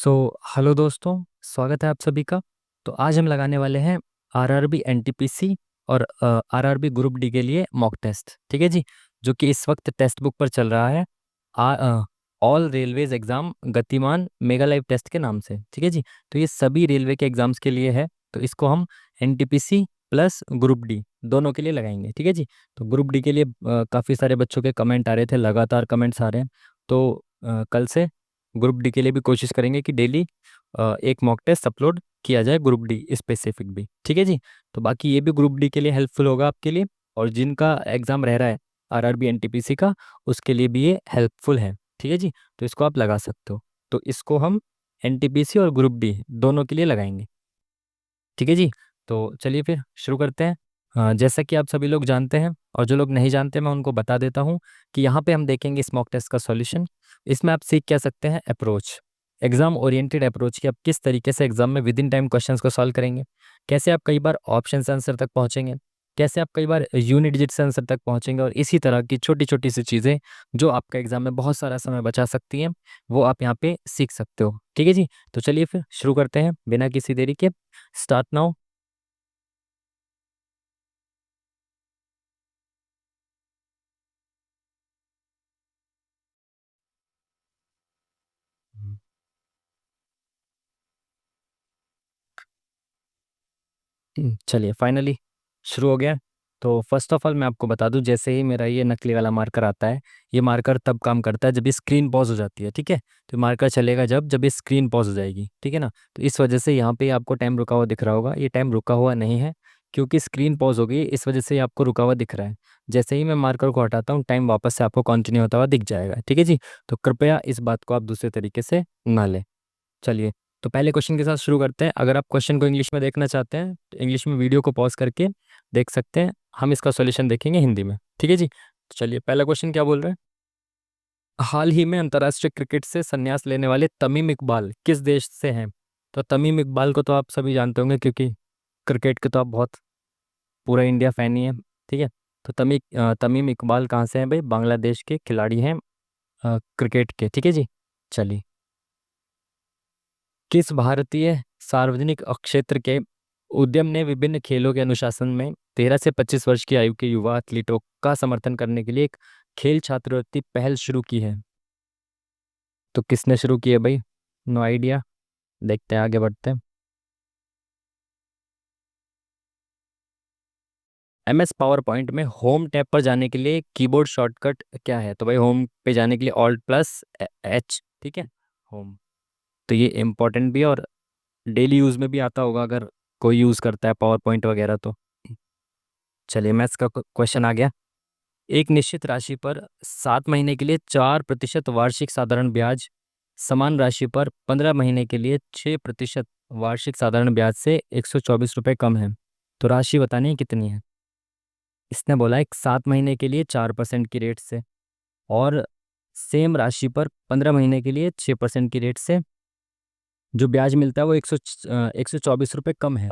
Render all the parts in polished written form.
So hello दोस्तों, स्वागत है आप सभी का। तो आज हम लगाने वाले हैं आरआरबी एनटीपीसी और आरआरबी ग्रुप डी के लिए मॉक टेस्ट। ठीक है जी, जो कि इस वक्त टेक्स्ट बुक पर चल रहा है ऑल रेलवेज एग्जाम गतिमान मेगा लाइव टेस्ट के नाम से। ठीक है जी, तो ये सभी रेलवे के एग्जाम्स के लिए है। तो इसको हम एनटीपीसी प्लस ग्रुप डी दोनों के लिए लगाएंगे। ठीक है जी, तो ग्रुप डी के लिए काफ़ी सारे बच्चों के कमेंट आ रहे थे, लगातार कमेंट्स आ रहे हैं। तो कल से ग्रुप डी के लिए भी कोशिश करेंगे कि डेली एक मॉक टेस्ट अपलोड किया जाए, ग्रुप डी स्पेसिफिक भी। ठीक है जी, तो बाकी ये भी ग्रुप डी के लिए हेल्पफुल होगा आपके लिए, और जिनका एग्ज़ाम रह रहा है आरआरबी एनटीपीसी का, उसके लिए भी ये हेल्पफुल है। ठीक है जी, तो इसको आप लगा सकते हो। तो इसको हम एनटीपीसी और ग्रुप डी दोनों के लिए लगाएंगे। ठीक है जी, तो चलिए फिर शुरू करते हैं। जैसा कि आप सभी लोग जानते हैं, और जो लोग नहीं जानते मैं उनको बता देता हूँ कि यहाँ पे हम देखेंगे इस मॉक टेस्ट का सॉल्यूशन। इसमें आप सीख क्या सकते हैं, अप्रोच, एग्जाम ओरिएंटेड अप्रोच, कि आप किस तरीके से एग्जाम में विद इन टाइम क्वेश्चंस को सॉल्व करेंगे, कैसे आप कई बार ऑप्शन से आंसर तक पहुँचेंगे, कैसे आप कई बार यूनिट डिजिट से आंसर तक पहुँचेंगे, और इसी तरह की छोटी छोटी सी चीज़ें जो आपका एग्जाम में बहुत सारा समय बचा सकती हैं, वो आप यहाँ पे सीख सकते हो। ठीक है जी, तो चलिए फिर शुरू करते हैं बिना किसी देरी के। Start now. चलिए फाइनली शुरू हो गया। तो फर्स्ट ऑफ ऑल मैं आपको बता दूं, जैसे ही मेरा ये नकली वाला मार्कर आता है, ये मार्कर तब काम करता है जब ये स्क्रीन पॉज हो जाती है। ठीक है, तो मार्कर चलेगा जब ये स्क्रीन पॉज हो जाएगी। ठीक है ना, तो इस वजह से यहाँ पे आपको टाइम रुका हुआ दिख रहा होगा। ये टाइम रुका हुआ नहीं है, क्योंकि स्क्रीन पॉज हो गई, इस वजह से ये आपको रुका हुआ दिख रहा है। जैसे ही मैं मार्कर को हटाता हूँ, टाइम वापस से आपको कंटिन्यू होता हुआ दिख जाएगा। ठीक है जी, तो कृपया इस बात को आप दूसरे तरीके से ना लें। चलिए, तो पहले क्वेश्चन के साथ शुरू करते हैं। अगर आप क्वेश्चन को इंग्लिश में देखना चाहते हैं तो इंग्लिश में वीडियो को पॉज करके देख सकते हैं। हम इसका सॉल्यूशन देखेंगे हिंदी में। ठीक है जी, तो चलिए पहला क्वेश्चन क्या बोल रहे हैं। हाल ही में अंतर्राष्ट्रीय क्रिकेट से संन्यास लेने वाले तमीम इकबाल किस देश से हैं। तो तमीम इकबाल को तो आप सभी जानते होंगे, क्योंकि क्रिकेट के तो आप बहुत पूरा इंडिया फैन ही है। ठीक है, तो तमीम इकबाल कहाँ से हैं भाई, बांग्लादेश के खिलाड़ी हैं क्रिकेट के। ठीक है जी, चलिए। किस भारतीय सार्वजनिक क्षेत्र के उद्यम ने विभिन्न खेलों के अनुशासन में 13 से 25 वर्ष की आयु के युवा एथलीटों का समर्थन करने के लिए एक खेल छात्रवृत्ति पहल शुरू की है। तो किसने शुरू की है भाई, नो आइडिया। देखते हैं, आगे बढ़ते हैं। एमएस पावर पॉइंट में होम टैब पर जाने के लिए कीबोर्ड शॉर्टकट क्या है। तो भाई होम पे जाने के लिए ऑल्ट प्लस एच। ठीक है, होम। तो ये इम्पोर्टेंट भी है, और डेली यूज़ में भी आता होगा अगर कोई यूज़ करता है पावर पॉइंट वगैरह तो। चलिए, मैथ्स का क्वेश्चन आ गया। एक निश्चित राशि पर 7 महीने के लिए 4% वार्षिक साधारण ब्याज, समान राशि पर 15 महीने के लिए 6% वार्षिक साधारण ब्याज से 124 रुपये कम है। तो राशि बतानी है कितनी है। इसने बोला है 7 महीने के लिए 4% की रेट से, और सेम राशि पर 15 महीने के लिए 6% की रेट से जो ब्याज मिलता है वो 124 रुपये कम है।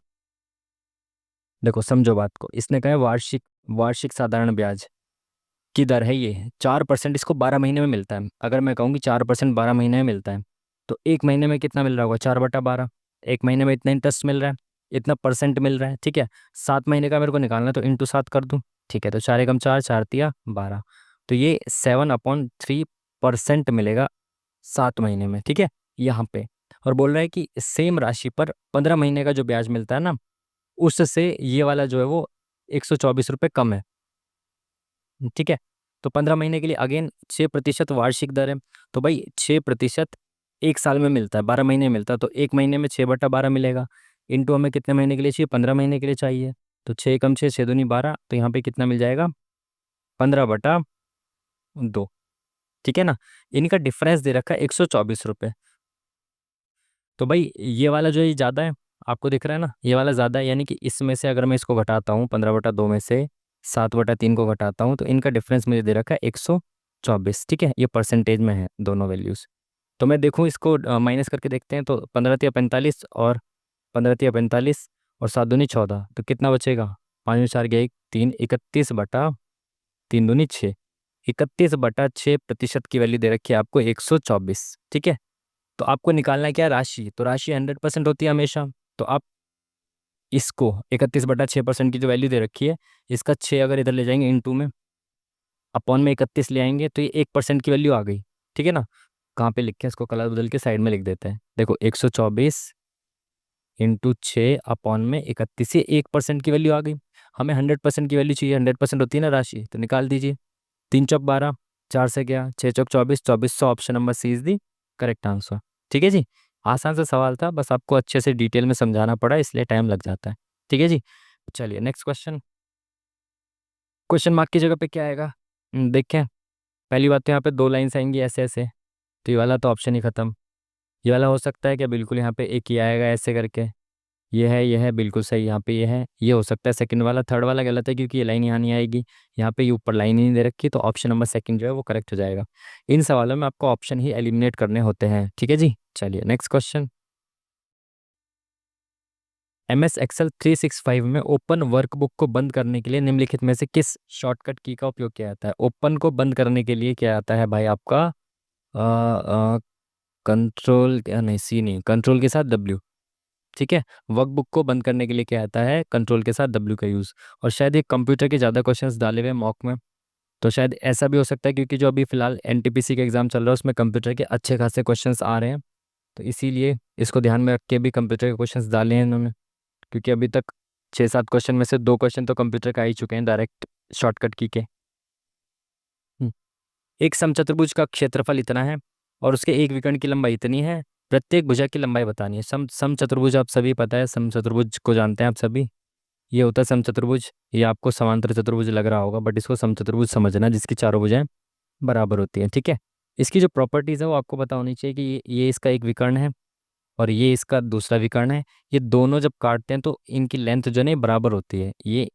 देखो समझो बात को, इसने कहा है वार्षिक वार्षिक साधारण ब्याज की दर है ये 4%, इसको 12 महीने में मिलता है। अगर मैं कहूँ कि 4% 12 महीने में मिलता है, तो एक महीने में कितना मिल रहा होगा, 4/12। एक महीने में इतना इंटरेस्ट मिल रहा है, इतना परसेंट मिल रहा है। ठीक है, 7 महीने का मेरे को निकालना है, तो इंटू 7 कर दूँ। ठीक है, तो 4 एकम 4, 4 तिया 12। तो ये 7/3% मिलेगा 7 महीने में। ठीक है, यहाँ पे। और बोल रहा है कि सेम राशि पर 15 महीने का जो ब्याज मिलता है ना, उससे ये वाला जो है वो 124 रुपये कम है। ठीक है, तो 15 महीने के लिए अगेन 6% वार्षिक दर है। तो भाई 6% एक साल में मिलता है, 12 महीने में मिलता है, तो एक महीने में 6/12 मिलेगा। इंटू हमें कितने महीने के लिए चाहिए, 15 महीने के लिए चाहिए। तो 6 एकम 6, 6 दूनी 12, तो यहाँ पे कितना मिल जाएगा, 15/2। ठीक है ना, इनका डिफरेंस दे रखा है 124 रुपये। तो भाई ये वाला जो है ज़्यादा है, आपको दिख रहा है ना, ये वाला ज़्यादा है। यानी कि इसमें से अगर मैं इसको घटाता हूँ, 15/2 में से 7/3 को घटाता हूँ, तो इनका डिफरेंस मुझे दे रखा है 124। ठीक है, ये परसेंटेज में है दोनों वैल्यूज़। तो मैं देखूँ इसको माइनस करके देखते हैं, तो 15 तिया 45, और 15 तिया 45, और 7 दूनी 14, तो कितना बचेगा, 5 में 4 गया 1, 3, 31/3 दूनी 6, 31/6% की वैल्यू दे रखी है आपको 124। ठीक है, तो आपको निकालना है क्या, राशि। तो राशि 100% होती है हमेशा। तो आप इसको 31/6% की जो वैल्यू दे रखी है, इसका 6 अगर इधर ले जाएंगे इंटू में, अपॉन में 31 ले आएंगे, तो ये 1% की वैल्यू आ गई। ठीक है ना। कहाँ पे लिखे हैं, इसको कलर बदल के साइड में लिख देते हैं। देखो 124 इंटू 6/31, ये 1% की वैल्यू आ गई। हमें 100% की वैल्यू चाहिए, 100% होती है ना राशि, तो निकाल दीजिए। 3 चौक 12, 4 से गया, 6 चौक 24, 2400, option number C is the correct answer. ठीक है जी। आसान सा सवाल था, बस आपको अच्छे से डिटेल में समझाना पड़ा, इसलिए टाइम लग जाता है। ठीक है जी। चलिए नेक्स्ट क्वेश्चन। क्वेश्चन मार्क की जगह पे क्या आएगा, देखें। पहली बात तो यहाँ पे 2 लाइन्स आएंगी ऐसे ऐसे, तो ये वाला तो ऑप्शन ही खत्म। ये वाला हो सकता है क्या, बिल्कुल यहाँ पे एक ही आएगा ऐसे करके। ये है बिल्कुल सही, यहाँ पे ये है, ये हो सकता है सेकंड वाला। थर्ड वाला गलत है क्योंकि ये लाइन यहाँ नहीं आएगी, यहाँ पे ये ऊपर लाइन ही नहीं दे रखी, तो ऑप्शन नंबर सेकंड जो है वो करेक्ट हो जाएगा। इन सवालों में आपको ऑप्शन ही एलिमिनेट करने होते हैं। ठीक है जी। चलिए नेक्स्ट क्वेश्चन। MS Excel 365 में ओपन वर्कबुक को बंद करने के लिए निम्नलिखित में से किस शॉर्टकट की का उपयोग किया जाता है। ओपन को बंद करने के लिए क्या आता है भाई आपका, कंट्रोल, क्या नहीं, सी नहीं, कंट्रोल के साथ W। ठीक है। वर्कबुक को बंद करने के लिए क्या आता है, कंट्रोल के साथ W का यूज़। और शायद ये कंप्यूटर के ज़्यादा क्वेश्चंस डाले हुए हैं मॉक में, तो शायद ऐसा भी हो सकता है क्योंकि जो अभी फिलहाल NTPC का एग्जाम चल रहा है उसमें कंप्यूटर के अच्छे खासे क्वेश्चंस आ रहे हैं, तो इसीलिए इसको ध्यान में रख के भी कंप्यूटर के क्वेश्चंस डाले हैं इन्होंने। क्योंकि अभी तक 6-7 क्वेश्चन में से 2 क्वेश्चन तो कंप्यूटर का आ ही चुके हैं डायरेक्ट शॉर्टकट की के। हम्म, एक समचतुर्भुज का क्षेत्रफल इतना है और उसके एक विकर्ण की लंबाई इतनी है, प्रत्येक भुजा की लंबाई बतानी है। समचतुर्भुज आप सभी पता है, समचतुर्भुज को जानते हैं आप सभी। ये होता है समचतुर्भुज, ये आपको समांतर चतुर्भुज लग रहा होगा, बट इसको समचतुर्भुज समझना जिसकी चारों भुजाएं बराबर होती हैं। ठीक है। इसकी जो प्रॉपर्टीज़ है वो आपको पता होनी चाहिए कि ये इसका एक विकर्ण है और ये इसका दूसरा विकर्ण है। ये दोनों जब काटते हैं तो इनकी लेंथ जो है ना ये बराबर होती है, ये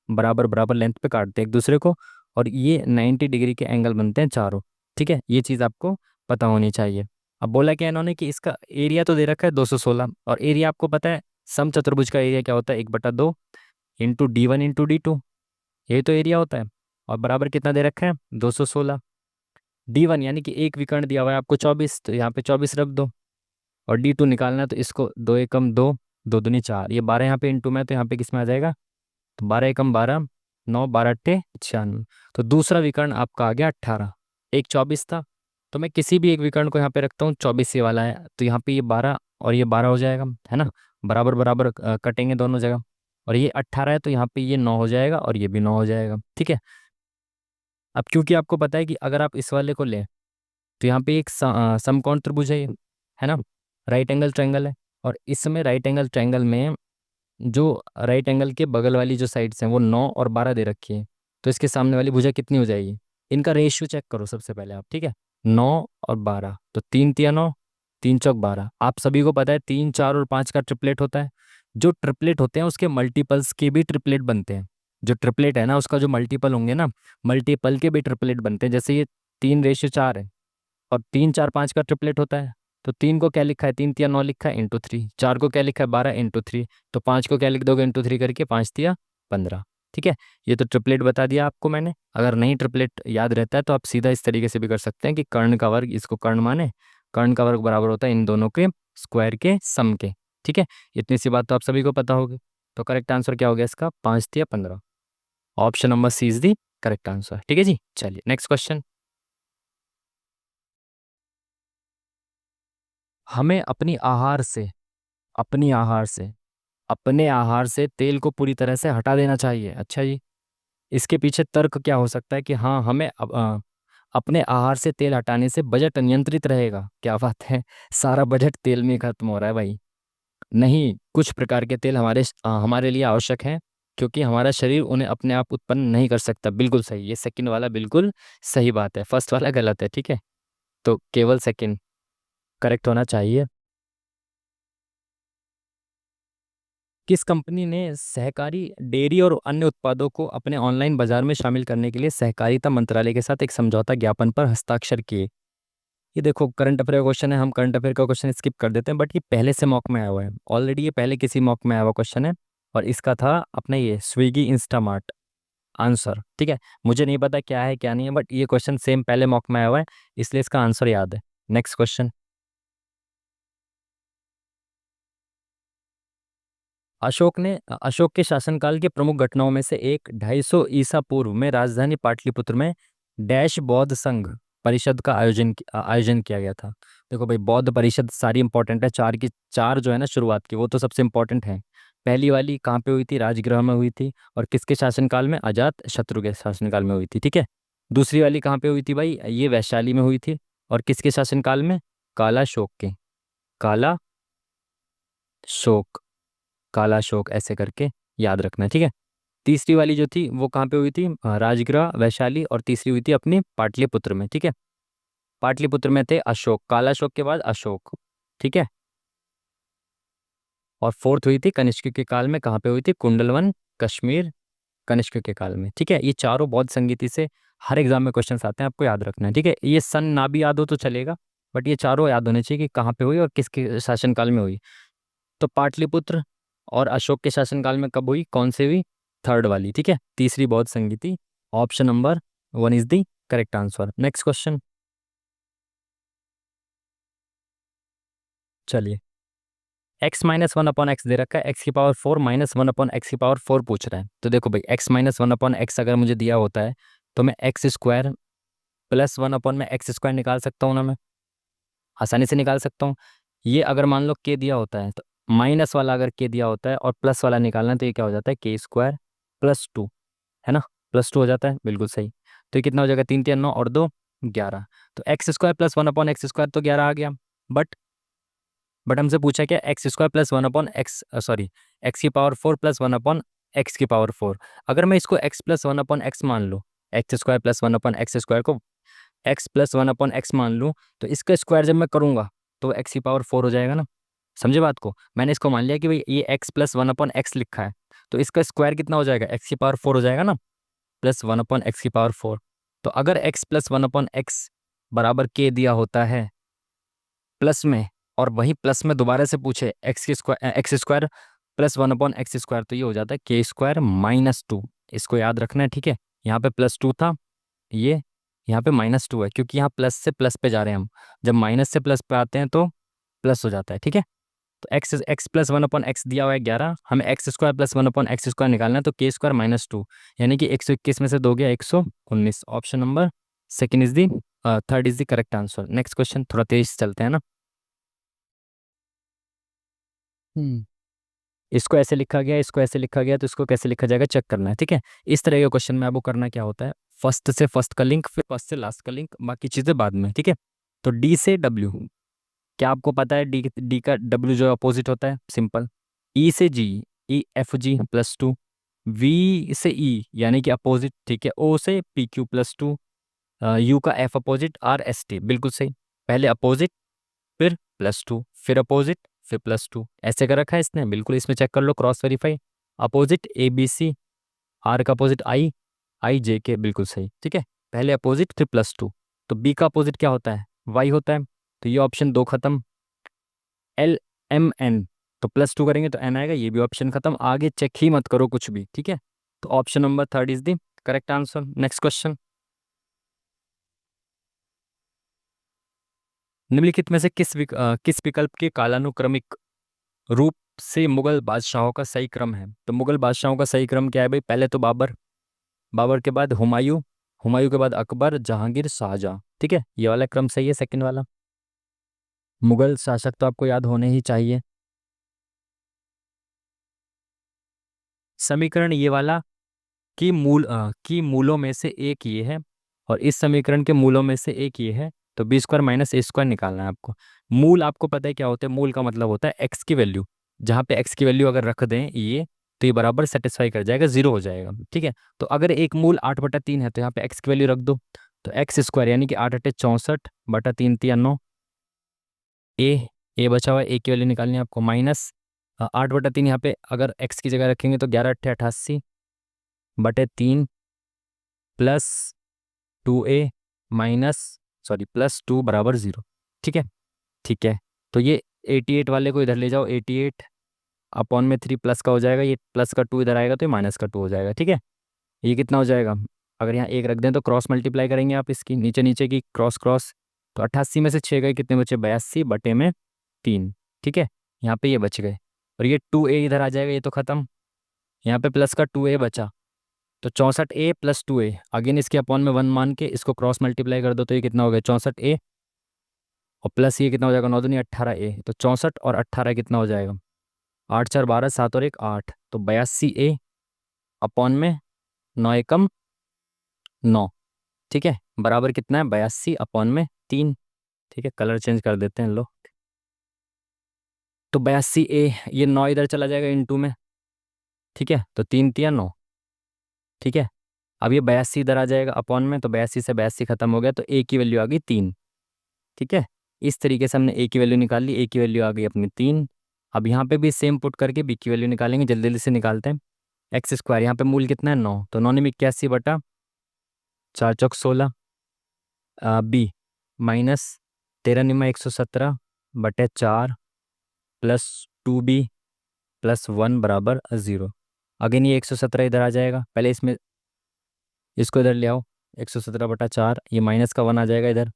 बराबर बराबर लेंथ पे काटते हैं एक दूसरे को, और ये 90 डिग्री के एंगल बनते हैं चारों। ठीक है, ये चीज़ आपको पता होनी चाहिए। अब बोला क्या इन्होंने कि इसका एरिया तो दे रखा है 216, और एरिया आपको पता है समचतुर्भुज का एरिया क्या होता है, 1/2 इंटू D1 इंटू D2, यही तो एरिया होता है। और बराबर कितना दे रखा है, 216। D1 यानी कि एक विकर्ण दिया हुआ है आपको 24, तो यहाँ पे 24 रख दो। और D2 निकालना है तो इसको 2 एकम 2, 2 दूनी 4, ये 12 यहाँ पे इंटू में, तो यहाँ पे किस में आ जाएगा, तो 12 एकम 12, 9, 12 अट्ठे 96। तो दूसरा विकर्ण आपका आ गया 18। एक 24 था, तो मैं किसी भी एक विकर्ण को यहाँ पे रखता हूँ, 24 ये वाला है, तो यहाँ पे ये 12 और ये 12 हो जाएगा, है ना। बराबर बराबर कटेंगे दोनों जगह। और ये 18 है तो यहाँ पे ये 9 हो जाएगा और ये भी 9 हो जाएगा। ठीक है। अब क्योंकि आपको पता है कि अगर आप इस वाले को लें तो यहाँ पे एक समकोण त्रिभुज है ये, है ना, राइट एंगल ट्रायंगल है। और इसमें राइट एंगल ट्रायंगल में जो राइट एंगल के बगल वाली जो साइड्स हैं वो 9 और 12 दे रखी है, तो इसके सामने वाली भुजा कितनी हो जाएगी, इनका रेशियो चेक करो सबसे पहले आप। ठीक है, 9 और 12, तो 3 तिया 9, 3 चौक 12। आप सभी को पता है 3, 4 और 5 का ट्रिपलेट होता है। जो ट्रिपलेट होते हैं उसके मल्टीपल्स के भी ट्रिपलेट बनते हैं। जो ट्रिपलेट है ना उसका जो मल्टीपल होंगे ना, मल्टीपल के भी ट्रिपलेट बनते हैं। जैसे ये 3:4 है और 3, 4, 5 का ट्रिपलेट होता है, तो 3 को क्या लिखा है, 3 तिया 9 लिखा है इंटू 3। 4 को क्या लिखा है, 12 इंटू 3। तो 5 को क्या लिख दोगे, इंटू 3 करके, 5 तिया 15। ठीक है, ये तो ट्रिपलेट बता दिया आपको मैंने। अगर नहीं ट्रिपलेट याद रहता है तो आप सीधा इस तरीके से भी कर सकते हैं कि कर्ण का वर्ग, इसको कर्ण माने, कर्ण का वर्ग बराबर होता है इन दोनों के स्क्वायर के सम के। ठीक है, इतनी सी बात तो आप सभी को पता होगी। तो करेक्ट आंसर क्या हो गया इसका, 5 तिया 15। Option number C is the correct answer. ठीक है जी। चलिए नेक्स्ट क्वेश्चन। हमें अपनी आहार से अपने आहार से तेल को पूरी तरह से हटा देना चाहिए। अच्छा जी, इसके पीछे तर्क क्या हो सकता है कि हाँ हमें अपने आहार से तेल हटाने से बजट नियंत्रित रहेगा। क्या बात है, सारा बजट तेल में खत्म हो रहा है भाई। नहीं, कुछ प्रकार के तेल हमारे लिए आवश्यक हैं क्योंकि हमारा शरीर उन्हें अपने आप उत्पन्न नहीं कर सकता। बिल्कुल सही, ये सेकंड वाला बिल्कुल सही बात है, फर्स्ट वाला गलत है। ठीक है, तो केवल सेकंड करेक्ट होना चाहिए। किस कंपनी ने सहकारी डेयरी और अन्य उत्पादों को अपने ऑनलाइन बाजार में शामिल करने के लिए सहकारिता मंत्रालय के साथ एक समझौता ज्ञापन पर हस्ताक्षर किए। ये देखो करंट अफेयर का क्वेश्चन है, हम करंट अफेयर का क्वेश्चन स्किप कर देते हैं, बट ये पहले से मॉक में आया हुआ है ऑलरेडी, ये पहले किसी मॉक में आया हुआ क्वेश्चन है। और इसका था अपना ये स्विगी इंस्टामार्ट आंसर। ठीक है, मुझे नहीं पता क्या है क्या नहीं है, बट ये क्वेश्चन सेम पहले मॉक में आया हुआ है, इसलिए इसका आंसर याद है। Next question. अशोक के शासनकाल के प्रमुख घटनाओं में से एक 250 ईसा पूर्व में राजधानी पाटलिपुत्र में डैश बौद्ध संघ परिषद का आयोजन किया गया था। देखो भाई, बौद्ध परिषद सारी इंपॉर्टेंट है, चार की चार जो है ना शुरुआत की, वो तो सबसे इंपॉर्टेंट है। पहली वाली कहाँ पे हुई थी? राजगृह में हुई थी। और किसके शासनकाल में? अजात शत्रु के शासनकाल में हुई थी, ठीक है। दूसरी वाली कहाँ पे हुई थी भाई? ये वैशाली में हुई थी। और किसके शासनकाल में? काला शोक के। काला शोक, काला शोक ऐसे करके याद रखना है, ठीक है। तीसरी वाली जो थी वो कहाँ पे हुई थी? राजगृह, वैशाली। और तीसरी हुई थी अपनी पाटलिपुत्र में, ठीक है। पाटलिपुत्र में थे अशोक, काला शोक के बाद अशोक, ठीक है। और फोर्थ हुई थी कनिष्क के काल में, कहाँ पे हुई थी? कुंडलवन, कश्मीर, कनिष्क के काल में, ठीक है। ये चारों बौद्ध संगीति से हर एग्जाम में क्वेश्चंस आते हैं, आपको याद रखना है, ठीक है। ये सन ना भी याद हो तो चलेगा, बट ये चारों याद होने चाहिए कि कहाँ पे हुई और किसके शासनकाल में हुई। तो पाटलिपुत्र और अशोक के शासनकाल में कब हुई? कौन सी हुई? थर्ड वाली, ठीक है, तीसरी बौद्ध संगीति। Option number 1 is the correct answer. Next question, चलिए। x-1/x दे रखा है, x⁴ -1/x⁴ पूछ रहा है। तो देखो भाई, x-1/x अगर मुझे दिया होता है तो मैं x² + 1/x² निकाल सकता हूँ ना, मैं आसानी से निकाल सकता हूँ। ये अगर मान लो k दिया होता है, तो माइनस वाला अगर k दिया होता है और प्लस वाला निकालना है, तो ये क्या हो जाता है? k² + 2, है ना, +2 हो जाता है, बिल्कुल सही। तो ये कितना हो जाएगा? 3 3 9 और 2 11। तो x² + 1/x² तो 11 आ गया। बट हमसे पूछा क्या? x² + 1/x, sorry, x⁴ + 1/x⁴। अगर मैं इसको x + 1/x मान लूँ, x² + 1/x² को x + 1/x मान लूँ, तो इसका स्क्वायर जब मैं करूँगा तो x⁴ हो जाएगा ना। समझे बात को? मैंने इसको मान लिया कि भाई ये x + 1/x लिखा है, तो इसका स्क्वायर कितना हो जाएगा? x⁴ हो जाएगा ना, प्लस 1/x⁴। तो अगर x + 1/x बराबर k दिया होता है प्लस में, और वही प्लस में दोबारा से पूछे x² + 1/x², तो ये हो जाता है k² - 2। इसको याद रखना है, ठीक है। यहाँ पे +2 था, ये यहाँ पे -2 है, क्योंकि यहाँ प्लस से प्लस पे जा रहे हैं हम। जब माइनस से प्लस पे आते हैं तो प्लस हो जाता है, ठीक है। तो x + 1/x दिया हुआ है 11, हमें x² + 1/x² निकालना है, तो k² - 2, यानी कि 121 में से 2 गया 119। Option number second is the third is the correct answer. Next question, थोड़ा तेज चलते हैं ना। हम्म इसको ऐसे लिखा गया, इसको ऐसे लिखा गया, तो इसको कैसे लिखा जाएगा चेक करना है, ठीक है। इस तरह के क्वेश्चन में आपको करना क्या होता है? फर्स्ट से फर्स्ट का लिंक, फिर फर्स्ट से लास्ट का लिंक, बाकी चीज़ें बाद में, ठीक है। तो डी से डब्ल्यू, क्या आपको पता है डी का डब्ल्यू जो अपोजिट होता है? सिंपल। ई से जी, EFG +2। वी से ई यानी कि अपोजिट, ठीक है। ओ से PQ +2। यू का F अपोजिट, RST, बिल्कुल सही। पहले अपोजिट, फिर +2, फिर अपोजिट, फिर +2, ऐसे कर रखा है इसने, बिल्कुल। इसमें चेक कर लो, cross verify. Opposite ABC, R का अपोजिट IJK, बिल्कुल सही, ठीक है। पहले अपोजिट, फिर +2। तो बी का अपोजिट क्या होता है? वाई होता है। तो ये ऑप्शन 2 खत्म। LMN, तो +2 करेंगे तो n आएगा, ये भी ऑप्शन खत्म। आगे चेक ही मत करो कुछ भी, ठीक है। तो option number third is the correct answer. Next question, निम्नलिखित में से किस विकल्प के कालानुक्रमिक रूप से मुगल बादशाहों का सही क्रम है? तो मुगल बादशाहों का सही क्रम क्या है भाई? पहले तो बाबर, बाबर के बाद हुमायूं, हुमायूं के बाद अकबर, जहांगीर, शाहजहां, ठीक है। ये वाला क्रम सही है, सेकंड वाला। मुगल शासक तो आपको याद होने ही चाहिए। समीकरण ये वाला की मूलों में से एक ये है, और इस समीकरण के मूलों में से एक ये है। तो B² - A² निकालना है आपको। मूल आपको पता है क्या होता है? मूल का मतलब होता है एक्स की वैल्यू। जहाँ पे एक्स की वैल्यू अगर रख दें ये, तो ये बराबर सेटिस्फाई कर जाएगा, 0 हो जाएगा, ठीक है। तो अगर एक मूल 8/3 है, तो यहाँ पे एक्स की वैल्यू रख दो। तो x² यानी कि 8×8 = 64/3 = 9। ए बचा हुआ है, ए की वैल्यू निकालनी है आपको। माइनस 8/3, यहाँ पे अगर एक्स की जगह रखेंगे तो 11×8 = 88/3 +2a माइनस, सॉरी, +2 = 0, ठीक है। ठीक है, तो ये 88 वाले को इधर ले जाओ, 88/3 प्लस का हो जाएगा, ये प्लस का 2 इधर आएगा, तो ये माइनस का 2 हो जाएगा, ठीक है। ये कितना हो जाएगा? अगर यहाँ एक रख दें तो क्रॉस मल्टीप्लाई करेंगे आप इसकी, नीचे नीचे की क्रॉस क्रॉस। तो 88 में से 6 गए, कितने बचे? 82/3, ठीक है। यहाँ पे ये बच गए। और ये 2a इधर आ जाएगा, ये तो खत्म। यहाँ पे प्लस का 2a बचा, तो 64a प्लस 2a, अगेन इसके अपॉन में 1 मान के इसको क्रॉस मल्टीप्लाई कर दो तो ये कितना हो गया 64a, और प्लस ये कितना हो जाएगा 9 दूनी 18a, तो 64 और 18 कितना हो जाएगा 8 4 12, 7 और 1 8, तो 82a अपॉन में 9 एकम 9, ठीक है, बराबर कितना है 82 अपॉन में 3। ठीक है, कलर चेंज कर देते हैं लो, तो 82a, ये 9 इधर चला जाएगा इनटू में, ठीक है, तो 3 तिया 9, ठीक है। अब ये 82 इधर आ जाएगा अपॉन में, तो 82 से 82 खत्म हो गया, तो a की वैल्यू आ गई 3, ठीक है। इस तरीके से हमने a की वैल्यू निकाल ली, a की वैल्यू आ गई अपनी 3। अब यहाँ पे भी सेम पुट करके b की वैल्यू निकालेंगे, जल्दी जल्दी से निकालते हैं। एक्स स्क्वायर, यहाँ पे मूल कितना है 9, तो 9 में 81 बटा 4 चौक 16, b माइनस 13 निमा 117 बटे 4 प्लस 2b प्लस 1 बराबर 0। अगेन ये 117 इधर आ जाएगा, पहले इसमें इसको इधर ले आओ, 117 बटा 4, ये माइनस का 1 आ जाएगा इधर,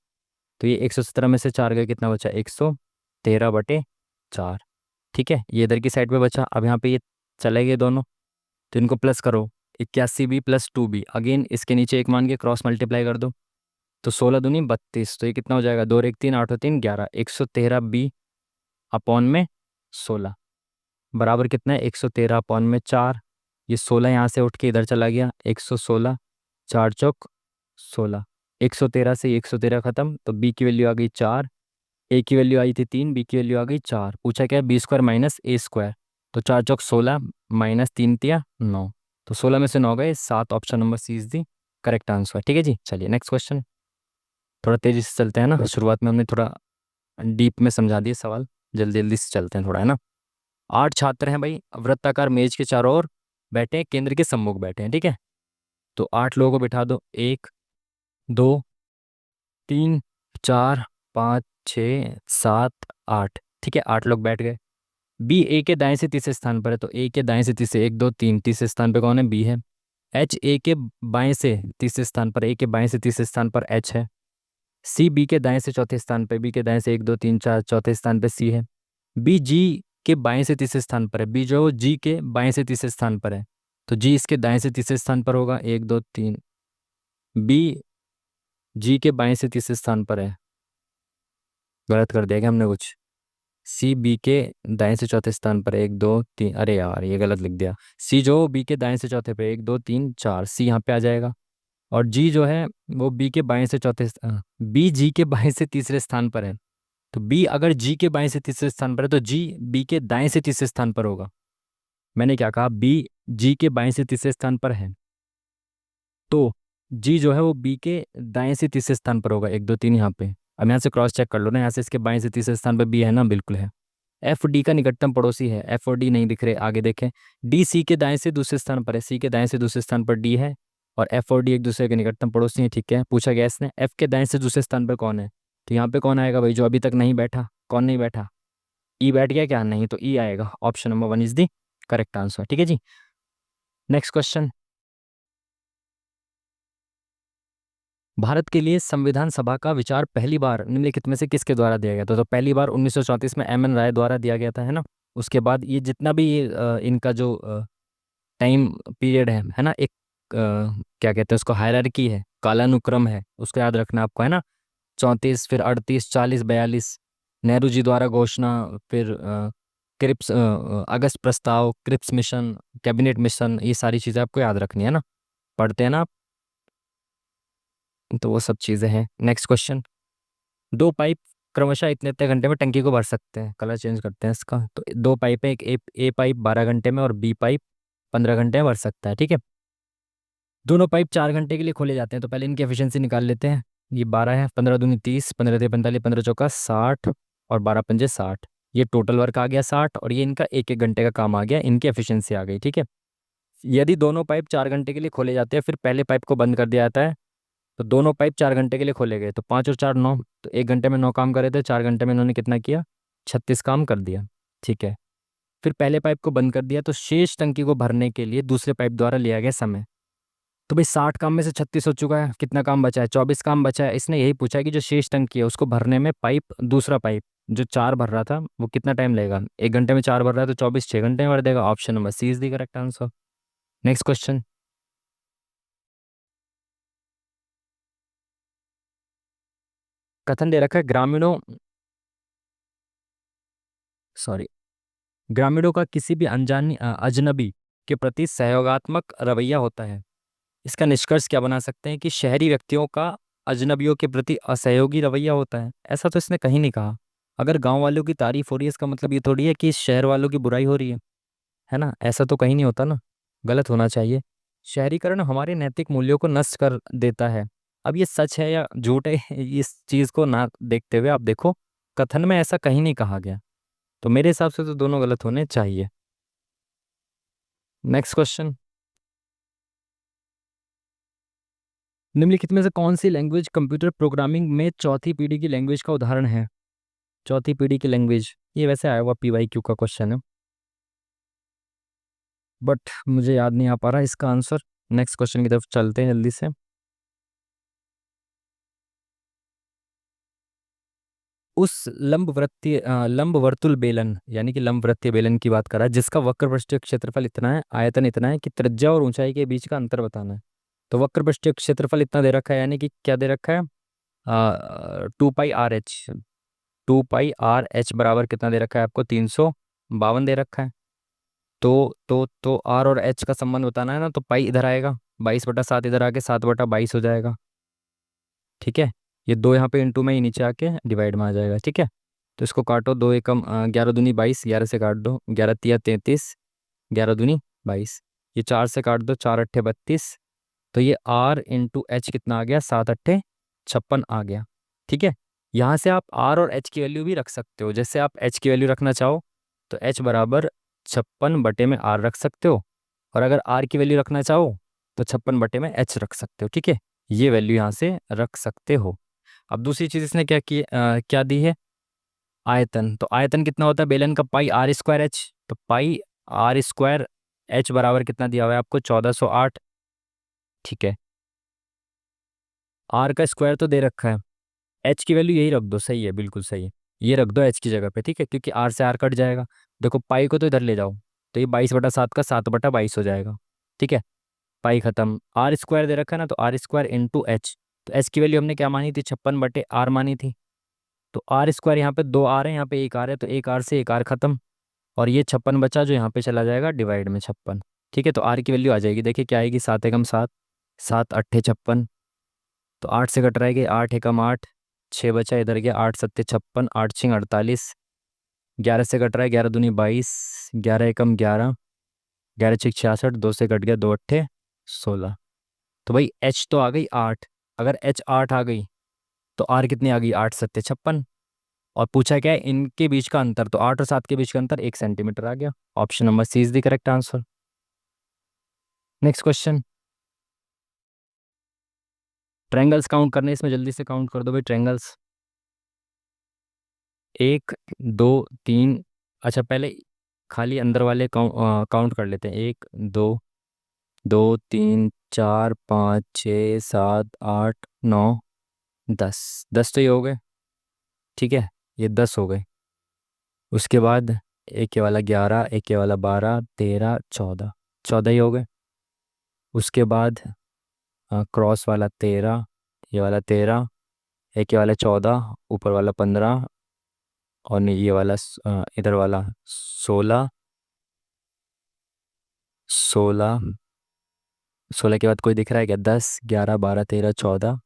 तो ये 117 में से 4 गए कितना बचा 113 बटे 4, ठीक है, ये इधर की साइड पे बचा। अब यहाँ पे ये चले गए दोनों, तो इनको प्लस करो, 81b प्लस 2b, अगेन इसके नीचे एक मान के क्रॉस मल्टीप्लाई कर दो, तो 16 दूनी 32, तो ये कितना हो जाएगा 2 और 1 3 8 और 3 11, 113b अपॉन में 16 बराबर कितना है 113 अपॉन में 4, ये 16 यहाँ से उठ के इधर चला गया, 116 4 चौक 16, 113 से 113 खत्म, तो b की वैल्यू आ गई 4, a की वैल्यू आई थी 3, b की वैल्यू आ गई 4, पूछा क्या है बी स्क्वायर माइनस ए स्क्वायर, तो 4 चौक 16 माइनस 3 तिया 9, तो 16 में से 9 गए 7, option number C is the correct answer. ठीक है जी, चलिए नेक्स्ट क्वेश्चन, थोड़ा तेजी से चलते हैं ना, शुरुआत में हमने थोड़ा डीप में समझा दिए सवाल, जल्दी जल्दी से चलते हैं थोड़ा, है ना। 8 छात्र हैं भाई, वृत्ताकार मेज के चारों ओर बैठे हैं, केंद्र के सम्मुख बैठे हैं, ठीक है। तो 8 लोगों को बिठा दो, 1 2 3 4 5 6 7 8, ठीक है, 8 लोग बैठ गए। बी ए के दाएं से तीसरे स्थान पर है, तो ए के दाएं से तीसरे 1 2 3, तीसरे स्थान पे कौन है बी है। एच ए के बाएं से तीसरे स्थान पर, ए के बाएं से तीसरे स्थान पर एच है। सी बी के दाएं से चौथे स्थान पर, बी के दाएं से 1 2 3 4 चौथे स्थान पर सी है। बी जी के बाएं से तीसरे स्थान पर है, बी जो जी के बाएं से तीसरे स्थान पर है, तो जी इसके दाएं से तीसरे स्थान पर होगा 1 2 3, बी जी के बाएं से तीसरे स्थान पर है, गलत कर दिया क्या हमने कुछ, सी बी के दाएं से चौथे स्थान पर 1 2 3, अरे यार ये गलत लिख दिया, सी जो बी के दाएं से चौथे पे 1 2 3 4, सी यहाँ पे आ जाएगा, और जी जो है वो बी के बाएं से चौथे, बी जी के बाएं से तीसरे स्थान पर है, तो बी अगर जी के बाएं से तीसरे स्थान पर है तो जी बी के दाएं से तीसरे स्थान पर होगा। मैंने क्या कहा, बी जी के बाएं से तीसरे स्थान पर है, तो जी जो है वो बी के दाएं से तीसरे स्थान पर होगा, 1 2 3 यहाँ पे। अब यहाँ से क्रॉस चेक कर लो ना, यहाँ से इसके बाएं से तीसरे स्थान पर बी है ना, बिल्कुल है। एफ डी का निकटतम पड़ोसी है, एफ और डी नहीं दिख रहे, आगे देखें, डी सी के दाएं से दूसरे स्थान पर है, सी के दाएं से दूसरे स्थान पर डी है, और एफ और डी एक दूसरे के निकटतम पड़ोसी हैं, ठीक है। पूछा गया इसने एफ के दाएं से दूसरे स्थान पर कौन है, तो यहाँ पे कौन आएगा भाई, जो अभी तक नहीं बैठा, कौन नहीं बैठा, ई बैठ गया क्या, नहीं, तो ई आएगा, option number 1 is the correct answer. ठीक है जी, नेक्स्ट क्वेश्चन, भारत के लिए संविधान सभा का विचार पहली बार निम्नलिखित में से किसके द्वारा दिया गया था, तो पहली बार 1934 में एम एन राय द्वारा दिया गया था, है ना। उसके बाद ये जितना भी ये इनका जो टाइम पीरियड है ना, एक क्या कहते हैं उसको, हायरार्की है, कालानुक्रम है, उसको याद रखना आपको, है ना। 34, फिर 38 40 42, नेहरू जी द्वारा घोषणा, फिर क्रिप्स अगस्त प्रस्ताव, क्रिप्स मिशन, कैबिनेट मिशन, ये सारी चीज़ें आपको याद रखनी है ना, पढ़ते हैं ना आप, तो वो सब चीज़ें हैं। नेक्स्ट क्वेश्चन, दो पाइप क्रमशः इतने इतने घंटे में टंकी को भर सकते हैं, कलर चेंज करते हैं इसका, तो दो पाइप है, एक ए पाइप 12 घंटे में और बी पाइप 15 घंटे में भर सकता है, ठीक है। दोनों पाइप 4 घंटे के लिए खोले जाते हैं, तो पहले इनकी एफिशिएंसी निकाल लेते हैं। ये 12 है, 15 दूनी 30, 15 ते 45, 15 चौका 60 और 12 पंजे 60, ये टोटल वर्क आ गया 60, और ये इनका 1 1 घंटे का काम आ गया, इनकी एफिशिएंसी आ गई, ठीक है। यदि दोनों पाइप 4 घंटे के लिए खोले जाते हैं, फिर पहले पाइप को बंद कर दिया जाता है, तो दोनों पाइप 4 घंटे के लिए खोले गए, तो 5 और 4 9, तो 1 घंटे में 9 काम कर रहे थे, 4 घंटे में इन्होंने कितना किया 36 काम कर दिया, ठीक है। फिर पहले पाइप को बंद कर दिया, तो शेष टंकी को भरने के लिए दूसरे पाइप द्वारा लिया गया समय, तो भाई 60 काम में से 36 हो चुका है, कितना काम बचा है 24 काम बचा है। इसने यही पूछा है कि जो शेष टंकी है उसको भरने में पाइप, दूसरा पाइप जो 4 भर रहा था वो कितना टाइम लगेगा? 1 घंटे में 4 भर रहा है तो 24 6 घंटे में भर देगा। Option number C is the correct answer. Next question. कथन दे रखा है ग्रामीणों, सॉरी, ग्रामीणों का किसी भी अजनबी के प्रति सहयोगात्मक रवैया होता है। इसका निष्कर्ष क्या बना सकते हैं कि शहरी व्यक्तियों का अजनबियों के प्रति असहयोगी रवैया होता है? ऐसा तो इसने कहीं नहीं कहा। अगर गांव वालों की तारीफ हो रही है इसका मतलब ये थोड़ी है कि शहर वालों की बुराई हो रही है ना? ऐसा तो कहीं नहीं होता ना, गलत होना चाहिए। शहरीकरण हमारे नैतिक मूल्यों को नष्ट कर देता है। अब ये सच है या झूठ है इस चीज़ को ना देखते हुए आप देखो, कथन में ऐसा कहीं नहीं कहा गया। तो मेरे हिसाब से तो दोनों गलत होने चाहिए। Next question. निम्नलिखित में से कौन सी लैंग्वेज कंप्यूटर प्रोग्रामिंग में चौथी पीढ़ी की लैंग्वेज का उदाहरण है? चौथी पीढ़ी की लैंग्वेज, ये वैसे आया हुआ PYQ का क्वेश्चन है, बट मुझे याद नहीं आ पा रहा इसका आंसर। नेक्स्ट क्वेश्चन की तरफ चलते हैं जल्दी से। उस लंब वर्तुल बेलन यानी कि लंब वृत्तीय बेलन की बात कर रहा है जिसका वक्र पृष्ठीय क्षेत्रफल इतना है, आयतन इतना है कि त्रिज्या और ऊंचाई के बीच का अंतर बताना है। तो वक्र पृष्ठीय क्षेत्रफल इतना दे रखा है, यानी कि क्या दे रखा है? 2πRH। 2πRH बराबर कितना दे रखा है आपको? 352 दे रखा है। तो R और H का संबंध बताना है ना, तो पाई इधर आएगा, 22/7 इधर आके 7/22 हो जाएगा। ठीक है, ये दो यहाँ पे इंटू में ही नीचे आके डिवाइड में आ जाएगा। ठीक है, तो इसको काटो, दो एकम 11 दूनी 22, 11 से काट दो, 11 तिया 33, 11 दूनी 22। ये 4 से काट दो, 4 अट्ठे 32। तो ये R × H कितना आ गया? 7 अट्ठे 56 आ गया। ठीक है, यहाँ से आप R और H की वैल्यू भी रख सकते हो। जैसे आप H की वैल्यू रखना चाहो तो H बराबर 56 बटे में R रख सकते हो, और अगर R की वैल्यू रखना चाहो तो 56 बटे में H रख सकते हो। ठीक है, ये वैल्यू यहाँ से रख सकते हो। अब दूसरी चीज़ इसने क्या दी है? आयतन। तो आयतन कितना होता है बेलन का? πr²H। तो πr²H बराबर कितना दिया हुआ है आपको? 1408। ठीक है, R का स्क्वायर तो दे रखा है, H की वैल्यू यही रख दो, सही है, बिल्कुल सही है। ये रख दो H की जगह पे। ठीक है, क्योंकि R से R कट जाएगा। देखो पाई को तो इधर ले जाओ, तो ये 22/7 का 7/22 हो जाएगा। ठीक है, पाई खत्म। R² दे रखा है ना, तो R² × H। तो H की वैल्यू हमने क्या मानी थी? 56/R मानी थी। तो R², यहाँ पे 2 R है, यहाँ पे 1 R है, तो 1 R से 1 R खत्म, और ये 56 बचा जो यहाँ पे चला जाएगा डिवाइड में 56। ठीक है, तो R की वैल्यू आ जाएगी, देखिए क्या आएगी? 7 एकम 7, 7 अट्ठे 56। तो 8 से कट रहेगी, 8 एकम 8, 6 बचा इधर गया, 8 सत्ते 56, 8 छिंग 48। 11 से कट रहा है, 11 दूनी 22, 11 एकम 11, 11 छिक 66, 2 से कट गया, 2 अट्ठे 16। तो भाई H तो आ गई 8। अगर H 8 आ गई तो R कितनी आ गई? 8 सत्ते 56। और पूछा क्या है? इनके बीच का अंतर, तो 8 और 7 के बीच का अंतर 1 सेंटीमीटर आ गया। Option number C is the correct answer. Next question. Triangles count करने, इसमें जल्दी से काउंट कर दो भाई ट्रायंगल्स। 1 2 3, अच्छा पहले खाली अंदर वाले काउंट कर लेते हैं। 1 2 2 3 4 5 6 7 8 9 10। 10 तो ये हो गए। ठीक है, ये 10 हो गए। उसके बाद एक ये वाला 11, एक ये वाला 12 13 14, 14 ही हो गए। उसके बाद क्रॉस वाला 13, ये वाला 13, एक ये वाला 14, ऊपर वाला 15, और ये वाला इधर वाला 16। 16, 16 के बाद कोई दिख रहा है क्या? 10 11 12 13 14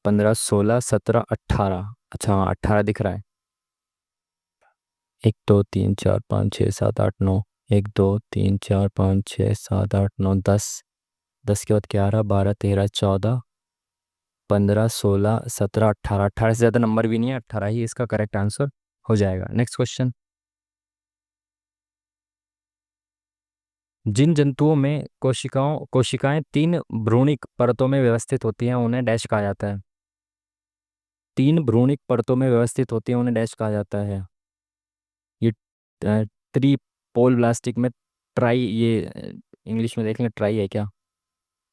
15 16 17 18। अच्छा हाँ, 18 दिख रहा है। 1 2 3 4 5 6 7 8 9, 1 2 3 4 5 6 7 8 9 10। 10 के बाद 11 12 13 14 15 16 17 18। 18 से ज़्यादा नंबर भी नहीं है, 18 ही इसका करेक्ट आंसर हो जाएगा। Next question. जिन जंतुओं में कोशिकाएं 3 भ्रूणिक परतों में व्यवस्थित होती हैं उन्हें डैश कहा जाता है? 3 भ्रूणिक परतों में व्यवस्थित होती हैं उन्हें डैश कहा जाता है। ये ट्रीपोल ब्लास्टिक में ट्राई, ये इंग्लिश में देख लें, ट्राई है क्या?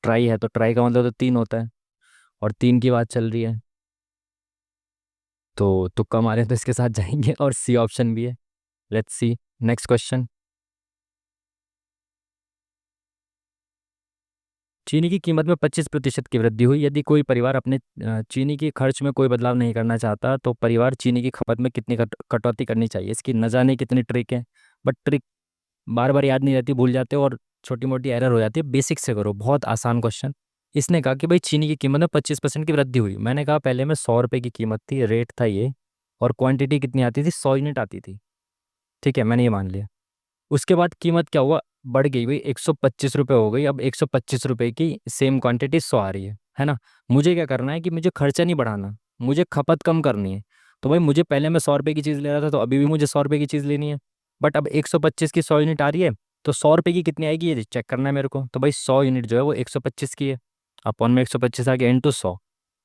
ट्राई है, तो ट्राई का मतलब तो 3 होता है, और 3 की बात चल रही है। तो तुक्का मारे तो इसके साथ जाएंगे और सी ऑप्शन भी है। Let's see. Next question. चीनी की कीमत में 25% की वृद्धि हुई। यदि कोई परिवार अपने चीनी के खर्च में कोई बदलाव नहीं करना चाहता तो परिवार चीनी की खपत में कितनी कटौती करनी चाहिए। इसकी न जाने कितनी ट्रिक है, बट ट्रिक बार बार याद नहीं रहती, भूल जाते हो और छोटी मोटी एरर हो जाती है। बेसिक से करो, बहुत आसान क्वेश्चन। इसने कहा कि भाई चीनी की कीमत में 25% की वृद्धि हुई। मैंने कहा पहले में 100 रुपये की कीमत थी, रेट था ये, और क्वांटिटी कितनी आती थी, 100 यूनिट आती थी। ठीक है, मैंने ये मान लिया। उसके बाद कीमत क्या हुआ, बढ़ गई भाई, 125 रुपये हो गई। अब 125 रुपये की सेम क्वांटिटी 100 आ रही है ना। मुझे क्या करना है कि मुझे खर्चा नहीं बढ़ाना, मुझे खपत कम करनी है। तो भाई मुझे पहले मैं 100 रुपये की चीज़ ले रहा था, तो अभी भी मुझे 100 रुपये की चीज़ लेनी है। बट अब 125 की 100 यूनिट आ रही है, तो 100 रुपये की कितनी आएगी ये चेक करना है मेरे को। तो भाई 100 यूनिट जो है वो 125 की है, अपॉन में 125 आ गया इंटू 100।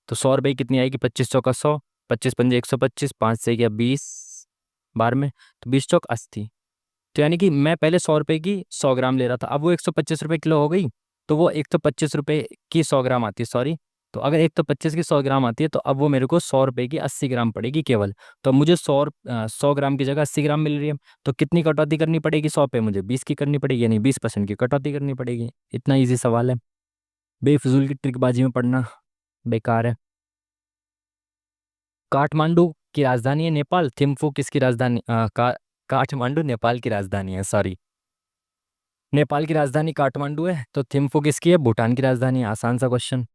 तो 100 रुपये की कितनी आएगी, 25 का 100, 25 पंजे 125, 5 से गया 20 बार में, तो 20 चौक 80। तो यानी कि मैं पहले 100 रुपये की 100 ग्राम ले रहा था, अब वो 125 रुपये किलो हो गई। तो वो 125 रुपये की 100 ग्राम आती है, सॉरी। तो अगर 125 की 100 ग्राम आती है, तो अब वो मेरे को 100 रुपये की 80 ग्राम पड़ेगी केवल। तो अब मुझे 100 ग्राम की जगह 80 ग्राम मिल रही है। तो कितनी कटौती करनी पड़ेगी, 100 पे मुझे 20 की करनी पड़ेगी, यानी 20% की कटौती करनी पड़ेगी। इतना ईजी सवाल है। बेफिजूल की ट्रिकबाजी में पड़ना बेकार है। काठमांडू की राजधानी है नेपाल, थिम्फू किसकी राजधानी काठमांडू नेपाल की राजधानी है, सॉरी। नेपाल की राजधानी काठमांडू है, तो थिम्फू किसकी है, भूटान की राजधानी है। आसान सा क्वेश्चन।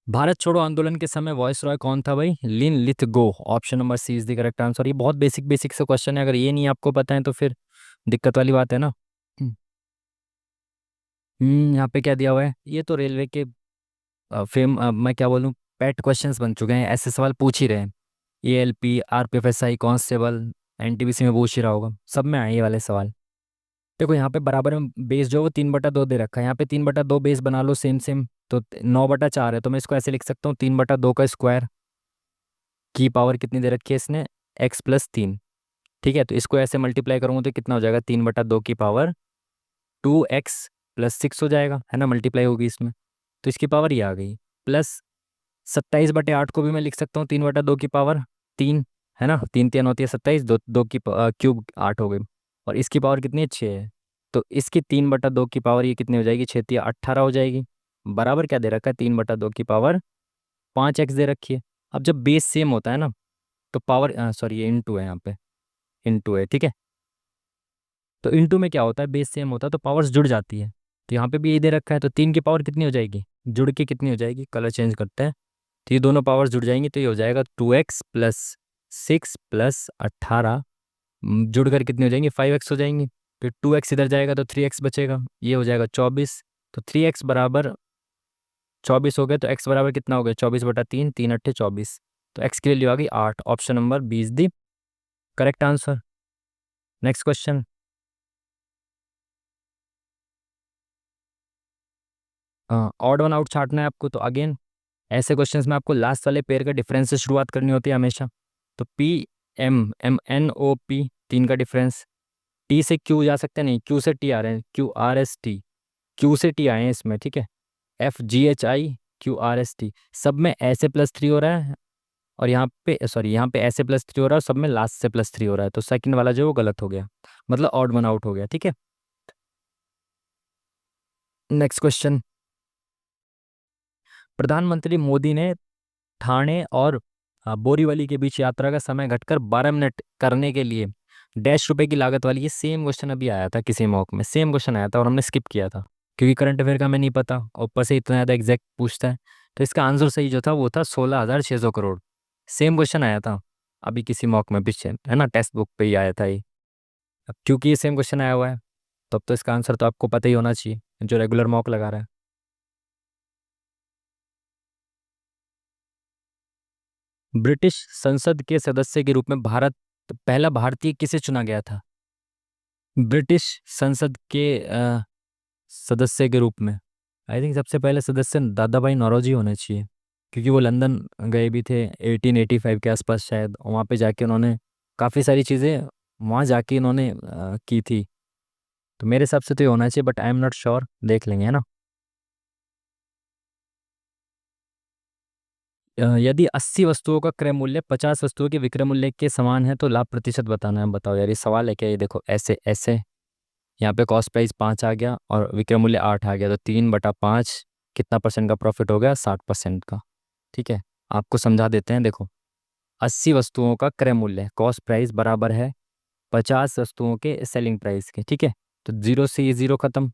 भारत छोड़ो आंदोलन के समय वॉइस रॉय कौन था भाई, Lynn Lithgow. Option number C is the correct answer. ये बहुत बेसिक बेसिक से क्वेश्चन है, अगर ये नहीं आपको पता है तो फिर दिक्कत वाली बात है ना। हम्म यहाँ पे क्या दिया हुआ है, ये तो रेलवे के मैं क्या बोलूँ, पेट क्वेश्चंस बन चुके हैं, ऐसे सवाल पूछ ही रहे हैं। ALP RPFSI कांस्टेबल, NTPC में पूछ ही रहा होगा, सब में आए ये वाले सवाल। देखो यहाँ पे बराबर में बेस जो है वो 3/2 दे रखा है, यहाँ पे 3/2 बेस बना लो सेम सेम। तो 9/4 है, तो मैं इसको ऐसे लिख सकता हूँ, 3/2 का स्क्वायर की पावर कितनी दे रखी है इसने, x+3। ठीक है, तो इसको ऐसे मल्टीप्लाई करूँगा तो कितना हो जाएगा, 3/2 की पावर 2x+6 हो जाएगा, है ना, मल्टीप्लाई होगी इसमें। तो इसकी पावर ये आ गई, प्लस 27/8 को भी मैं लिख सकता हूँ 3/2 की पावर 3, है ना, 3 3 होती है 27, दो दो की क्यूब 8 हो गई। और इसकी पावर कितनी है, 6 है। तो इसकी 3/2 की पावर ये कितनी हो जाएगी, 6 × 18 हो जाएगी। बराबर क्या दे रखा है, 3/2 की पावर 5x दे रखी है। अब जब बेस सेम होता है ना, तो पावर, सॉरी ये इंटू है, यहाँ पे इंटू है, ठीक है। तो इंटू में क्या होता है, बेस सेम होता है तो पावर्स जुड़ जाती है। तो यहाँ पे भी ये दे रखा है, तो 3 की पावर कितनी हो जाएगी, जुड़ के कितनी हो जाएगी, कलर चेंज करते हैं। तो ये दोनों पावर्स जुड़ जाएंगी, तो ये हो जाएगा 2x+6+18, जुड़ कर कितनी हो जाएंगी, 5x हो जाएंगी। फिर 2x इधर जाएगा तो 3x बचेगा, ये हो जाएगा 24। तो 3x बराबर 24 हो गया, तो x बराबर कितना हो गया, 24/3, 3 × 8 = 24। तो x की वैल्यू आ गई 8। Option number B is the correct answer. Next question. Odd one out छांटना है आपको, तो अगेन ऐसे क्वेश्चंस में आपको लास्ट वाले पेयर का डिफरेंस से शुरुआत करनी होती है हमेशा। तो PMMNOP, 3 का डिफरेंस। T से Q जा सकते हैं, नहीं, Q से T आ रहे हैं, QRST, Q से T आए हैं इसमें, ठीक है। FGHI QRST, सब में ऐसे+3 हो रहा है, और यहाँ पे सॉरी, यहाँ पे ऐसे+3 हो रहा है, और सब में लास्ट से +3 हो रहा है। तो सेकंड वाला जो है वो गलत हो गया, मतलब ऑड वन आउट हो गया, ठीक है। Next question. प्रधानमंत्री मोदी ने ठाणे और बोरीवली के बीच यात्रा का समय घटकर 12 मिनट करने के लिए ₹100 की लागत वाली, ये सेम क्वेश्चन अभी आया था किसी मॉक में, सेम क्वेश्चन आया था और हमने स्किप किया था क्योंकि करंट अफेयर का हमें नहीं पता, और ऊपर से इतना ज़्यादा एग्जैक्ट पूछता है। तो इसका आंसर सही जो था वो था 16,600 करोड़। सेम क्वेश्चन आया था अभी किसी मॉक में पीछे, है ना, टेक्स्ट बुक पे ही आया था ये। अब क्योंकि ये सेम क्वेश्चन आया हुआ है, तब तो इसका आंसर तो आपको पता ही होना चाहिए जो रेगुलर मॉक लगा रहा है। ब्रिटिश संसद के सदस्य के रूप में भारत पहला भारतीय किसे चुना गया था, ब्रिटिश संसद के सदस्य के रूप में। आई थिंक सबसे पहले सदस्य दादा भाई नौरोजी होने चाहिए, क्योंकि वो लंदन गए भी थे 1885 के आसपास शायद, वहाँ पे जाके उन्होंने काफ़ी सारी चीज़ें वहाँ जाके इन्होंने की थी। तो मेरे हिसाब से तो ये होना चाहिए, but I am not sure, देख लेंगे, है ना। यदि 80 वस्तुओं का क्रय मूल्य 50 वस्तुओं के विक्रय मूल्य के समान है तो लाभ प्रतिशत बताना है। बताओ यार, ये सवाल है क्या? ये देखो, ऐसे ऐसे यहाँ पे कॉस्ट प्राइस 5 आ गया और विक्रय मूल्य 8 आ गया, तो 3/5 कितना परसेंट का प्रॉफिट हो गया? 60% का। ठीक है, आपको समझा देते हैं। देखो, 80 वस्तुओं का क्रय मूल्य कॉस्ट प्राइस बराबर है 50 वस्तुओं के सेलिंग प्राइस के। ठीक है, तो जीरो से ये जीरो खत्म,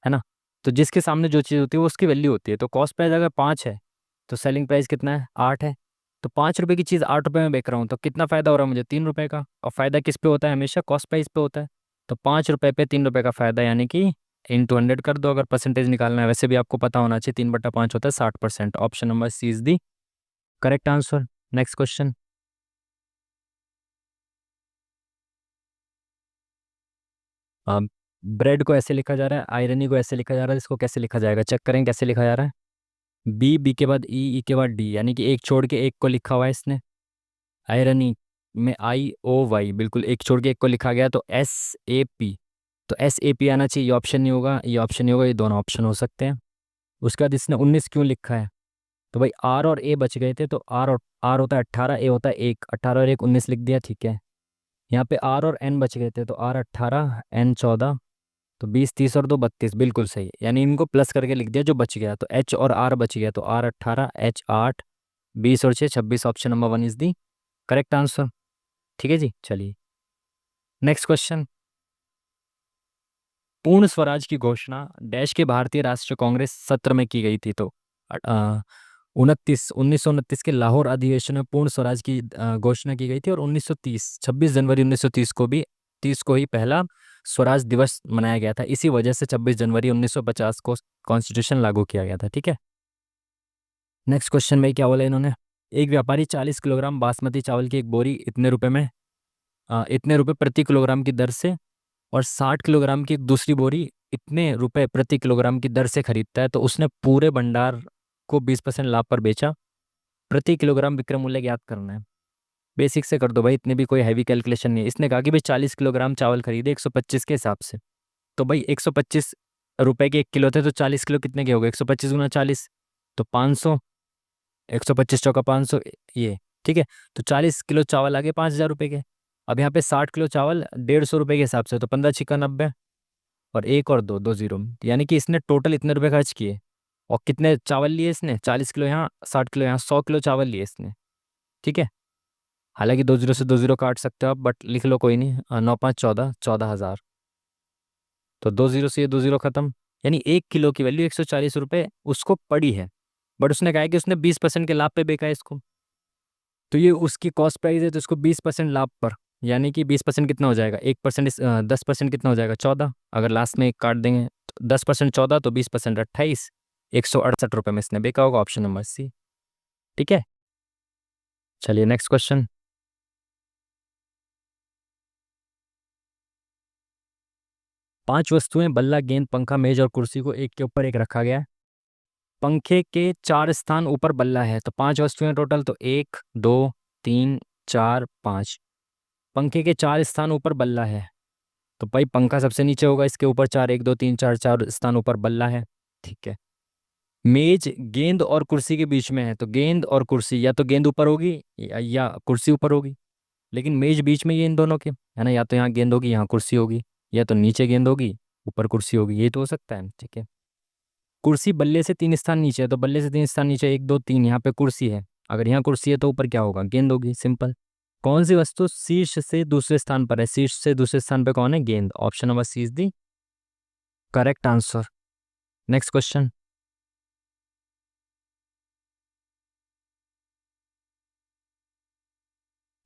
है ना। तो जिसके सामने जो चीज़ होती है वो उसकी वैल्यू होती है। तो कॉस्ट प्राइस अगर 5 है तो सेलिंग प्राइस कितना है? 8 है। तो 5 रुपए की चीज़ 8 रुपए में बेच रहा हूँ, तो कितना फ़ायदा हो रहा है मुझे? 3 रुपए का। और फ़ायदा किस पे होता है? हमेशा कॉस्ट प्राइस पे होता है। तो 5 रुपए पे 3 रुपए का फ़ायदा, यानी कि इंटू 100 कर दो अगर परसेंटेज निकालना है। वैसे भी आपको पता होना चाहिए 3/5 होता है 60%। Option number C is the correct answer. Next question. Bread को ऐसे लिखा जा रहा है, आयरनी को ऐसे लिखा जा रहा है, इसको कैसे लिखा जाएगा? चेक करें कैसे लिखा जा रहा है। बी, बी के बाद ई, ई के बाद डी, यानी कि एक छोड़ के एक को लिखा हुआ है इसने। आयरनी में IOY, बिल्कुल एक छोड़ के एक को लिखा गया, तो SAP। तो SAP आना चाहिए, ये ऑप्शन नहीं होगा, ये ऑप्शन नहीं होगा, ये दोनों ऑप्शन हो सकते हैं। उसके बाद इसने 19 क्यों लिखा है? तो भाई आर और ए बच गए थे, तो आर और आर होता है 18, ए होता है 1, 18 और 1 19 लिख दिया। ठीक है, यहाँ पे आर और एन बच गए थे, तो आर 18 एन 14, तो 20 30 और 2 32, बिल्कुल सही। यानी इनको प्लस करके लिख दिया जो बच गया, तो एच और आर बच गया, तो आर 18 एच 8, 20 और 6 26। Option number 1 is the correct answer. ठीक है जी, चलिए नेक्स्ट क्वेश्चन। पूर्ण स्वराज की घोषणा डैश के भारतीय राष्ट्रीय कांग्रेस सत्र में की गई थी? तो 1929 के लाहौर अधिवेशन में पूर्ण स्वराज की घोषणा की गई थी। और 1930 26 जनवरी 1930 को भी 30 को ही पहला स्वराज दिवस मनाया गया था। इसी वजह से 26 जनवरी 1950 को कॉन्स्टिट्यूशन लागू किया गया था। ठीक है, नेक्स्ट क्वेश्चन में क्या बोला इन्होंने? एक व्यापारी 40 किलोग्राम बासमती चावल की एक बोरी इतने रुपए में इतने रुपए प्रति किलोग्राम की दर से, और 60 किलोग्राम की एक दूसरी बोरी इतने रुपए प्रति किलोग्राम की दर से खरीदता है, तो उसने पूरे भंडार को 20% लाभ पर बेचा। प्रति किलोग्राम विक्रय मूल्य ज्ञात करना है। बेसिक से कर दो भाई, इतने भी कोई हैवी कैलकुलेशन नहीं है। इसने कहा कि भाई 40 किलोग्राम चावल खरीदे 125 के हिसाब से, तो भाई 125 रुपए के 1 किलो थे, तो 40 किलो कितने के हो गए? 125 गुना 40, तो 500। 125 चौका 500, ये ठीक है। तो 40 किलो चावल आ गए 5,000 रुपये के। अब यहाँ पे 60 किलो चावल 150 रुपये के हिसाब से, तो 15 छिक्का 90, और एक और दो दो जीरो, यानी कि इसने टोटल इतने रुपए खर्च किए। और कितने चावल लिए इसने? 40 किलो यहाँ, 60 किलो यहाँ, 100 किलो चावल लिए इसने। ठीक है, हालांकि 2 जीरो से 2 जीरो काट सकते हो आप, बट लिख लो कोई नहीं। 9 5 14, 14,000। तो 2 जीरो से ये 2 जीरो खत्म। यानी 1 किलो की वैल्यू 140 रुपये उसको पड़ी है, बट उसने कहा है कि उसने 20% के लाभ पे बेचा है इसको। तो ये उसकी कॉस्ट प्राइस है, तो इसको 20% लाभ पर, यानी कि 20% कितना हो जाएगा? 1% 10% कितना हो जाएगा? 14। अगर लास्ट में एक काट देंगे तो 10% 14, तो 20% 28, 168 रुपये में इसने बेचा होगा। Option number C. ठीक है, चलिए नेक्स्ट क्वेश्चन। पांच वस्तुएं बल्ला, गेंद, पंखा, मेज और कुर्सी को एक के ऊपर एक रखा गया है। पंखे के 4 स्थान ऊपर बल्ला है, तो 5 वस्तुएं टोटल, तो 1 2 3 4 5। पंखे के 4 स्थान ऊपर बल्ला है, तो भाई पंखा सबसे नीचे होगा, इसके ऊपर 4 1 2 3 4 4 स्थान ऊपर बल्ला है। ठीक है, मेज गेंद और कुर्सी के बीच में है, तो गेंद और कुर्सी, या तो गेंद ऊपर होगी या कुर्सी ऊपर होगी। लेकिन मेज बीच में ये इन दोनों के, है ना, या तो यहाँ गेंद होगी यहाँ कुर्सी होगी, या तो नीचे गेंद होगी ऊपर कुर्सी होगी, ये तो हो सकता है। ठीक है, कुर्सी बल्ले से 3 स्थान नीचे है, तो बल्ले से 3 स्थान नीचे 1 2 3, यहाँ पे कुर्सी है। अगर यहाँ कुर्सी है तो ऊपर क्या होगा? गेंद होगी, सिंपल। कौन सी वस्तु शीर्ष से दूसरे स्थान पर है? शीर्ष से दूसरे स्थान पर कौन है? गेंद। Option number C is the correct answer. Next question.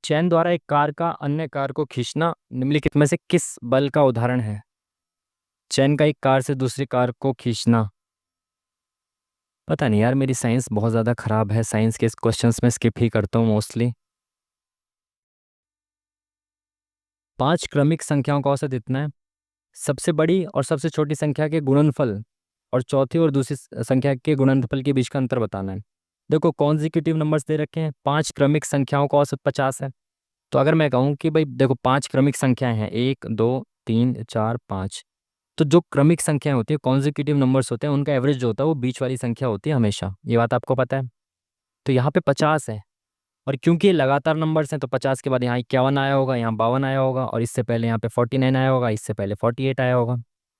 Chain द्वारा एक कार का अन्य कार को खींचना निम्नलिखित में से किस बल का उदाहरण है? चैन का एक कार से दूसरी कार को खींचना। पता नहीं यार, मेरी साइंस बहुत ज़्यादा खराब है, साइंस के क्वेश्चंस में स्किप ही करता हूँ मोस्टली। 5 क्रमिक संख्याओं का औसत इतना है। सबसे बड़ी और सबसे छोटी संख्या के गुणनफल और चौथी और दूसरी संख्या के गुणनफल के बीच का अंतर बताना है। देखो, कॉन्जिक्यूटिव नंबर्स दे रखे हैं, 5 क्रमिक संख्याओं का औसत 50 है। तो अगर मैं कहूँ कि भाई देखो 5 क्रमिक संख्याएं हैं, 1 2 3 4 5, तो जो क्रमिक संख्याएं होती है, कॉन्जिक्यूटिव नंबर्स होते हैं, उनका एवरेज जो होता है वो बीच वाली संख्या होती है हमेशा। ये बात आपको पता है। तो यहाँ पे 50 है, और क्योंकि ये लगातार नंबर्स हैं तो 50 के बाद यहाँ 51 आया होगा, यहाँ 52 आया होगा, और इससे पहले यहाँ पे 49 आया होगा, इससे पहले 48 आया होगा।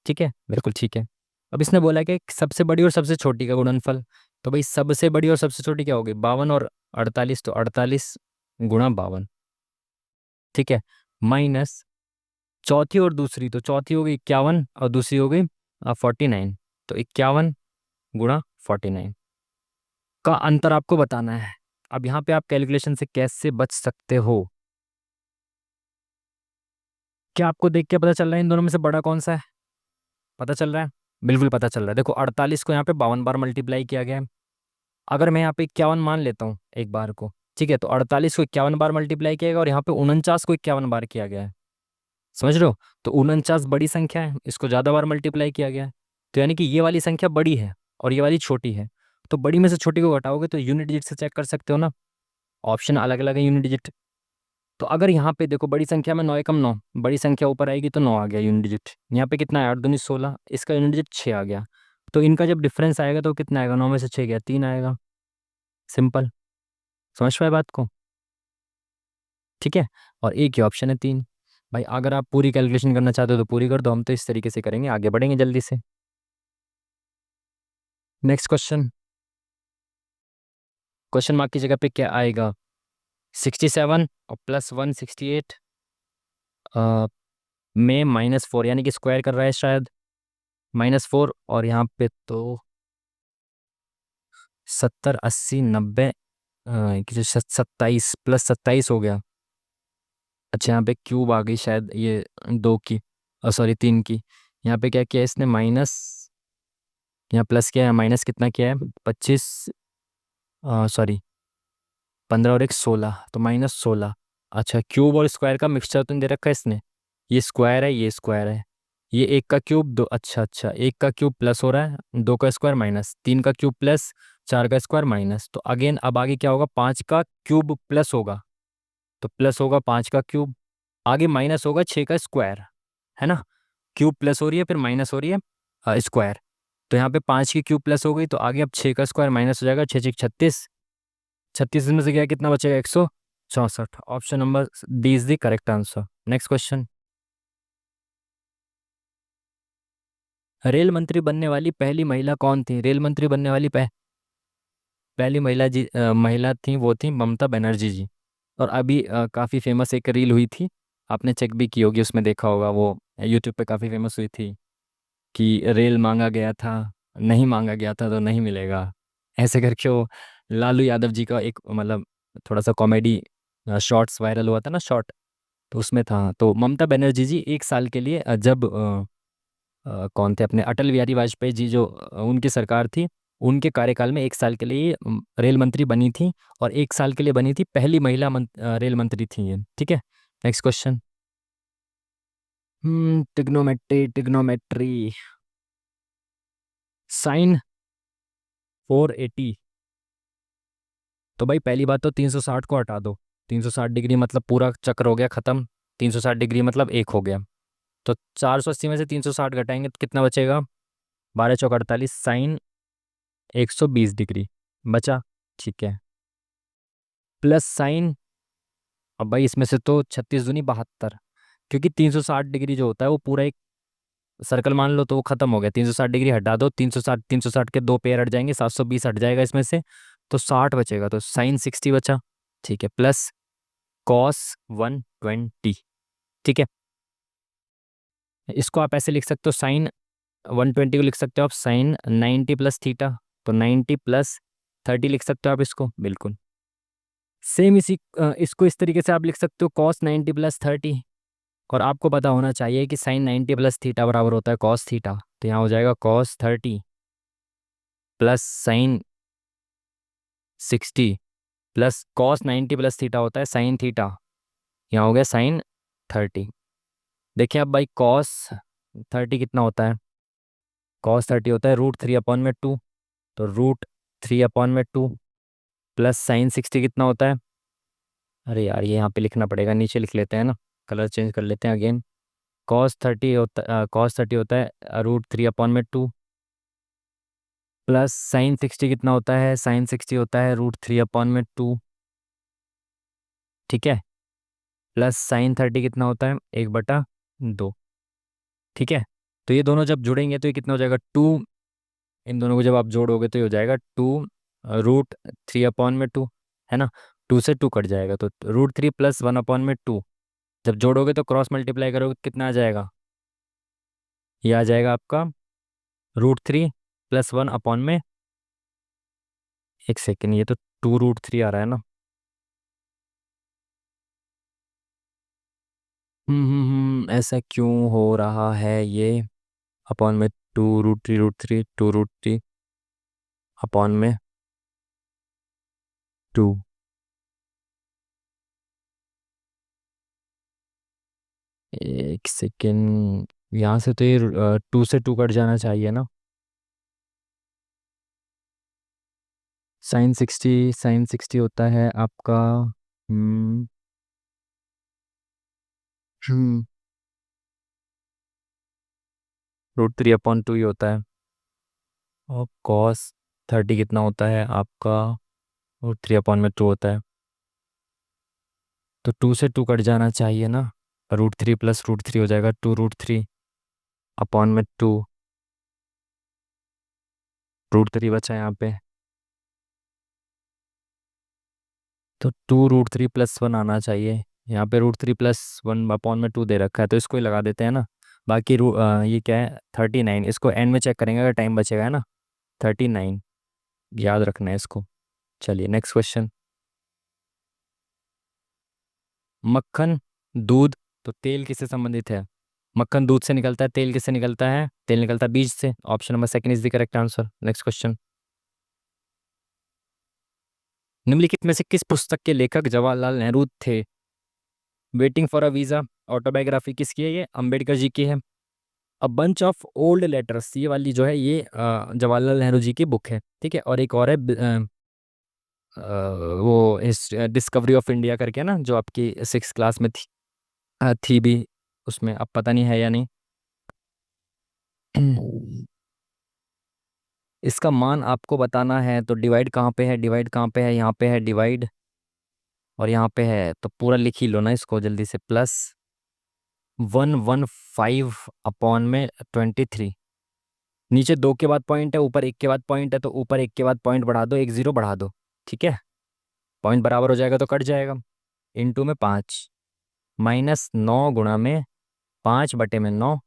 ठीक है, बिल्कुल ठीक है। अब इसने बोला कि सबसे बड़ी और सबसे छोटी का गुणनफल, तो भाई सबसे बड़ी और सबसे छोटी क्या होगी, 52 और 48, तो 48 गुणा 52। ठीक है, माइनस चौथी और दूसरी, तो चौथी हो गई 51 और दूसरी हो गई 49, तो 51 गुणा 49 का अंतर आपको बताना है। अब यहाँ पे आप कैलकुलेशन से कैसे बच सकते हो, क्या आपको देख के पता चल रहा है इन दोनों में से बड़ा कौन सा है? पता चल रहा है, बिल्कुल पता चल रहा है। देखो 48 को यहाँ पे 52 बार मल्टीप्लाई किया गया है। अगर मैं यहाँ पे 51 मान लेता हूँ एक बार को, ठीक है, तो 48 को 51 बार मल्टीप्लाई किया गया, और यहाँ पे 49 को 51 बार किया गया है। समझ रहे हो? तो 49 बड़ी संख्या है, इसको ज़्यादा बार मल्टीप्लाई किया गया है, तो यानी कि ये वाली संख्या बड़ी है और ये वाली छोटी है। तो बड़ी में से छोटी को घटाओगे तो यूनिट डिजिट से चेक कर सकते हो ना, ऑप्शन अलग अलग है यूनिट डिजिट। तो अगर यहाँ पे देखो बड़ी संख्या में 9 एकम 9, बड़ी संख्या ऊपर आएगी तो 9 आ गया यूनिट डिजिट। यहाँ पे कितना है, 8 दूनी 16, इसका यूनिट डिजिट 6 आ गया। तो इनका जब डिफरेंस आएगा तो कितना आएगा, 9 में से 6 गया 3 आएगा। सिंपल, समझ पाए बात को? ठीक है, और एक ही ऑप्शन है 3। भाई अगर आप पूरी कैलकुलेशन करना चाहते हो तो पूरी कर दो, हम तो इस तरीके से करेंगे, आगे बढ़ेंगे जल्दी से। नेक्स्ट क्वेश्चन, क्वेश्चन मार्क की जगह पे क्या आएगा, 67 और प्लस 168 में -4, यानी कि स्क्वायर कर रहा है शायद, -4, और यहाँ पे तो 70 80 90, 27 प्लस 27 हो गया। अच्छा यहाँ पे क्यूब आ गई शायद, ये 2 की, सॉरी 3 की। यहाँ पे क्या किया है इसने, माइनस, यहाँ प्लस किया है, माइनस कितना किया है, 25, सॉरी 15 और 1 16, तो -16। अच्छा क्यूब और स्क्वायर का मिक्सचर तो नहीं दे रखा है इसने, ये स्क्वायर है ये स्क्वायर है, ये एक का क्यूब दो, अच्छा अच्छा, एक का क्यूब प्लस हो रहा है, दो का स्क्वायर माइनस, तीन का क्यूब प्लस, चार का स्क्वायर माइनस। तो अगेन अब आगे क्या होगा, 5 का क्यूब प्लस होगा, तो प्लस होगा 5 का क्यूब, आगे माइनस होगा 6 का स्क्वायर, है ना, क्यूब प्लस हो रही है फिर माइनस हो रही है स्क्वायर। तो यहाँ पे 5 की क्यूब प्लस हो गई, तो आगे अब 6 का स्क्वायर माइनस हो जाएगा, 6 6 36, 36 में से क्या कितना बचेगा, 164। Option number D is the correct answer. Next question, rail मंत्री बनने वाली पहली महिला कौन थी? रेल मंत्री बनने वाली पहली महिला जी, महिला थी, वो थी ममता बनर्जी जी। और अभी काफ़ी फेमस एक रील हुई थी, आपने चेक भी की होगी, उसमें देखा होगा, वो यूट्यूब पे काफ़ी फेमस हुई थी कि रेल मांगा गया था, नहीं मांगा गया था तो नहीं मिलेगा, ऐसे करके वो लालू यादव जी का एक मतलब थोड़ा सा कॉमेडी शॉर्ट्स वायरल हुआ था ना, शॉर्ट, तो उसमें था। तो ममता बनर्जी जी 1 साल के लिए जब कौन थे अपने अटल बिहारी वाजपेयी जी जो उनकी सरकार थी, उनके कार्यकाल में 1 साल के लिए रेल मंत्री बनी थी, और 1 साल के लिए बनी थी, पहली महिला रेल मंत्री थी ये। ठीक है, next question, trigonometry, trigonometry, sine 480। तो भाई पहली बात तो 360 को हटा दो, 360 डिग्री मतलब पूरा चक्र हो गया खत्म, 360 डिग्री मतलब एक हो गया। तो 480 में से 360 घटाएंगे तो कितना बचेगा, 12 चौक 48, साइन 120 डिग्री बचा। ठीक है, प्लस साइन, अब भाई इसमें से तो 36 दूनी 72, क्योंकि 360 डिग्री जो होता है वो पूरा एक सर्कल मान लो, तो वो खत्म हो गया, 360 डिग्री हटा दो, 360 360 के दो पेयर हट जाएंगे, 720 हट जाएगा इसमें से, तो 60 बचेगा, तो साइन 60 बचा। ठीक है, प्लस कॉस 120। ठीक है, इसको आप ऐसे लिख सकते हो, साइन 120 को लिख सकते हो आप साइन 90 प्लस थीटा, तो 90 प्लस 30 लिख सकते हो आप इसको, बिल्कुल सेम इसी इसको इस तरीके से आप लिख सकते हो, कॉस 90 प्लस 30। और आपको पता होना चाहिए कि साइन 90 प्लस थीटा बराबर होता है कॉस थीटा, तो यहाँ हो जाएगा cos 30 plus sign 60 plus cos 90 plus theta होता है साइन थीटा, यहाँ हो गया साइन 30। देखिए अब भाई कॉस 30 कितना होता है, कॉस 30 होता है √3/2, तो √3/2 प्लस साइन 60 कितना होता है, अरे यार ये यहाँ पे लिखना पड़ेगा, नीचे लिख लेते हैं ना, कलर चेंज कर लेते हैं अगेन। कॉस 30 होता है √3/2 प्लस साइन 60 कितना होता है, साइन 60 होता है √3/2। ठीक है। प्लस साइन 30 कितना होता है, 1/2। ठीक है। तो ये दोनों जब जुड़ेंगे तो ये कितना हो जाएगा, 2। इन दोनों को जब आप जोड़ोगे तो ये हो जाएगा 2√3/2, है ना। 2 से 2 कट जाएगा तो √3 + 1/2। जब जोड़ोगे तो क्रॉस मल्टीप्लाई करोगे तो कितना आ जाएगा, ये आ जाएगा आपका √3 + 1/। एक सेकेंड, ये तो 2√3 आ रहा है ना। ऐसा क्यों हो रहा है ये, अपॉन में 2√3 एक सेकेंड, यहाँ से तो ये 2 से 2 कट जाना चाहिए ना। साइन 60 होता है आपका हम्म √3/2 ही होता है। और cos 30 कितना होता है आपका, √3/2 होता है। तो 2 से 2 कट जाना चाहिए ना। √3 + √3 हो जाएगा 2√3/2। √3 बचा यहाँ पे, तो 2√3 + 1 आना चाहिए। यहाँ पे √3 + 1/2 दे रखा है तो इसको ही लगा देते हैं ना। बाकी ये क्या है, 39। इसको एंड में चेक करेंगे अगर टाइम बचेगा, है ना। 39 याद रखना है इसको। चलिए नेक्स्ट क्वेश्चन। मक्खन, दूध, तो तेल किससे संबंधित है। मक्खन दूध से निकलता है, तेल किससे निकलता है, तेल निकलता है बीज से। Option number second is the correct answer. Next question. निम्नलिखित में से किस पुस्तक के लेखक जवाहरलाल नेहरू थे। Waiting for a visa, autobiography किसकी है, ये अंबेडकर जी की है। A bunch of old letters, ये वाली जो है ये जवाहरलाल नेहरू जी की बुक है। ठीक है। और एक और है वो इस डिस्कवरी ऑफ इंडिया करके ना, जो आपकी 6 क्लास में थी, थी भी उसमें, अब पता नहीं है या नहीं। इसका मान आपको बताना है तो डिवाइड कहाँ पे है, डिवाइड कहाँ पे है, यहाँ पे है डिवाइड, और यहाँ पे है तो पूरा लिख ही लो ना इसको जल्दी से। +115/23। नीचे 2 के बाद पॉइंट है, ऊपर 1 के बाद पॉइंट है, तो ऊपर 1 के बाद पॉइंट बढ़ा दो, 1 0 बढ़ा दो। ठीक है। पॉइंट बराबर हो जाएगा तो कट जाएगा। इंटू में 5, -9 × 5/9।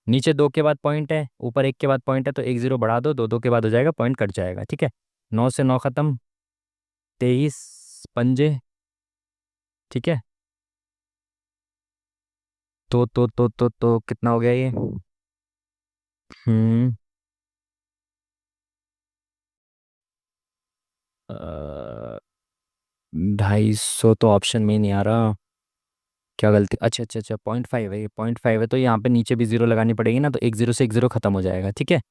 नीचे 2 के बाद पॉइंट है, ऊपर 1 के बाद पॉइंट है, तो 1 0 बढ़ा दो, 2 2 के बाद हो जाएगा, पॉइंट कट जाएगा। ठीक है। 9 से 9 खत्म, 23 पंजे। ठीक है। तो कितना हो गया ये, हम्म 250 तो ऑप्शन में ही नहीं आ रहा। क्या गलती, अच्छा अच्छा अच्छा, 0.5 है, ये 0.5 है तो यहाँ पे नीचे भी जीरो लगानी पड़ेगी ना, तो 1 0 से 1 0 खत्म हो जाएगा। ठीक है।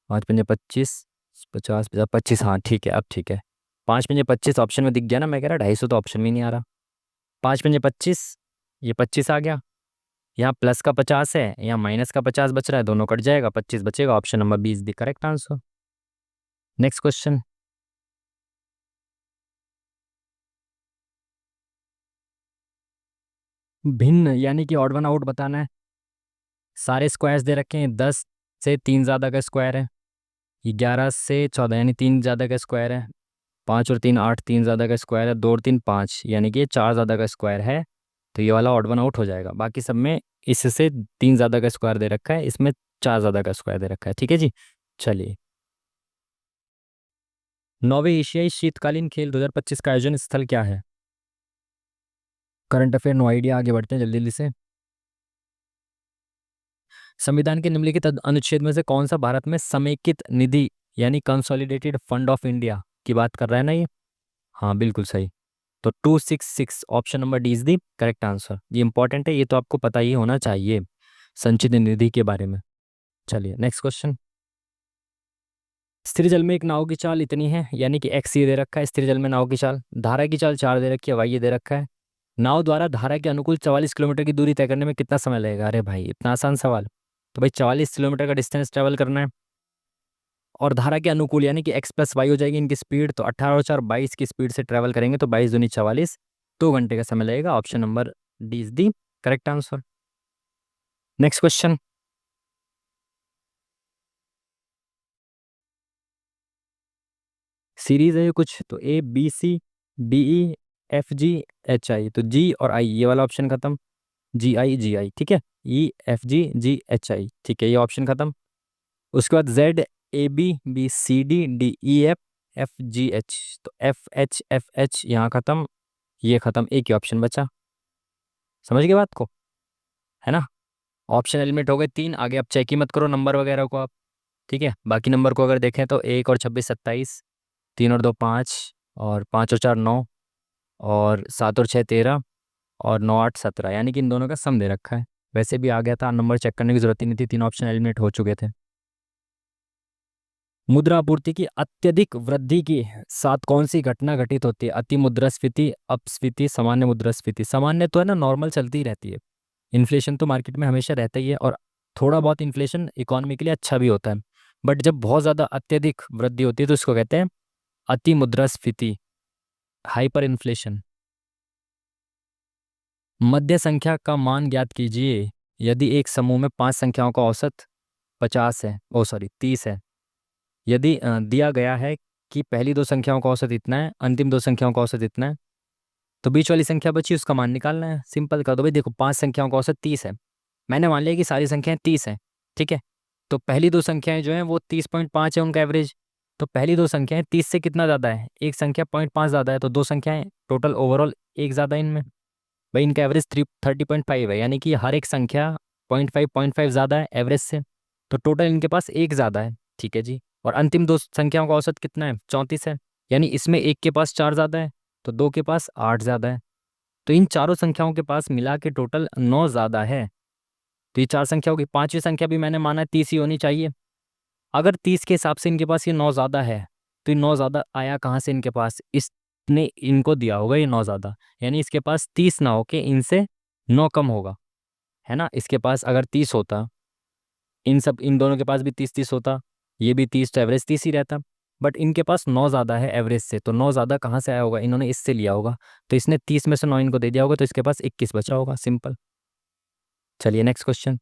5 × 5 = 25, 50 50 25, हाँ ठीक है, अब ठीक है। 5 × 25 ऑप्शन में दिख गया ना, मैं कह रहा 250 तो ऑप्शन में ही नहीं आ रहा। 5 × 25, ये 25 आ गया। यहाँ प्लस का 50 है, यहाँ माइनस का 50 बच रहा है, दोनों कट जाएगा, 25 बचेगा। ऑप्शन नंबर 20 दी करेक्ट आंसर। Next question. भिन्न यानी कि ऑड वन आउट बताना है। सारे स्क्वायर्स दे रखे हैं, 10 से 3 ज़्यादा का स्क्वायर है, ये 11 से 14 यानी 3 ज़्यादा का स्क्वायर है, 5 और 3 8 3 ज़्यादा का स्क्वायर है, 2 और 3 5 यानी कि ये 4 ज़्यादा का स्क्वायर है। तो ये वाला ऑड वन आउट हो जाएगा। बाकी सब में इससे 3 ज़्यादा का स्क्वायर दे रखा है, इसमें 4 ज़्यादा का स्क्वायर दे रखा है। ठीक है जी। चलिए, 9वें एशियाई शीतकालीन खेल 2025 का आयोजन स्थल क्या है। करंट अफेयर नो आइडिया, आगे बढ़ते हैं जल्दी जल्दी से। संविधान के निम्नलिखित अनुच्छेद में से कौन सा भारत में समेकित निधि यानी कंसोलिडेटेड फंड ऑफ इंडिया की बात कर रहा है ना ये। हाँ बिल्कुल सही। तो 266 option number D is the correct answer. ये इंपॉर्टेंट है, ये तो आपको पता ही होना चाहिए संचित निधि के बारे में। चलिए नेक्स्ट क्वेश्चन। स्थिर जल में एक नाव की चाल इतनी है, यानी कि एक्स ये दे रखा है, स्थिर जल में नाव की चाल। धारा की चाल 4 दे रखी है, वाई ये दे रखा है। नाव द्वारा धारा के अनुकूल 44 किलोमीटर की दूरी तय करने में कितना समय लगेगा। अरे भाई इतना आसान सवाल। तो भाई 44 किलोमीटर का डिस्टेंस ट्रेवल करना है, और धारा के अनुकूल यानी कि x प्लस वाई हो जाएगी इनकी स्पीड। तो 18 और 4 22 की स्पीड से ट्रेवल करेंगे तो 22 दूनी 44, 2 घंटे का समय लगेगा। Option number D is the correct answer. Next question, series है ये कुछ, तो A B C D E F G H I, तो जी और आई ये वाला ऑप्शन खत्म, जी आई ठीक है, ई एफ जी एच आई ठीक है, ये ऑप्शन खत्म। उसके बाद Z A B B C D D E F F G H, तो एफ एच यहाँ खत्म, ये खत्म, एक ही ऑप्शन बचा। समझ गए बात को, है ना। ऑप्शन एलिमिनेट हो गए 3, आगे आप चेक ही मत करो नंबर वगैरह को आप, ठीक है। बाकी नंबर को अगर देखें तो 1 और 26 27, 3 और 2 5, और 5 और 4 9, और 7 और 6 13, और 9 8 17, यानी कि इन दोनों का सम दे रखा है। वैसे भी आ गया था, नंबर चेक करने की जरूरत ही नहीं थी, 3 ऑप्शन एलिमिनेट हो चुके थे। मुद्रा आपूर्ति की अत्यधिक वृद्धि की साथ कौन सी घटना घटित होती है? अति मुद्रास्फीति, अपस्फीति, सामान्य मुद्रास्फीति। सामान्य तो है ना, नॉर्मल चलती ही रहती है। इन्फ्लेशन तो मार्केट में हमेशा रहता ही है, और थोड़ा बहुत इन्फ्लेशन इकोनॉमी के लिए अच्छा भी होता है। बट जब बहुत ज़्यादा अत्यधिक वृद्धि होती है तो इसको कहते हैं अति मुद्रास्फीति, हाइपर इन्फ्लेशन। मध्य संख्या का मान ज्ञात कीजिए यदि एक समूह में 5 संख्याओं का औसत 50 है, ओ सॉरी 30 है। यदि दिया गया है कि पहली 2 संख्याओं का औसत इतना है, अंतिम 2 संख्याओं का औसत इतना है, तो बीच वाली संख्या बची उसका मान निकालना है। सिंपल कर दो भाई, देखो 5 संख्याओं का औसत 30 है, मैंने मान लिया कि सारी संख्याएं 30 हैं, ठीक है। तो पहली 2 संख्याएं जो हैं वो 30.5 है उनका एवरेज। तो पहली 2 संख्याएं 30 से कितना ज़्यादा है, एक संख्या 0.5 ज़्यादा है, तो 2 संख्याएं टोटल ओवरऑल एक ज़्यादा है इनमें। भाई इनका एवरेज 30.5 है, यानी कि हर एक संख्या 0.5 ज़्यादा है एवरेज से, तो टोटल इनके पास एक ज़्यादा है, ठीक है जी। और अंतिम 2 संख्याओं का औसत कितना है, 34 है, यानी इसमें एक के पास 4 ज़्यादा है, तो 2 के पास 8 ज़्यादा है। तो इन चारों संख्याओं के पास मिला के टोटल 9 ज़्यादा है। तो ये 4 संख्याओं की 5वीं संख्या भी मैंने माना है 30 ही होनी चाहिए। अगर 30 के हिसाब से इनके पास ये 9 ज़्यादा है, तो ये 9 ज़्यादा आया कहाँ से इनके पास, इसने इनको दिया होगा ये 9 ज़्यादा, यानी इसके पास 30 ना होके इनसे 9 कम होगा, है ना। इसके पास अगर 30 होता, इन दोनों के पास भी 30 होता, ये भी 30, तो एवरेज 30 ही रहता। बट इनके पास 9 ज़्यादा है एवरेज से, तो 9 ज़्यादा कहाँ से आया होगा, इन्होंने इससे लिया होगा, तो इसने 30 में से 9 इनको दे दिया होगा, तो इसके पास 21 बचा होगा, सिंपल। चलिए नेक्स्ट क्वेश्चन।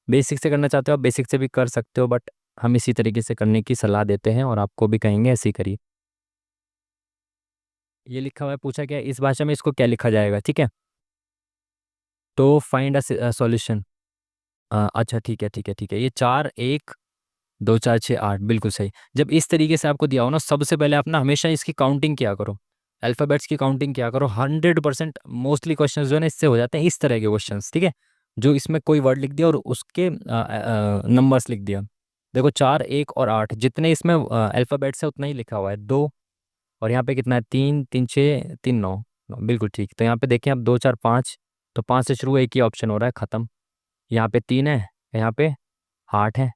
बेसिक से करना चाहते हो आप बेसिक से भी कर सकते हो, बट हम इसी तरीके से करने की सलाह देते हैं और आपको भी कहेंगे ऐसे ही करिए। ये लिखा हुआ है, पूछा क्या है इस भाषा में, इसको क्या लिखा जाएगा, ठीक है। तो फाइंड अ सॉल्यूशन, अच्छा ठीक है, ये 4 1 2 4 6 8 बिल्कुल सही। जब इस तरीके से आपको दिया हो ना, सबसे पहले आप ना हमेशा इसकी काउंटिंग किया करो, अल्फ़ाबेट्स की काउंटिंग किया करो। 100% मोस्टली क्वेश्चंस जो है ना इससे हो जाते हैं, इस तरह के क्वेश्चंस, ठीक है। जो इसमें कोई वर्ड लिख दिया और उसके नंबर्स लिख दिया। देखो 4 1 और 8 जितने इसमें अल्फ़ाबेट्स है उतना ही लिखा हुआ है, 2, और यहाँ पे कितना है 3 3 6 3 9, बिल्कुल ठीक। तो यहाँ पे देखें आप 2 4 5, तो 5 से शुरू एक ही ऑप्शन हो रहा है, ख़त्म। यहाँ पे 3 है, यहाँ पे 8 है,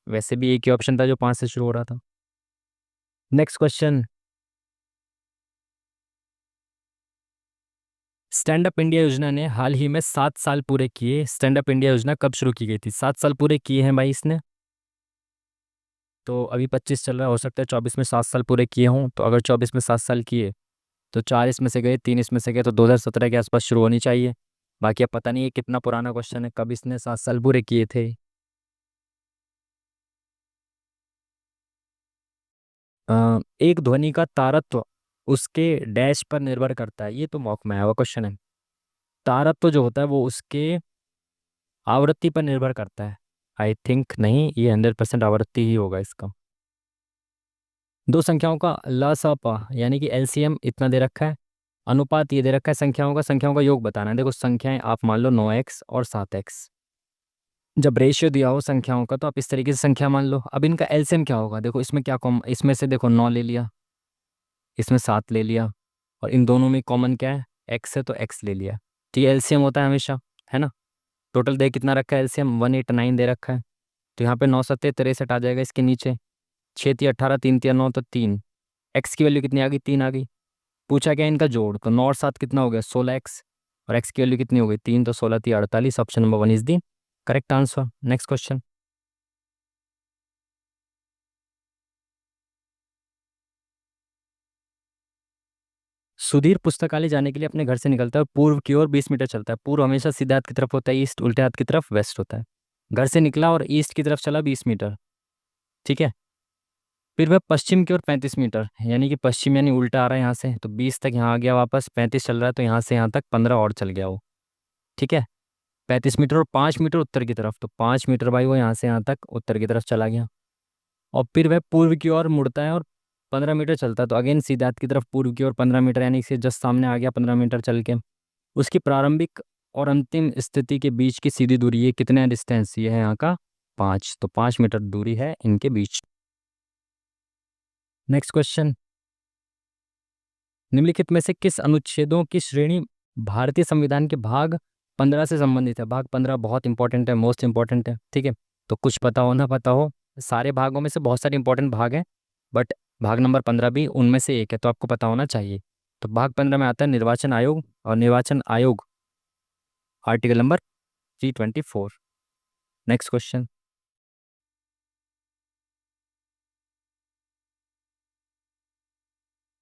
वैसे भी एक ही ऑप्शन था जो 5 से शुरू हो रहा था। Next question, stand up India योजना ने हाल ही में 7 साल पूरे किए। स्टैंड अप इंडिया योजना कब शुरू की गई थी? 7 साल पूरे किए हैं भाई इसने। तो अभी 25 चल रहा है, हो सकता है 24 में 7 साल पूरे किए हों। तो अगर 24 में 7 साल किए तो 4 इसमें से गए, 3 इसमें से गए, तो 2017 के आसपास शुरू होनी चाहिए। बाकी अब पता नहीं है कितना पुराना क्वेश्चन है, कब इसने 7 साल पूरे किए थे। एक ध्वनि का तारत्व उसके डैश पर निर्भर करता है, ये तो मौक में आया हुआ क्वेश्चन है। तारत्व जो होता है वो उसके आवृत्ति पर निर्भर करता है। आई थिंक नहीं, ये 100% आवृत्ति ही होगा इसका। दो संख्याओं का लसापा यानी कि एलसीएम इतना दे रखा है, अनुपात ये दे रखा है संख्याओं का योग बताना है। देखो संख्याएं आप मान लो 9x और 7x। जब रेशियो दिया हो संख्याओं का तो आप इस तरीके से संख्या मान लो। अब इनका एलसीएम क्या होगा, देखो इसमें क्या कॉमन, इसमें से देखो 9 ले लिया, इसमें 7 ले लिया, और इन दोनों में कॉमन क्या है, x है तो x ले लिया। तो ये एलसीएम होता है हमेशा, है ना। टोटल दे कितना रखा है एलसीएम, 189 दे रखा है। तो यहाँ पे 9 सत्ते 63 आ जाएगा इसके नीचे, 6 3 18, 3 3 9, तो 3। एक्स की वैल्यू कितनी आ गई, 3 आ गई। पूछा गया इनका जोड़, तो 9 और 7 कितना हो गया, 16x, और एक्स की वैल्यू कितनी हो गई, 3, तो 16 3 48। Option number 1 is the correct answer. Next question, Sudhir पुस्तकालय जाने के लिए अपने घर से निकलता है और पूर्व की ओर 20 मीटर चलता है। पूर्व हमेशा सीधे हाथ की तरफ होता है, ईस्ट उल्टे हाथ की तरफ वेस्ट होता है। घर से निकला और ईस्ट की तरफ चला 20 मीटर, ठीक है। फिर वह पश्चिम की ओर 35 मीटर, यानी कि पश्चिम यानी उल्टा आ रहा है यहाँ से, तो 20 तक यहाँ आ गया, वापस 35 चल रहा है तो यहाँ से यहाँ तक 15 और चल गया वो, ठीक है। 35 मीटर और 5 मीटर उत्तर की तरफ, तो 5 मीटर भाई वो यहाँ से यहाँ तक उत्तर की तरफ चला गया। और फिर वह पूर्व की ओर मुड़ता है और 15 मीटर चलता है, तो अगेन सीधे हाथ की तरफ पूर्व की ओर 15 मीटर, यानी कि जस्ट सामने आ गया 15 मीटर चल के। उसकी प्रारंभिक और अंतिम स्थिति के बीच की सीधी दूरी, ये कितना डिस्टेंस, ये है यहाँ का 5, तो 5 मीटर दूरी है इनके बीच। नेक्स्ट क्वेश्चन, निम्नलिखित में से किस अनुच्छेदों की श्रेणी भारतीय संविधान के भाग 15 से संबंधित है। भाग 15 बहुत इंपॉर्टेंट है, मोस्ट इंपॉर्टेंट है, ठीक है। तो कुछ पता हो ना पता हो, सारे भागों में से बहुत सारे इंपॉर्टेंट भाग हैं, बट भाग नंबर 15 भी उनमें से एक है, तो आपको पता होना चाहिए। तो भाग 15 में आता है निर्वाचन आयोग, और निर्वाचन आयोग आर्टिकल नंबर 324। नेक्स्ट क्वेश्चन,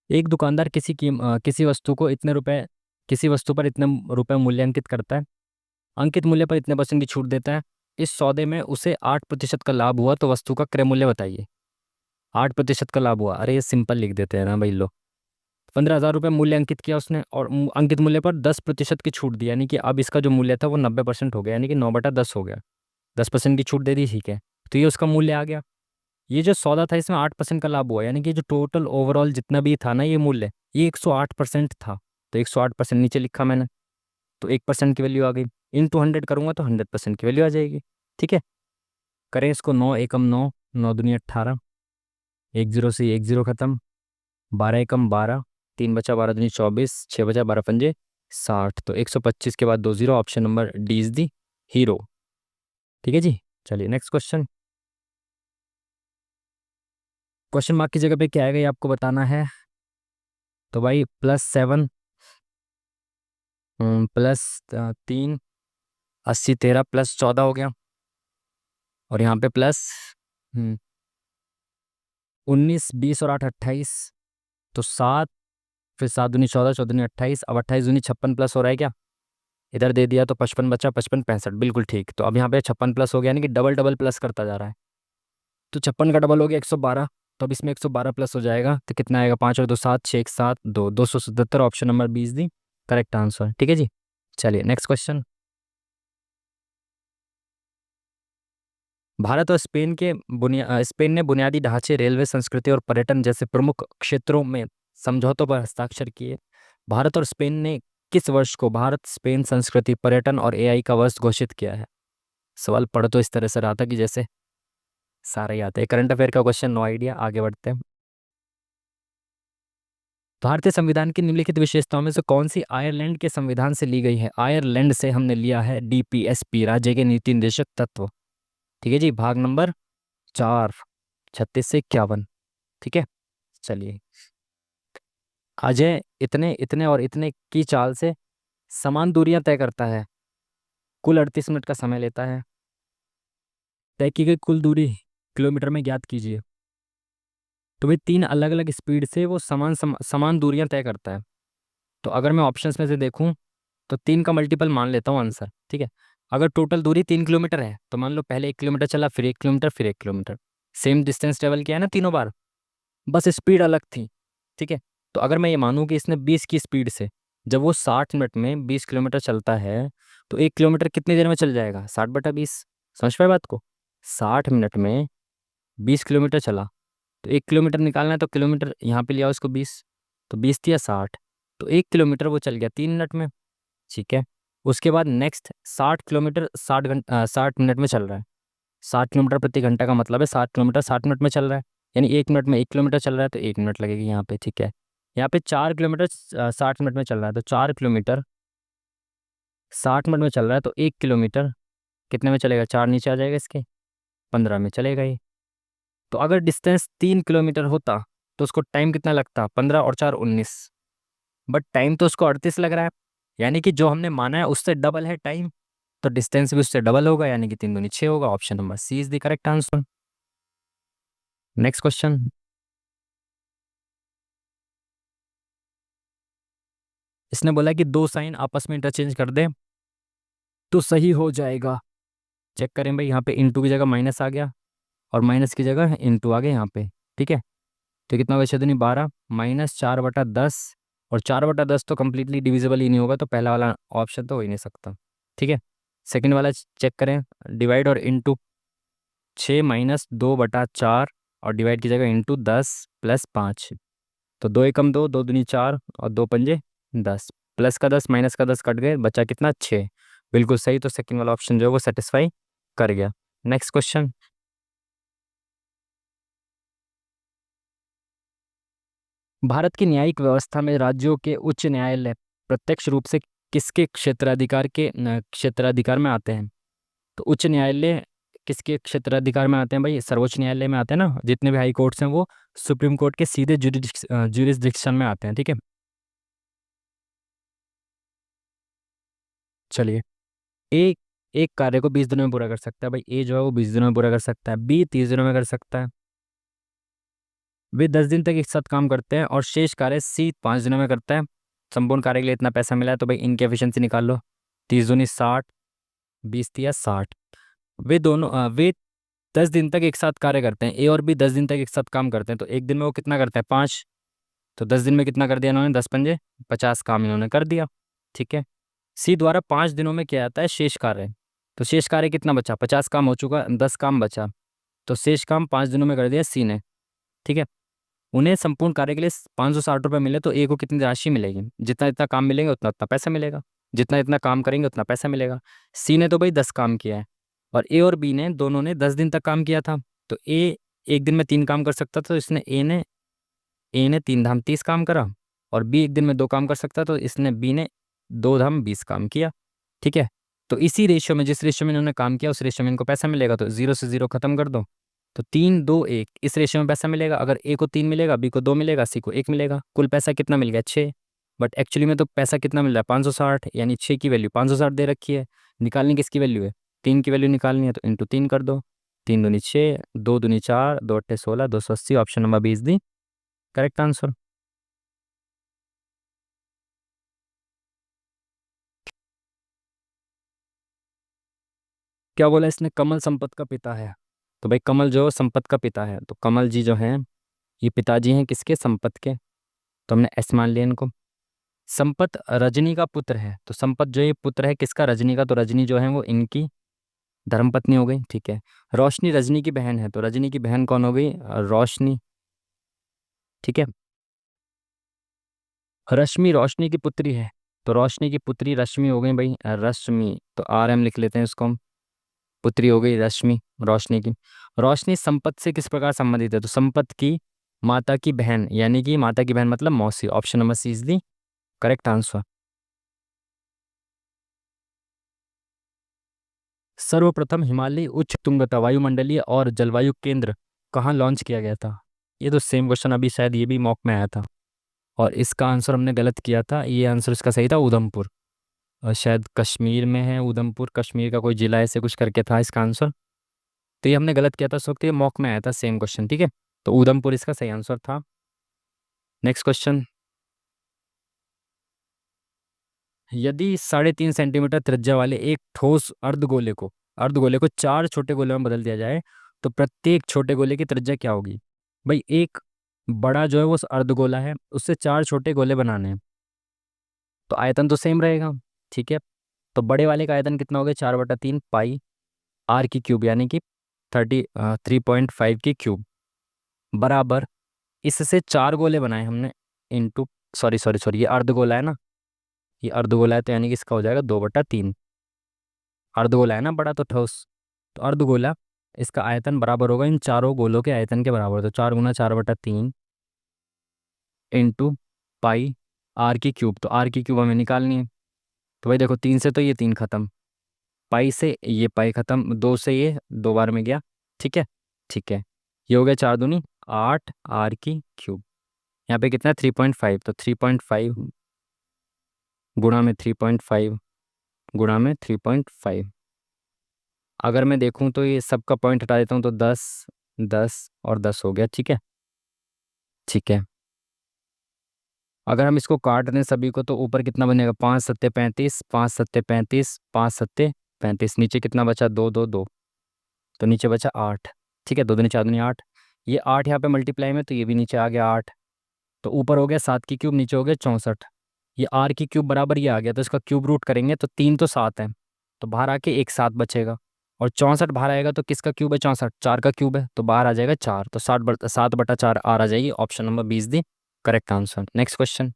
एक दुकानदार किसी वस्तु को इतने रुपए, किसी वस्तु पर इतने रुपए मूल्यांकित करता है, अंकित मूल्य पर इतने परसेंट की छूट देता है। इस सौदे में उसे 8% का लाभ हुआ, तो वस्तु का क्रय मूल्य बताइए। 8% का लाभ हुआ, अरे ये सिंपल लिख देते हैं ना भाई, लो। 15,000 रुपये मूल्य अंकित किया उसने, और अंकित मूल्य पर 10% की छूट दी, यानी कि अब इसका जो मूल्य था वो 90% हो गया, यानी कि 9/10 हो गया। 10% की छूट दे दी, ठीक है, तो ये उसका मूल्य आ गया। ये जो सौदा था इसमें 8% का लाभ हुआ, यानी कि जो टोटल ओवरऑल जितना भी था ना ये मूल्य, ये 108% था। तो 108% नीचे लिखा मैंने, तो 1% की वैल्यू आ गई। इंटू 100 करूंगा तो 100% की वैल्यू आ जाएगी, ठीक है। करें इसको, 9 एकम 9, 9 दूनी 18, 10 से 10 खत्म, 12 एकम 12, 3 बचा 12 दूनी 24, 6 बचा 12 पंजे 60, तो 125 के बाद 2 zero, option number D is the hero, ठीक है जी। चलिए नेक्स्ट क्वेश्चन, क्वेश्चन मार्क की जगह पे क्या आएगा ये आपको बताना है। तो भाई +7 +3 80 13 +14 हो गया, और यहाँ पे प्लस 19 20 और 8 28, तो 7, फिर 7 दूनी 14, 14 दूनी 28, अब 28 दूनी 56 प्लस हो रहा है क्या, इधर दे दिया तो 55 बचा, 55 65, बिल्कुल ठीक। तो अब यहाँ पे 56 प्लस हो गया, यानी कि डबल डबल प्लस करता जा रहा है। तो 56 का डबल हो गया 112, तो अब इसमें 112 प्लस हो जाएगा, तो कितना आएगा, 5 और 2 7, 6 1 7 2, 277, ऑप्शन नंबर 20 दी करेक्ट आंसर, ठीक है जी। चलिए नेक्स्ट क्वेश्चन, भारत और स्पेन ने बुनियादी ढांचे, रेलवे, संस्कृति और पर्यटन जैसे प्रमुख क्षेत्रों में समझौतों पर हस्ताक्षर किए। भारत और स्पेन ने किस वर्ष को भारत स्पेन संस्कृति, पर्यटन और एआई का वर्ष घोषित किया है। सवाल पढ़ तो इस तरह से रहा था कि जैसे सारे ही आते हैं, करंट अफेयर का क्वेश्चन, नो आइडिया, आगे बढ़ते हैं। भारतीय संविधान की निम्नलिखित विशेषताओं में से कौन सी आयरलैंड के संविधान से ली गई है। आयरलैंड से हमने लिया है डीपीएसपी, राज्य के नीति निर्देशक तत्व, ठीक है जी। भाग नंबर 4, 36 से 51, ठीक है। चलिए, अजय इतने इतने और इतने की चाल से समान दूरियां तय करता है, कुल 38 मिनट का समय लेता है। तय की गई कुल दूरी किलोमीटर में ज्ञात कीजिए। तो भाई 3 अलग अलग स्पीड से वो समान दूरियां तय करता है। तो अगर मैं ऑप्शंस में से देखूं तो 3 का मल्टीपल मान लेता हूँ आंसर, ठीक है। अगर टोटल दूरी 3 किलोमीटर है तो मान लो पहले 1 किलोमीटर चला, फिर 1 किलोमीटर, फिर 1 किलोमीटर, सेम डिस्टेंस ट्रेवल किया है ना तीनों बार, बस स्पीड अलग थी, ठीक है। तो अगर मैं ये मानूं कि इसने 20 की स्पीड से, जब वो 60 मिनट में 20 किलोमीटर चलता है, तो 1 किलोमीटर कितनी देर में चल जाएगा, 60/20। समझ पाए बात को, 60 मिनट में 20 किलोमीटर चला, तो 1 किलोमीटर निकालना है, तो किलोमीटर यहाँ पे लिया उसको 20, तो 20 दिया 60, तो 1 किलोमीटर वो चल गया 3 मिनट में, ठीक है। उसके बाद नेक्स्ट 60 किलोमीटर 60 मिनट में चल रहा है। 60 किलोमीटर प्रति घंटा का मतलब है 60 किलोमीटर 60 मिनट में चल रहा है, यानी 1 मिनट में 1 किलोमीटर चल रहा है, तो 1 मिनट लगेगी यहाँ पे, ठीक है। यहाँ पे 4 किलोमीटर 60 मिनट में चल रहा है, तो 4 किलोमीटर 60 मिनट में चल रहा है, तो 1 किलोमीटर कितने में चलेगा, 4 नीचे आ जाएगा इसके, 15 में चलेगा ये। तो अगर डिस्टेंस 3 किलोमीटर होता तो उसको टाइम कितना लगता, 15 और 4 19, बट टाइम तो उसको 38 लग रहा है, यानी कि जो हमने माना है उससे डबल है टाइम, तो डिस्टेंस भी उससे डबल होगा, यानी कि 3 दूनी 6 होगा, option number C is the correct answer. Next question, इसने बोला कि दो साइन आपस में इंटरचेंज कर दें तो सही हो जाएगा। चेक करें भाई, यहाँ पे इंटू की जगह माइनस आ गया और माइनस की जगह इंटू आ गया यहाँ पे। ठीक है, तो कितना बचा दूनी 12 माइनस 4/10, और 4/10 तो कम्प्लीटली डिविजिबल ही नहीं होगा, तो पहला वाला ऑप्शन तो हो ही नहीं सकता। ठीक है, सेकंड वाला चेक करें, डिवाइड और इंटू 6 माइनस 2/4, और डिवाइड की जगह इंटू 10 + 5, तो 2 एकम 2, 2 दूनी 4 और 2 पंजे 10, प्लस का 10 माइनस का 10 कट गए, बचा कितना 6। बिल्कुल सही, तो सेकंड वाला ऑप्शन जो है वो सेटिस्फाई कर गया। नेक्स्ट क्वेश्चन, भारत की न्यायिक व्यवस्था में राज्यों के उच्च न्यायालय प्रत्यक्ष रूप से किसके क्षेत्राधिकार में आते हैं? तो उच्च न्यायालय किसके क्षेत्राधिकार में आते हैं भाई? सर्वोच्च न्यायालय में आते हैं ना, जितने भी हाई कोर्ट्स हैं वो सुप्रीम कोर्ट के सीधे जुरिस्डिक्शन में आते हैं। ठीक है, चलिए, ए एक कार्य को 20 दिनों में पूरा कर सकता है भाई, ए जो है वो 20 दिनों में पूरा कर सकता है, बी 30 दिनों में कर सकता है, वे 10 दिन तक एक साथ काम करते हैं, और शेष कार्य सी 5 दिनों में करता है। संपूर्ण कार्य के लिए इतना पैसा मिला है, तो भाई इनकी एफिशिएंसी निकाल लो। 30 दूनी 60, 20 तिया 60। वे 10 दिन तक एक साथ कार्य करते हैं, ए और बी 10 दिन तक एक साथ काम करते हैं, तो एक दिन में वो कितना करते हैं 5, तो 10 दिन में कितना कर दिया इन्होंने, 10 पंजे 50 काम इन्होंने कर दिया। ठीक है, सी द्वारा 5 दिनों में किया जाता है शेष कार्य, तो शेष कार्य कितना बचा, 50 काम हो चुका, 10 काम बचा, तो शेष काम 5 दिनों में कर दिया सी ने। ठीक है, उन्हें संपूर्ण कार्य के लिए 560 रुपये मिले, तो ए को कितनी राशि मिलेगी, जितना इतना काम मिलेंगे उतना उतना पैसा मिलेगा, जितना इतना काम करेंगे उतना पैसा मिलेगा। सी ने तो भाई 10 काम किया है, और ए और बी ने दोनों ने 10 दिन तक काम किया था, तो ए एक दिन में 3 काम कर सकता था, तो इसने ए ने 3 धाम 30 काम करा, और बी एक दिन में 2 काम कर सकता, तो इसने बी ने 2 धाम 20 काम किया। ठीक है, तो इसी रेशियो में, जिस रेशियो में इन्होंने काम किया उस रेशियो में इनको पैसा मिलेगा, तो 0 से 0 खत्म कर दो, तो 3 2 1 इस रेशियो में पैसा मिलेगा। अगर ए को 3 मिलेगा, बी को 2 मिलेगा, सी को 1 मिलेगा, कुल पैसा कितना मिल गया 6। बट एक्चुअली में तो पैसा कितना मिल रहा है 560, यानी 6 की वैल्यू 560 दे रखी है, निकालनी किसकी वैल्यू है, 3 की वैल्यू निकालनी है, तो इंटू 3 कर दो, 3 दूनी 6, 2 दूनी 4, 2 अट्ठे 16, 280, ऑप्शन नंबर 20 दी करेक्ट आंसर। क्या बोला इसने, कमल संपत का पिता है, तो भाई कमल जो संपत का पिता है, तो कमल जी जो हैं ये पिताजी हैं किसके, संपत के, तो हमने एस मान लिया इनको। संपत रजनी का पुत्र है, तो संपत जो ये पुत्र है किसका, रजनी का, तो रजनी जो है वो इनकी धर्मपत्नी हो गई। ठीक है, रोशनी रजनी की बहन है, तो रजनी की बहन कौन हो गई, रोशनी। ठीक है, रश्मि रोशनी की पुत्री है, तो रोशनी की पुत्री रश्मि हो गई भाई, रश्मि, तो आर एम लिख लेते हैं इसको हम, पुत्री हो गई रश्मि रोशनी की। रोशनी संपत से किस प्रकार संबंधित है, तो संपत की माता की बहन, यानी कि माता की बहन मतलब मौसी, option number C is the correct answer. सर्वप्रथम हिमालय उच्च तुंगता वायुमंडलीय और जलवायु केंद्र कहाँ लॉन्च किया गया था? ये तो सेम क्वेश्चन अभी शायद ये भी मॉक में आया था, और इसका आंसर हमने गलत किया था, ये आंसर इसका सही था उधमपुर, और शायद कश्मीर में है उधमपुर, कश्मीर का कोई जिला ऐसे कुछ करके था इसका आंसर, तो ये हमने गलत किया था उस वक्त, ये मॉक में आया था सेम क्वेश्चन। ठीक है, तो उधमपुर इसका सही आंसर था। नेक्स्ट क्वेश्चन, यदि 3.5 सेंटीमीटर त्रिज्या वाले एक ठोस अर्धगोले को 4 छोटे गोले में बदल दिया जाए, तो प्रत्येक छोटे गोले की त्रिज्या क्या होगी? भाई एक बड़ा जो है वो अर्धगोला है, उससे 4 छोटे गोले बनाने हैं, तो आयतन तो सेम रहेगा। ठीक है, तो बड़े वाले का आयतन कितना हो गया, 4/3 पाई आर की क्यूब, यानी कि 3.5 की क्यूब, बराबर इससे 4 गोले बनाए हमने, इंटू, सॉरी सॉरी सॉरी, ये अर्धगोला है ना, ये अर्धगोला है, तो यानी कि इसका हो जाएगा 2/3। अर्धगोला है ना बड़ा, तो ठोस, तो अर्धगोला, इसका आयतन बराबर होगा इन चारों गोलों के आयतन के बराबर, तो 4 × 4/3 इंटू पाई आर की क्यूब, तो आर की क्यूब हमें निकालनी है, तो भाई देखो 3 से तो ये 3 खत्म, पाई से ये पाई खत्म, 2 से ये 2 बार में गया। ठीक है, ठीक है, ये हो गया 4 दूनी 8 आर की क्यूब, यहाँ पे कितना है 3.5, तो 3.5 गुणा में 3.5 गुणा में 3.5, अगर मैं देखूं तो ये सबका पॉइंट हटा देता हूँ, तो 10 10 और 10 हो गया। ठीक है, ठीक है, अगर हम इसको काट दें सभी को तो ऊपर कितना बनेगा, 5 सत्ते 35, 5 सत्ते 35, 5 सत्ते 35, नीचे कितना बचा, 2 2 2, तो नीचे बचा 8। ठीक है, 2 दूनी 4 दूनी 8, ये 8 यहाँ पे मल्टीप्लाई में, तो ये भी नीचे आ गया 8। तो ऊपर हो गया 7 की क्यूब, नीचे हो गया 64। ये r की क्यूब बराबर ये आ गया, तो इसका क्यूब रूट करेंगे तो 3 तो 7 है, तो बाहर आके एक 7 बचेगा। और 64 बाहर आएगा तो किसका क्यूब है, 64 4 का क्यूब है, तो बाहर आ जाएगा 4, तो 7/4 आर आ जाएगी। ऑप्शन नंबर 20 दी correct answer. Next question.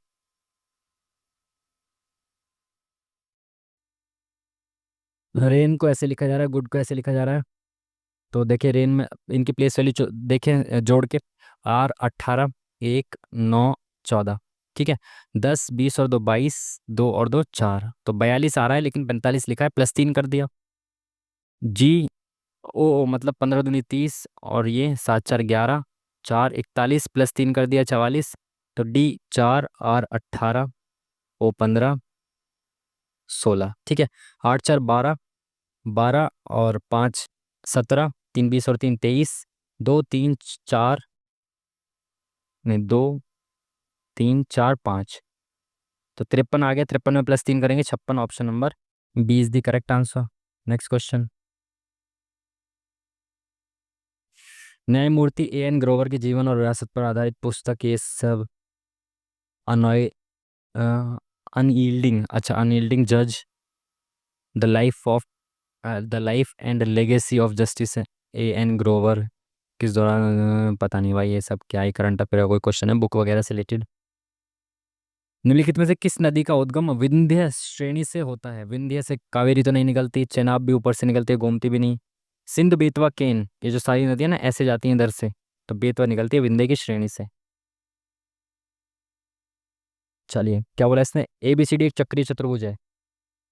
Rain को ऐसे लिखा जा रहा है, गुड को ऐसे लिखा जा रहा है। तो देखिए रेन में इनकी प्लेस वैल्यू देखें जोड़ के, R 18, 1 9 14। ठीक है, 10 20 और 2 22, 2 और 2 4, तो 42 आ रहा है, लेकिन 45 लिखा है, +3 कर दिया। जी ओ मतलब 15 दूनी 30, और ये 7 4 11, 4 41, +3 कर दिया 44, तो D 4 R 18, O 15 16। ठीक है, 8 4 12, 12 और 5 17, 3 20 और 3 23, 2 3 4, नहीं 2 3 4 5, तो 53 आ गया, 53 में +3 करेंगे 56, ऑप्शन नंबर 20 दी करेक्ट आंसर। Next question. न्यायमूर्ति A N ग्रोवर के जीवन और विरासत पर आधारित पुस्तक ये सब अनॉय अनयील्डिंग, अच्छा अनयील्डिंग जज, the life of the life and legacy of justice A N Grover किस दौरान, पता नहीं भाई ये सब क्या ही करंट अफेयर कोई क्वेश्चन है बुक वगैरह से रिलेटेड। निम्नलिखित में से किस नदी का उद्गम विंध्य श्रेणी से होता है। विंध्य से कावेरी तो नहीं निकलती, चेनाब भी ऊपर से निकलती है, गोमती भी नहीं। सिंध बेतवा केन ये जो सारी नदियां ना ऐसे जाती हैं इधर से, तो बेतवा निकलती है विंध्य की श्रेणी से। चलिए क्या बोला इसने, ABCD एक चक्रीय चतुर्भुज है,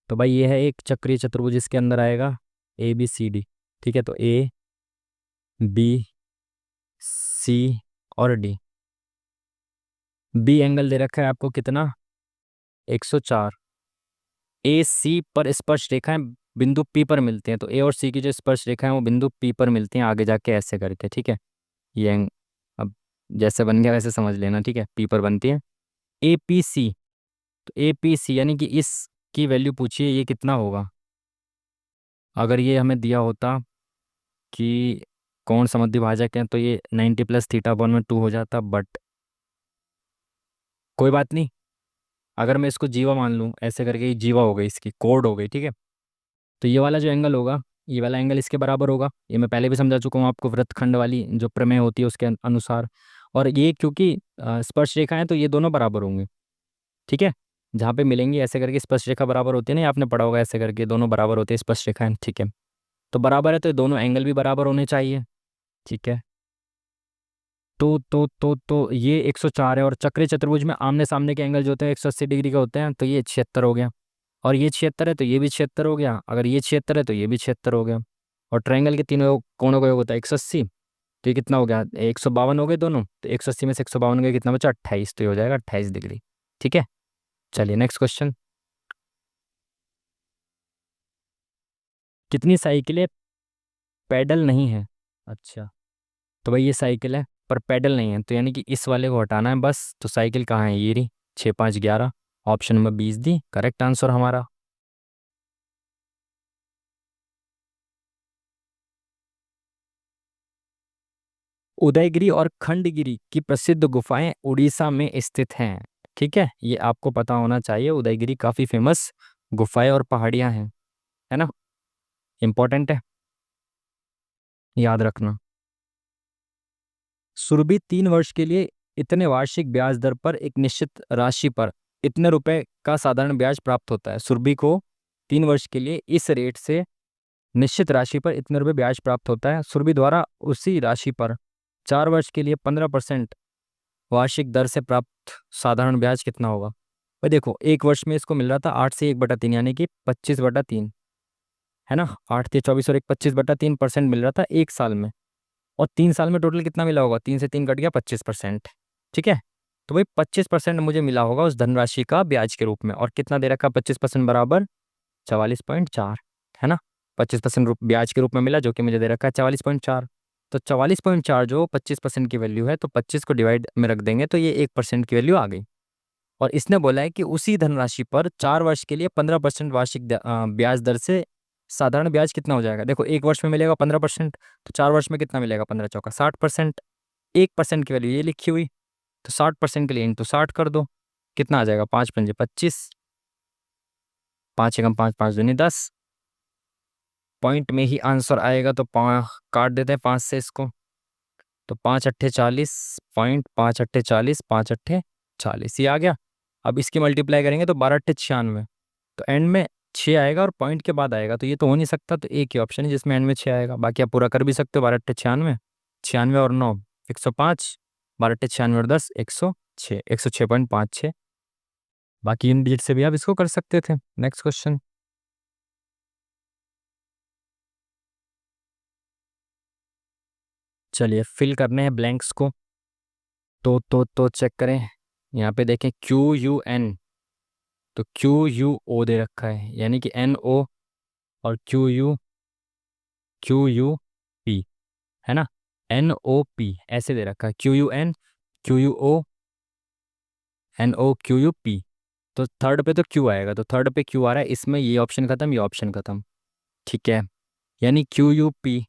तो भाई ये है एक चक्रीय चतुर्भुज, इसके अंदर आएगा ABCD। ठीक है, तो A B C और D। बी एंगल दे रखा है आपको कितना, 104। AC पर स्पर्श रेखाएं बिंदु P पर मिलते हैं, तो A और C की जो स्पर्श रेखाएं वो बिंदु P पर मिलती हैं, आगे जाके ऐसे करके। ठीक है, अब जैसे बन गया वैसे समझ लेना। ठीक है, P पर बनती है। APC, तो APC यानी कि इस की वैल्यू पूछिए ये कितना होगा। अगर ये हमें दिया होता कि कौन समद्विभाजक है, तो ये 90 + θ/2 हो जाता, बट कोई बात नहीं। अगर मैं इसको जीवा मान लूँ ऐसे करके, ये जीवा हो गई, इसकी कोड हो गई। ठीक है, तो ये वाला जो एंगल होगा, ये वाला एंगल इसके बराबर होगा। ये मैं पहले भी समझा चुका हूँ आपको, वृत्तखंड वाली जो प्रमेय होती है उसके अनुसार। और ये क्योंकि स्पर्श रेखा है तो ये दोनों बराबर होंगे। ठीक है, जहाँ पे मिलेंगे ऐसे करके स्पर्श रेखा बराबर होती है ना, ये आपने पढ़ा होगा, ऐसे करके दोनों बराबर होते हैं स्पर्श रेखाएं। ठीक है, तो बराबर है तो ये दोनों एंगल भी बराबर होने चाहिए। ठीक है, तो ये 104 है, और चक्रीय चतुर्भुज में आमने सामने के एंगल जो होते हैं 180 डिग्री के होते हैं, तो ये 76 हो गया। और ये 76 है तो ये भी 76 हो गया, अगर ये 76 है तो ये भी 76 हो गया। और ट्रायंगल के तीनों कोणों का योग होता है 180, तो ये कितना हो गया, 152 हो गए दोनों, तो 180 में से 152 गए कितना बचा, 28, तो ये हो जाएगा 28 डिग्री। ठीक है, चलिए नेक्स्ट क्वेश्चन। कितनी साइकिलें पैडल नहीं है। अच्छा, तो भाई ये साइकिल है पर पैडल नहीं है, तो यानी कि इस वाले को हटाना है बस, तो साइकिल कहाँ है, ये रही 6 5 11, ऑप्शन नंबर 20 दी करेक्ट आंसर हमारा। उदयगिरी और खंडगिरी की प्रसिद्ध गुफाएं उड़ीसा में स्थित हैं। ठीक है, ये आपको पता होना चाहिए, उदयगिरी काफ़ी फेमस गुफाएं और पहाड़ियां हैं, है ना, इंपॉर्टेंट है, याद रखना। सुरभि 3 वर्ष के लिए इतने वार्षिक ब्याज दर पर एक निश्चित राशि पर इतने रुपए का साधारण ब्याज प्राप्त होता है। सुरभि को 3 वर्ष के लिए इस रेट से निश्चित राशि पर इतने रुपए ब्याज प्राप्त होता है। सुरभि द्वारा उसी राशि पर 4 वर्ष के लिए 15% वार्षिक दर से प्राप्त साधारण ब्याज कितना होगा। भाई देखो, 1 वर्ष में इसको मिल रहा था 8 से 1/3 यानी कि 25/3, है ना, 8 × 24 और 25/3% मिल रहा था 1 साल में। और 3 साल में टोटल कितना मिला होगा, 3 से 3 कट गया 25%। ठीक है, तो भाई 25% मुझे मिला होगा उस धनराशि का ब्याज के रूप में। और कितना दे रखा, 25% बराबर 44.4, है ना, 25% ब्याज के रूप में मिला, जो कि मुझे दे रखा है 44.4। तो 44.4 जो 25% की वैल्यू है, तो 25 को डिवाइड में रख देंगे तो ये 1% की वैल्यू आ गई। और इसने बोला है कि उसी धनराशि पर 4 वर्ष के लिए 15% वार्षिक ब्याज दर से साधारण ब्याज कितना हो जाएगा। देखो, एक वर्ष में मिलेगा 15%, तो 4 वर्ष में कितना मिलेगा, 15 चौका 60%। 1% की वैल्यू ये लिखी हुई, तो 60% के लिए इंटू 60 कर दो, कितना आ जाएगा, 5×5 = 25, 5 × 5 5×2 = 10। पॉइंट में ही आंसर आएगा, तो काट देते हैं 5 से इसको, तो 5×8 = 40, पॉइंट 5×8 = 40, 5×8 = 40, ये आ गया। अब इसकी मल्टीप्लाई करेंगे तो 12×8 = 96, तो एंड में 6 आएगा और पॉइंट के बाद आएगा, तो ये तो हो नहीं सकता, तो एक ही ऑप्शन है जिसमें एंड में 6 आएगा। बाकी आप पूरा कर भी सकते हो, 12×8 = 96, 96 और 9 105, 12×8 = 96 और 10 106, 106.56। बाकी इन डिजिट से भी आप इसको कर सकते थे। Next question. चलिए फिल करने हैं ब्लैंक्स को, तो चेक करें। यहाँ पे देखें QUN, तो QUO दे रखा है, यानी कि NO और QUP, है ना, NOP ऐसे दे रखा है, QUN QUO NOQUP। तो थर्ड पे तो Q आएगा, तो थर्ड पे Q आ रहा है, इसमें ये ऑप्शन खत्म, ये ऑप्शन खत्म, ठीक है। यानी QUP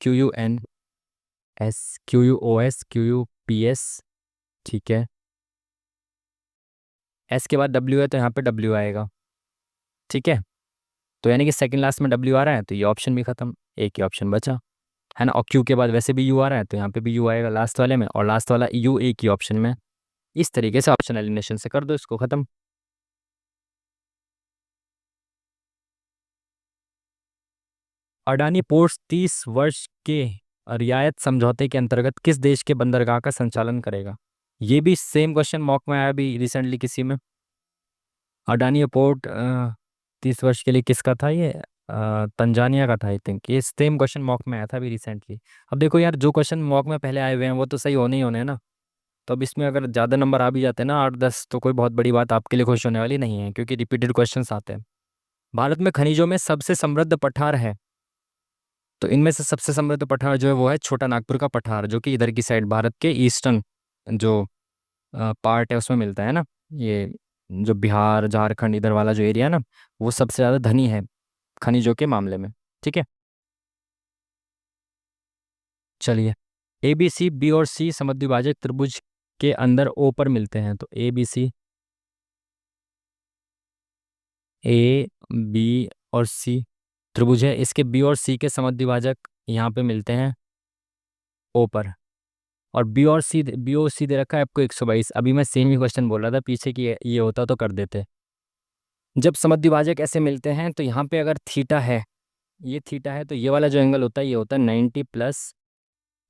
QUNS QUOS QUPS, ठीक है। S के बाद W है, तो यहाँ पे W आएगा, ठीक है। तो यानी कि सेकंड लास्ट में W आ रहा है, तो ये ऑप्शन भी खत्म, एक ही ऑप्शन बचा, है ना। और Q के बाद वैसे भी U आ रहा है, तो यहाँ पे भी U आएगा लास्ट वाले में, और लास्ट वाला U एक ही ऑप्शन में। इस तरीके से ऑप्शन एलिमिनेशन से कर दो इसको खत्म। अडानी पोर्ट्स 30 वर्ष के रियायत समझौते के अंतर्गत किस देश के बंदरगाह का संचालन करेगा। ये भी सेम क्वेश्चन मॉक में आया भी रिसेंटली किसी में। अडानी पोर्ट 30 वर्ष के लिए किसका था ये, तंजानिया का था आई थिंक। ये सेम क्वेश्चन मॉक में आया था अभी रिसेंटली। अब देखो यार, जो क्वेश्चन मॉक में पहले आए हुए हैं वो तो सही होने ही होने हैं ना। तो अब इसमें अगर ज़्यादा नंबर आ भी जाते हैं ना, 8-10, तो कोई बहुत बड़ी बात आपके लिए खुश होने वाली नहीं है, क्योंकि रिपीटेड क्वेश्चंस आते हैं। भारत में खनिजों में सबसे समृद्ध पठार है, तो इनमें से सबसे समृद्ध पठार जो है वो है छोटा नागपुर का पठार, जो कि इधर की साइड भारत के ईस्टर्न जो पार्ट है उसमें मिलता है ना। ये जो बिहार झारखंड इधर वाला जो एरिया है ना, वो सबसे ज़्यादा धनी है खनिजों के मामले में, ठीक है। चलिए, ABC B और C समद्विभाजक त्रिभुज के अंदर O पर मिलते हैं, तो ABC A B और C त्रिभुज है, इसके B और C के समद्विभाजक यहाँ पे मिलते हैं O पर। और B और C दे रखा है आपको 122। अभी मैं सेम ही क्वेश्चन बोल रहा था पीछे की, ये होता तो कर देते। जब समद्विभाजक ऐसे मिलते हैं तो यहाँ पे अगर थीटा है, ये थीटा है, तो ये वाला जो एंगल होता है ये होता है 90 +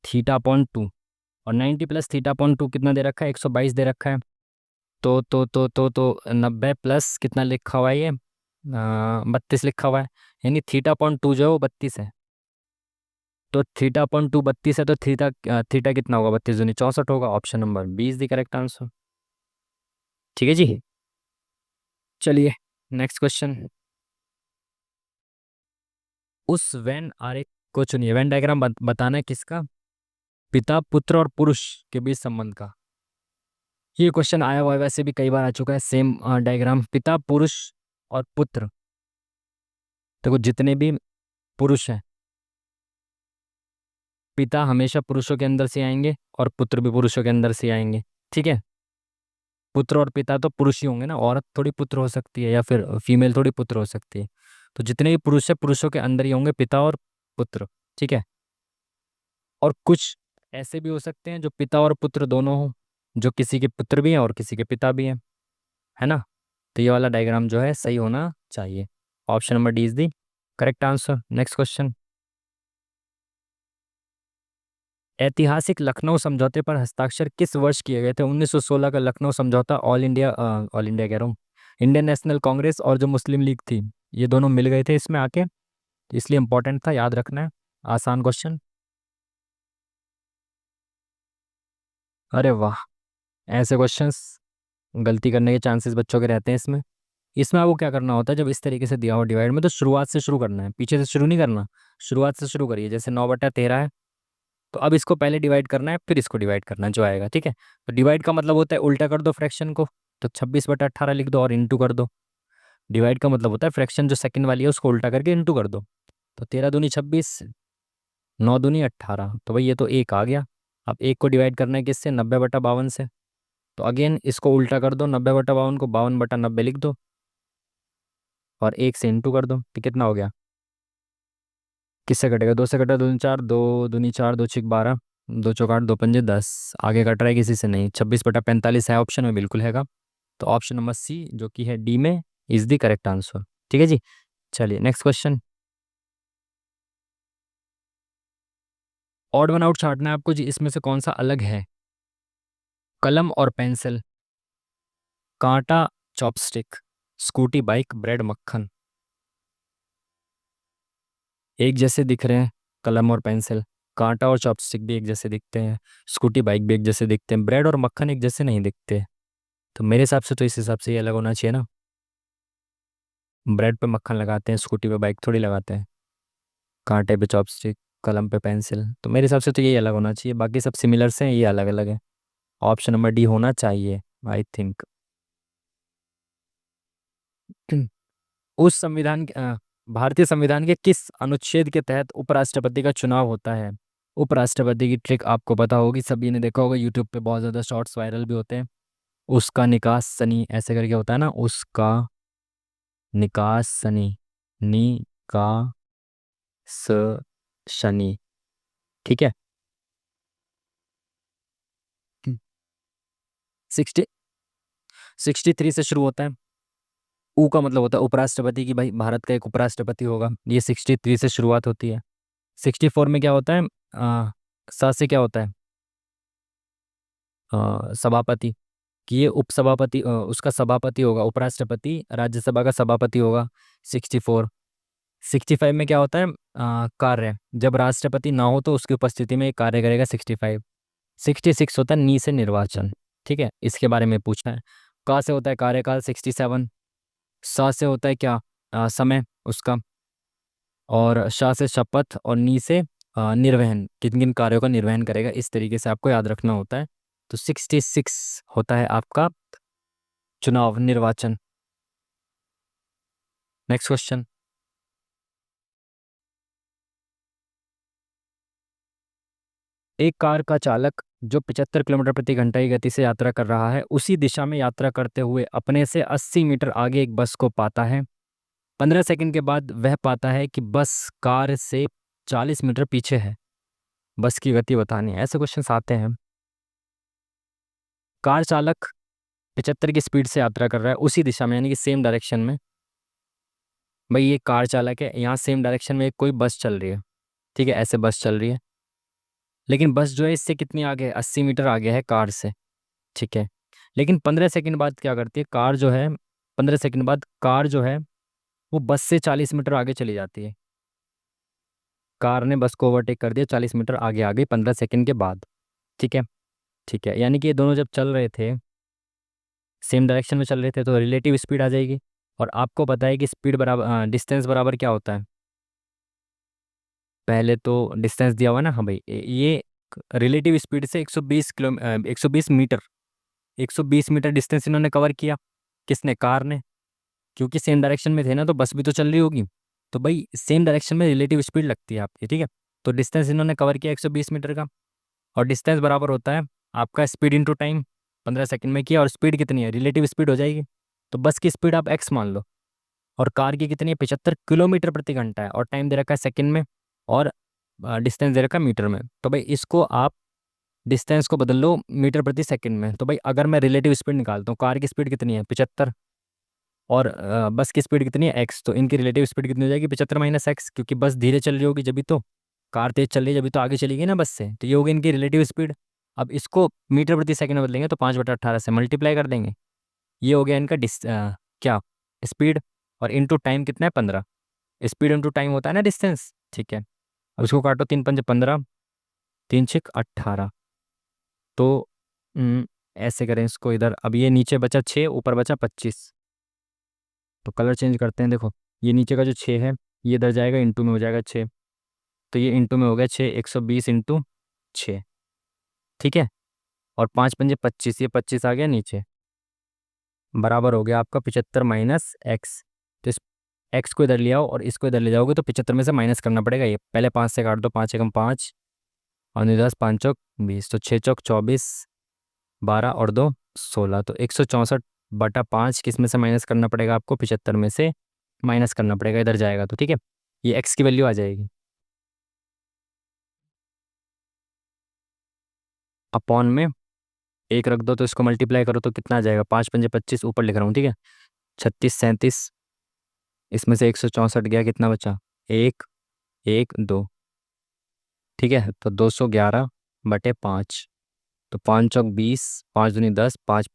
θ/2। और 90 + θ/2 कितना दे रखा है, 122 दे रखा है। तो 90 प्लस कितना लिखा हुआ है ये, 32 लिखा हुआ है, यानी θ/2 जो है वो 32 है। तो θ/2 32 है, तो थीटा कितना होगा, 32 दूनी 64 होगा। ऑप्शन नंबर 20 दी करेक्ट आंसर, ठीक है जी। चलिए नेक्स्ट क्वेश्चन। उस वेन आरेख को चुनिए। वेन डायग्राम बताना है किसका, पिता पुत्र और पुरुष के बीच संबंध का। ये क्वेश्चन आया हुआ है, वैसे भी कई बार आ चुका है सेम डायग्राम, पिता पुरुष और पुत्र। देखो जितने भी पुरुष हैं, पिता हमेशा पुरुषों के अंदर से आएंगे और पुत्र भी पुरुषों के अंदर से आएंगे, ठीक है। पुत्र और पिता तो पुरुष ही होंगे ना, औरत थोड़ी पुत्र हो सकती है, या फिर फीमेल थोड़ी पुत्र हो सकती है। तो जितने भी पुरुष है पुरुषों के अंदर ही होंगे पिता और पुत्र, ठीक है। और कुछ ऐसे भी हो सकते हैं जो पिता और पुत्र दोनों हो, जो किसी के पुत्र भी हैं और किसी के पिता भी हैं, है ना। तो ये वाला डायग्राम जो है सही होना चाहिए। Option number D is the correct answer. Next question. ऐतिहासिक लखनऊ समझौते पर हस्ताक्षर किस वर्ष किए गए थे। 1916 का लखनऊ समझौता ऑल इंडिया कह रहा हूँ, इंडियन नेशनल कांग्रेस और जो मुस्लिम लीग थी, ये दोनों मिल गए थे इसमें आके, इसलिए इंपॉर्टेंट था, याद रखना है। आसान क्वेश्चन। अरे वाह, ऐसे क्वेश्चंस गलती करने के चांसेस बच्चों के रहते हैं इसमें। इसमें आपको क्या करना होता है, जब इस तरीके से दिया हो डिवाइड में, तो शुरुआत से शुरू करना है, पीछे से शुरू नहीं करना। शुरुआत से शुरू करिए, जैसे 9/13 है, तो अब इसको पहले डिवाइड करना है, फिर इसको डिवाइड करना है जो आएगा, ठीक है। तो डिवाइड का मतलब होता है उल्टा कर दो फ्रैक्शन को, तो 26/18 लिख दो और इंटू कर दो। डिवाइड का मतलब होता है फ्रैक्शन जो सेकंड वाली है उसको उल्टा करके इंटू कर दो। तो 13 दूनी 26, 9 दूनी 18, तो भाई ये तो एक आ गया। अब एक को डिवाइड करना है किससे, 90/52 से। तो अगेन इसको उल्टा कर दो, 90/52 को 52/90 लिख दो और एक से इंटू कर दो। तो कितना हो गया, किससे कटेगा, दो से कटा, 2 दूनी 4, 2 दूनी 4, 2 6 12, 2 चौक 8, 2 पंजे 10। आगे कट रहा है किसी से नहीं, 26/45 है ऑप्शन में, बिल्कुल हैगा। तो ऑप्शन नंबर सी जो कि है डी में इज द करेक्ट आंसर। ठीक है जी। चलिए next question. Odd one out छांटना है आपको जी, इसमें से कौन सा अलग है, कलम और पेंसिल, कांटा चॉपस्टिक, स्कूटी बाइक ब्रेड मक्खन। एक जैसे दिख रहे हैं कलम और पेंसिल, कांटा और चॉपस्टिक भी एक जैसे दिखते हैं, स्कूटी बाइक भी एक जैसे दिखते हैं, ब्रेड और मक्खन एक जैसे नहीं दिखते। तो मेरे हिसाब से तो इस हिसाब से ये अलग होना चाहिए ना, ब्रेड पे मक्खन लगाते हैं, स्कूटी पे बाइक थोड़ी लगाते हैं, कांटे पे चॉपस्टिक, कलम पे पेंसिल। तो मेरे हिसाब से तो ये अलग होना चाहिए, बाकी सब सिमिलर से हैं, ये अलग अलग है। ऑप्शन नंबर डी होना चाहिए आई थिंक। उस भारतीय संविधान के किस अनुच्छेद के तहत उपराष्ट्रपति का चुनाव होता है। उपराष्ट्रपति की ट्रिक आपको पता होगी, सभी ने देखा होगा, यूट्यूब पे बहुत ज़्यादा शॉर्ट्स वायरल भी होते हैं। उसका निकास सनी ऐसे करके होता है ना, उसका निकास सनी, निकास शनि। ठीक है। 60 63 से शुरू होता है। ऊ का मतलब होता है उपराष्ट्रपति की, भाई भारत का एक उपराष्ट्रपति होगा, ये 63 से शुरुआत होती है। 64 में क्या होता है, सा से क्या होता है, सभापति, कि ये उपसभापति, उसका सभापति होगा, उपराष्ट्रपति राज्यसभा का सभापति होगा। 64। 65 में क्या होता है, कार्य, जब राष्ट्रपति ना हो तो उसकी उपस्थिति में ये कार्य करेगा। 65। 66 होता है नी से निर्वाचन। ठीक है, इसके बारे में पूछना है। का से होता है कार्यकाल, 67। सा से होता है क्या, समय उसका। और शा से शपथ और नी से निर्वहन, किन किन कार्यों का निर्वहन करेगा, इस तरीके से आपको याद रखना होता है। तो 66 होता है आपका चुनाव, निर्वाचन। Next question. एक कार का चालक जो 75 किलोमीटर प्रति घंटा की गति से यात्रा कर रहा है, उसी दिशा में यात्रा करते हुए अपने से 80 मीटर आगे एक बस को पाता है। 15 सेकंड के बाद वह पाता है कि बस कार से 40 मीटर पीछे है। बस की गति बतानी है, ऐसे क्वेश्चंस आते हैं। कार चालक 75 की स्पीड से यात्रा कर रहा है उसी दिशा में, यानी कि सेम डायरेक्शन में। भाई ये कार चालक है, यहाँ सेम डायरेक्शन में एक कोई बस चल रही है। ठीक है, ऐसे बस चल रही है, लेकिन बस जो है इससे कितनी आगे है, 80 मीटर आगे है कार से। ठीक है, लेकिन 15 सेकंड बाद क्या करती है कार जो है, 15 सेकंड बाद कार जो है वो बस से 40 मीटर आगे चली जाती है। कार ने बस को ओवरटेक कर दिया, 40 मीटर आगे आ गई 15 सेकंड के बाद। ठीक है। ठीक है, यानी कि ये दोनों जब चल रहे थे, सेम डायरेक्शन में चल रहे थे, तो रिलेटिव स्पीड आ जाएगी। और आपको पता है कि स्पीड बराबर डिस्टेंस बराबर क्या होता है, पहले तो डिस्टेंस दिया हुआ ना, हाँ भाई ये रिलेटिव स्पीड से 120 मीटर, 120 मीटर डिस्टेंस इन्होंने कवर किया। किसने, कार ने, क्योंकि सेम डायरेक्शन में थे ना, तो बस भी तो चल रही होगी। तो भाई सेम डायरेक्शन में रिलेटिव स्पीड लगती है आपकी। ठीक है, तो डिस्टेंस इन्होंने कवर किया 120 मीटर का, और डिस्टेंस बराबर होता है आपका स्पीड इंटू टाइम। 15 सेकंड में किया और स्पीड कितनी है, रिलेटिव स्पीड हो जाएगी। तो बस की स्पीड आप एक्स मान लो, और कार की कितनी है, 75 किलोमीटर प्रति घंटा है, और टाइम दे रखा है सेकंड में, और डिस्टेंस दे रखा है मीटर में। तो भाई इसको आप डिस्टेंस को बदल लो मीटर प्रति सेकंड में। तो भाई अगर मैं रिलेटिव स्पीड निकालता हूँ, कार की स्पीड कितनी है 75, और बस की स्पीड कितनी है एक्स, तो इनकी रिलेटिव स्पीड कितनी हो जाएगी, 75 - एक्स, क्योंकि बस धीरे चल रही होगी जभी तो, कार तेज चल रही है जभी तो आगे चलेगी ना बस से, तो ये होगी इनकी रिलेटिव स्पीड। अब इसको मीटर प्रति सेकंड में बदलेंगे तो 5/18 से मल्टीप्लाई कर देंगे, ये हो गया इनका क्या, स्पीड। और इनटू टाइम कितना है, 15। स्पीड इनटू टाइम होता है ना डिस्टेंस। ठीक है, अब इसको काटो, 3 × 5 = 15, 3 × 6 = 18। तो ऐसे करें इसको इधर, अब ये नीचे बचा 6, ऊपर बचा 25। तो कलर चेंज करते हैं, देखो ये नीचे का जो 6 है ये इधर जाएगा, इंटू में हो जाएगा 6। तो ये इंटू में हो गया 6, 120 इंटू 6। ठीक है, और 5 × 5 = 25, ये 25 आ गया नीचे। बराबर हो गया आपका 75 माइनस एक्स। तो इस एक्स को इधर ले आओ और इसको इधर ले जाओगे तो 75 में से माइनस करना पड़ेगा। ये पहले 5 से काट दो, 5 एकम 5 और 10, 5 चौक 20, तो 6 चौक 24, 12 और 2 16, तो 164/5 किस में से माइनस करना पड़ेगा आपको? 75 में से माइनस करना पड़ेगा, इधर जाएगा तो ठीक है। ये एक्स की वैल्यू आ जाएगी अपॉन में एक रख दो तो इसको मल्टीप्लाई करो तो कितना आ जाएगा? 5 पंजे 25, ऊपर लिख रहा हूँ ठीक है। 36 37, इसमें से 164 गया, कितना बचा? एक, एक दो, ठीक है। तो 211/5, तो 5 चौक 20, 5 दूनी 10, 5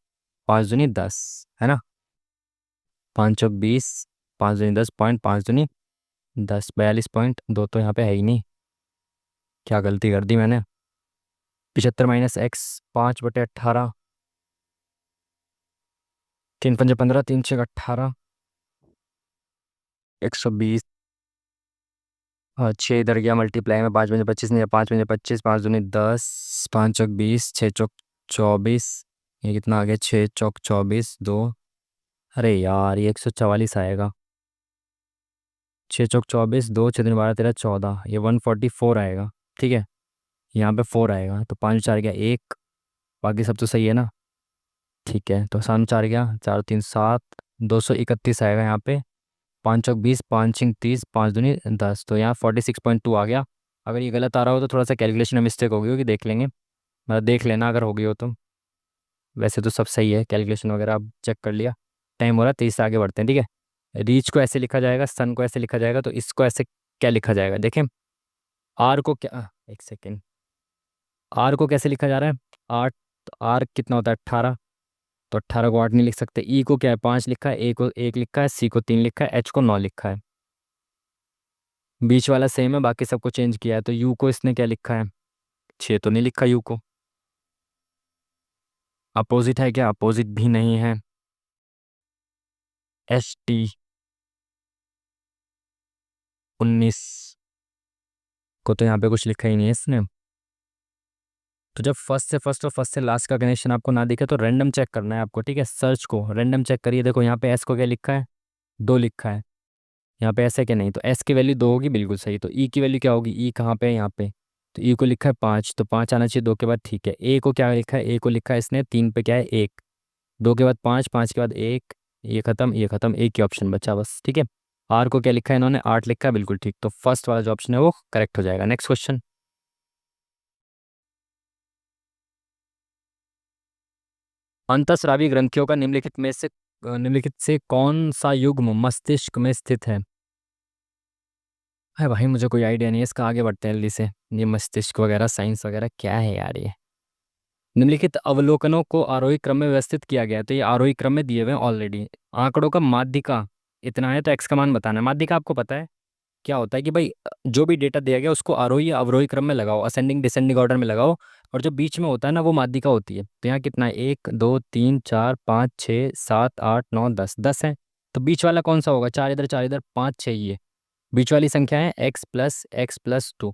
5 दूनी 10 है ना। 5 चौक 20, 5 दूनी 10 पॉइंट, 5 दूनी 10, 42.2 तो यहाँ पे है ही नहीं। क्या गलती कर दी मैंने? 75 माइनस एक्स, 5/18, 3 पंजे 15, 3 छः 18, 120, हाँ 6 इधर गया मल्टीप्लाई में, 5 पंजे 25 नहीं, 5 पंजे 25, 5 दूनी 10, 5 चौक 20, 6 चौक 24, ये कितना आ गया? 6 चौक 24, 2, अरे यार ये 144 आएगा। 6 चौक 24, 2 6 दिन 12 13 14, ये 144 आएगा ठीक है। यहाँ पे 4 आएगा, तो 5 4 गया 1, बाकी सब तो सही है ना। ठीक है, तो 7 4 गया 4 3 7, 231 आएगा यहाँ पे। 5 चौक 20, 5 छिंग 30, 5 दूनी 10, तो यहाँ 46.2 आ गया। अगर ये गलत आ रहा हो तो थोड़ा सा कैलकुलेशन में मिस्टेक होगी होगी, देख लेंगे, मतलब देख लेना अगर हो गई हो तो। वैसे तो सब सही है, कैलकुलेशन वगैरह आप चेक कर लिया। टाइम हो रहा है, 30 से आगे बढ़ते हैं ठीक है। रीच को ऐसे लिखा जाएगा, सन को ऐसे लिखा जाएगा, तो इसको ऐसे क्या लिखा जाएगा देखें। आर को क्या, एक सेकेंड, आर को कैसे लिखा जा रहा है? 8, तो आर कितना होता है? 18, तो 18 को 8 नहीं लिख सकते। ई को क्या है? 5 लिखा है, ए को 1 लिखा है, सी को 3 लिखा है, एच को 9 लिखा है। बीच वाला सेम है, बाकी सबको चेंज किया है। तो यू को इसने क्या लिखा है? 6 तो नहीं लिखा यू को। अपोजिट है क्या? अपोजिट भी नहीं है। एस टी 19 को तो यहाँ पे कुछ लिखा ही नहीं है इसने। तो जब फर्स्ट से फर्स्ट और फर्स्ट से लास्ट का कनेक्शन आपको ना दिखे तो रैंडम चेक करना है आपको ठीक है। सर्च को रैंडम चेक करिए, देखो यहाँ पे एस को क्या लिखा है? 2 लिखा है। यहाँ पे ऐसा क्या नहीं, तो एस की वैल्यू 2 होगी, बिल्कुल सही। तो ई की वैल्यू क्या होगी? ई कहाँ पे है? यहाँ पे। तो ई को लिखा है 5, तो 5 आना चाहिए 2 के बाद, ठीक है। ए को क्या लिखा है? ए को लिखा है इसने 3 पे क्या है? 1, 2 के बाद 5, 5 के बाद 1, ये खत्म ये खत्म, एक ही ऑप्शन बचा बस ठीक है। आर को क्या लिखा है इन्होंने? 8 लिखा है, बिल्कुल ठीक। तो फर्स्ट वाला जो ऑप्शन है वो करेक्ट हो जाएगा। Next question. अंतःस्रावी ग्रंथियों का निम्नलिखित से कौन सा युग्म मस्तिष्क में स्थित है? है भाई, मुझे कोई आइडिया नहीं है इसका, आगे बढ़ते हैं जल्दी से। ये मस्तिष्क वगैरह साइंस वगैरह क्या है यार ये? निम्नलिखित अवलोकनों को आरोही क्रम में व्यवस्थित किया गया है, तो ये आरोही क्रम में दिए हुए हैं ऑलरेडी। आंकड़ों का माध्यिका इतना है, तो एक्स का मान बताना है। माध्यिका आपको पता है क्या होता है कि भाई जो भी डेटा दिया गया उसको आरोही या अवरोही क्रम में लगाओ, असेंडिंग डिसेंडिंग ऑर्डर में लगाओ, और जो बीच में होता है ना वो माध्यिका होती है। तो यहाँ कितना है? 1 2 3 4 5 6 7 8 9 10, 10 है। तो बीच वाला कौन सा होगा? 4 इधर 4 इधर, 5 6, ये बीच वाली संख्या है x+2।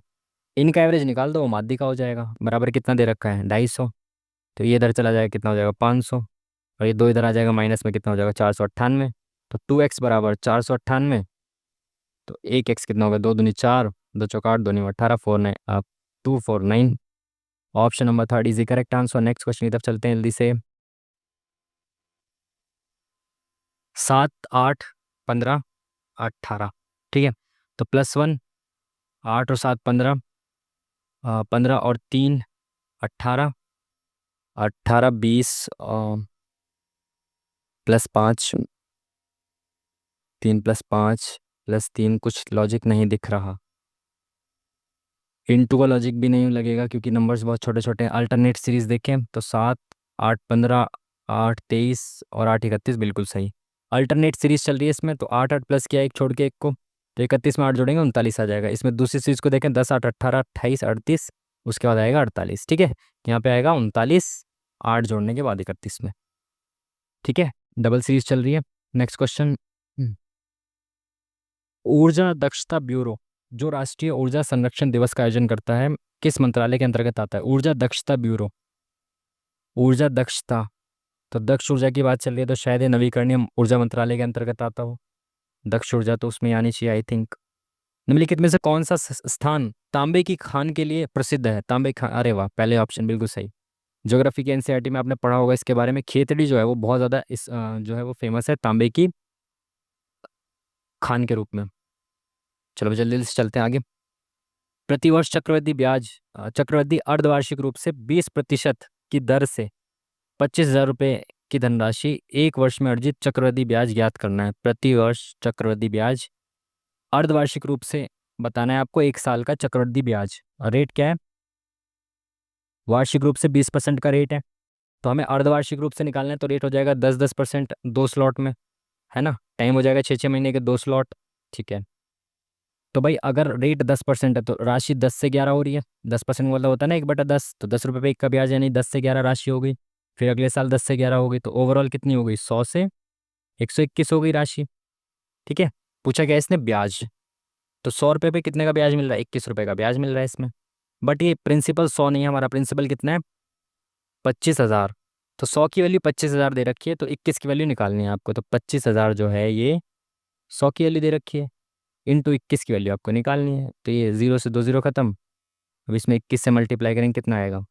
इनका एवरेज निकाल दो, वो माध्यिका हो जाएगा। बराबर कितना दे रखा है? 250। तो ये इधर चला जाएगा, कितना हो जाएगा? 500, और ये 2 इधर आ जाएगा माइनस में, कितना हो जाएगा? 498। तो 2x बराबर 498, तो 1x कितना होगा? 2 दूनी 4, 2 चौक 8, 2 नी 18, 4 9 आप 249। Option number 3 is the correct answer. Next question की तरफ चलते हैं जल्दी से। 7 8 15 18, ठीक है। तो +1, 8 और 7 15, 15 और 3 18, 18 20, +5, 3 +5 +3, कुछ लॉजिक नहीं दिख रहा। इनटू का लॉजिक भी नहीं लगेगा क्योंकि नंबर्स बहुत छोटे छोटे हैं। अल्टरनेट सीरीज देखें तो 7 8 15, 8 23 और 8 31, बिल्कुल सही। अल्टरनेट सीरीज चल रही है इसमें, तो 8 8 प्लस किया एक छोड़ के एक को, तो 31 में 8 जोड़ेंगे 39 आ जाएगा। इसमें दूसरी सीरीज को देखें 10 8 18 28 38, उसके बाद आएगा 48, ठीक है। यहाँ पे आएगा 39, 8 जोड़ने के बाद 31 में, ठीक है। डबल सीरीज चल रही है। Next question. ऊर्जा दक्षता ब्यूरो जो राष्ट्रीय ऊर्जा संरक्षण दिवस का आयोजन करता है, किस मंत्रालय के अंतर्गत आता है? ऊर्जा दक्षता ब्यूरो, ऊर्जा दक्षता तो दक्ष ऊर्जा की बात चल रही है, तो शायद ये नवीकरणीय ऊर्जा मंत्रालय के अंतर्गत आता हो। दक्ष ऊर्जा तो उसमें आनी चाहिए आई थिंक। निम्नलिखित में से कौन सा स्थान तांबे की खान के लिए प्रसिद्ध है? तांबे की खान, अरे वाह, पहले ऑप्शन बिल्कुल सही। ज्योग्राफी के एनसीईआरटी में आपने पढ़ा होगा इसके बारे में। खेतड़ी जो है वो बहुत ज़्यादा जो है वो फेमस है तांबे की खान के रूप में। चलो जल्दी जल्दी से चलते हैं आगे। प्रतिवर्ष चक्रवृद्धि ब्याज, चक्रवृद्धि अर्धवार्षिक रूप से 20% की दर से 25,000 रुपये की धनराशि एक वर्ष में अर्जित चक्रवृद्धि ब्याज ज्ञात करना है। प्रतिवर्ष चक्रवृद्धि ब्याज अर्धवार्षिक रूप से बताना है आपको। एक साल का चक्रवृद्धि ब्याज रेट क्या है? वार्षिक रूप से 20% का रेट है, तो हमें अर्धवार्षिक रूप से निकालना है, तो रेट हो जाएगा 10-10% 2 स्लॉट में, है ना। टाइम हो जाएगा 6-6 महीने के 2 स्लॉट, ठीक है। तो भाई अगर रेट 10% है तो राशि 10 से 11 हो रही है। 10% मतलब होता है ना 1/10, तो 10 रुपये पे 1 का ब्याज, यानी 10 से 11 राशि हो गई। फिर अगले साल 10 से 11 हो गई, तो ओवरऑल कितनी हो गई? 100 से 121 हो गई राशि, ठीक है। पूछा गया इसने ब्याज, तो 100 रुपये पे कितने का ब्याज मिल रहा है? 21 रुपये का ब्याज मिल रहा है इसमें। बट ये प्रिंसिपल 100 नहीं है, हमारा प्रिंसिपल कितना है? 25,000। तो 100 की वैल्यू 25,000 दे रखी है, तो 21 की वैल्यू निकालनी है आपको। तो 25,000 जो है ये 100 की वैल्यू दे रखी है, इंटू 21 की वैल्यू आपको निकालनी है। तो ये 0 से 2 0 खत्म। अब इसमें 21 से मल्टीप्लाई करेंगे कितना आएगा?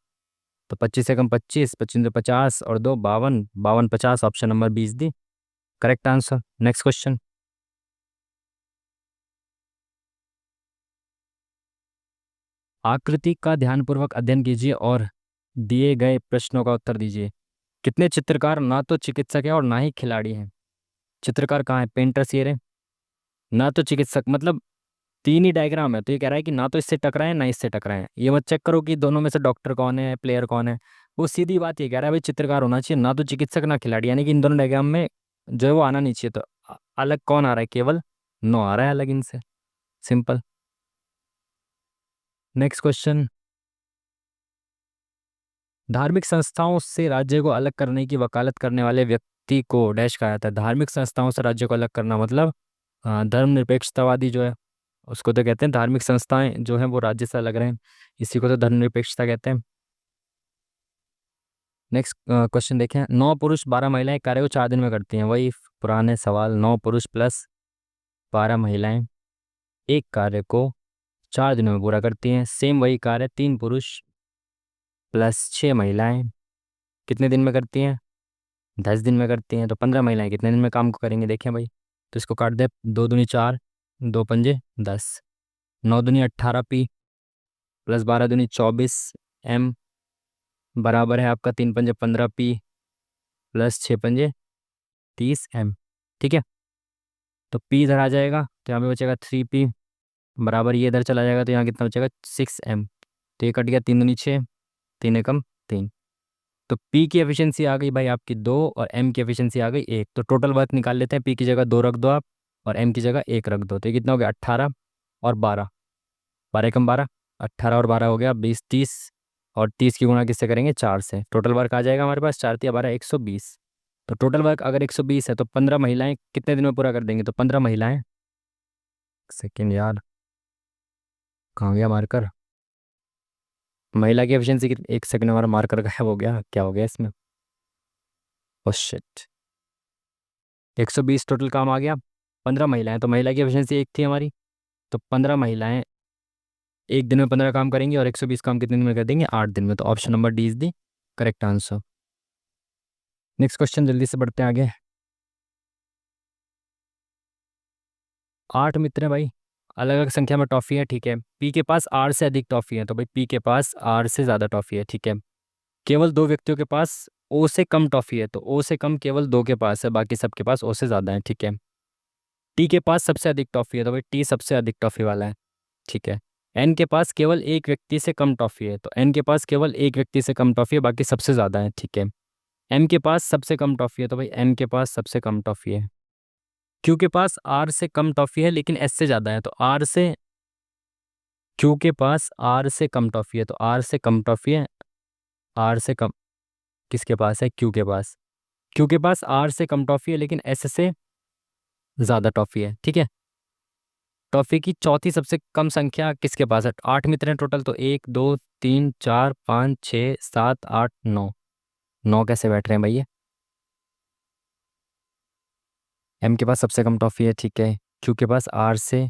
तो 25 से कम 25, 25 तो 50 और 2 52, 52 50, ऑप्शन नंबर 20 दी करेक्ट आंसर। Next question. आकृति का ध्यानपूर्वक अध्ययन कीजिए और दिए गए प्रश्नों का उत्तर दीजिए। कितने चित्रकार ना तो चिकित्सक है और ना ही खिलाड़ी हैं? चित्रकार कहाँ है? पेंटर्स ये रहे। ना तो चिकित्सक मतलब 3 ही डायग्राम है, तो ये कह रहा है कि ना तो इससे टकराए ना इससे टकराए। ये मत चेक करो कि दोनों में से डॉक्टर कौन है, प्लेयर कौन है। वो सीधी बात ये कह रहा है भाई चित्रकार होना चाहिए, ना तो चिकित्सक ना खिलाड़ी, यानी कि इन दोनों डायग्राम में जो है वो आना नहीं चाहिए। तो अलग कौन आ रहा है? केवल नो आ रहा है अलग इनसे, सिंपल। Next question. धार्मिक संस्थाओं से राज्य को अलग करने की वकालत करने वाले व्यक्ति को डैश कहा जाता है। धार्मिक संस्थाओं से राज्य को अलग करना मतलब धर्मनिरपेक्षतावादी जो है उसको तो कहते हैं। धार्मिक संस्थाएं जो हैं वो राज्य से अलग रहें, इसी को तो धर्मनिरपेक्षता कहते हैं। नेक्स्ट क्वेश्चन देखें। 9 पुरुष 12 महिलाएं कार्य को 4 दिन में करती हैं। वही पुराने सवाल, 9 पुरुष प्लस 12 महिलाएं एक कार्य को 4 दिनों में पूरा करती हैं। सेम वही कार्य 3 पुरुष प्लस 6 महिलाएं कितने दिन में करती हैं? 10 दिन में करती हैं। तो 15 महिलाएं कितने दिन में काम को करेंगे? देखें भाई, तो इसको काट दे, 2 दूनी 4, 2 पंजे 10, 9 दूनी 18 पी प्लस 12 दूनी 24 एम बराबर है आपका 3 पंजे 15 पी प्लस 6 पंजे 30 एम, ठीक है। तो पी इधर आ जाएगा, तो यहाँ पे बचेगा 3 पी बराबर, ये इधर चला जाएगा, तो यहाँ कितना बचेगा? 6 एम। तो ये कट गया, 3 दूनी 6, 3 एकम 3। तो पी की एफिशिएंसी आ गई भाई आपकी 2 और एम की एफिशिएंसी आ गई 1। तो टोटल वर्क निकाल लेते हैं। पी की जगह 2 रख दो आप और एम की जगह 1 रख दो, तो ये कितना हो गया? 18 और 12, 12 एकम 12, 18 और 12 हो गया 20, 30 और 30 की गुणा किससे करेंगे? 4 से। टोटल वर्क आ जाएगा हमारे पास 4 × 3 = 12, 120। तो टोटल वर्क अगर 120 है तो 15 महिलाएं कितने दिन में पूरा कर देंगे? तो 15 महिलाएं, सेकेंड यार कहाँ गया मार्कर? महिला की एफिशिएंसी कितनी? 1 सेकंड, हमारा मार्कर गायब हो गया, क्या हो गया इसमें? Oh shit. 120 टोटल काम आ गया। 15 महिलाएं, तो महिला की एफिशिएंसी 1 थी हमारी, तो 15 महिलाएं एक दिन में 15 काम करेंगी और 120 काम कितने दिन में कर देंगे? 8 दिन में। तो option number D is the correct answer. Next question, जल्दी से बढ़ते हैं आगे। 8 मित्र हैं भाई, अलग अलग संख्या में टॉफ़ी है, ठीक है। पी के पास आर से अधिक टॉफ़ी है, तो भाई पी के पास आर से ज़्यादा टॉफ़ी है, ठीक है। केवल 2 व्यक्तियों के पास ओ से कम टॉफ़ी है, तो ओ से कम केवल 2 के पास है, बाकी सबके पास ओ से ज़्यादा है, ठीक है। टी के पास सबसे अधिक टॉफ़ी है, तो भाई टी सबसे अधिक टॉफ़ी वाला है, ठीक है। एन के पास केवल एक व्यक्ति से कम टॉफ़ी है, तो एन के पास केवल एक व्यक्ति से कम टॉफ़ी है, बाकी सबसे ज़्यादा है, ठीक है। एम के पास सबसे कम टॉफ़ी है, तो भाई एम के पास सबसे कम टॉफ़ी है। क्यू के पास आर से कम टॉफ़ी है लेकिन एस से ज़्यादा है, तो आर से क्यू के पास आर से कम टॉफ़ी है, तो आर से कम टॉफ़ी है। आर से कम किसके पास है? क्यू के पास आर से कम टॉफ़ी है लेकिन एस से ज़्यादा टॉफ़ी है, ठीक है। टॉफ़ी की चौथी सबसे कम संख्या किसके पास है? 8 मित्र हैं टोटल, तो 1 2 3 4 5 6 7 8 9। 9 कैसे बैठ रहे हैं भैया? एम के पास सबसे कम टॉफ़ी है, ठीक है। क्यू के पास आर से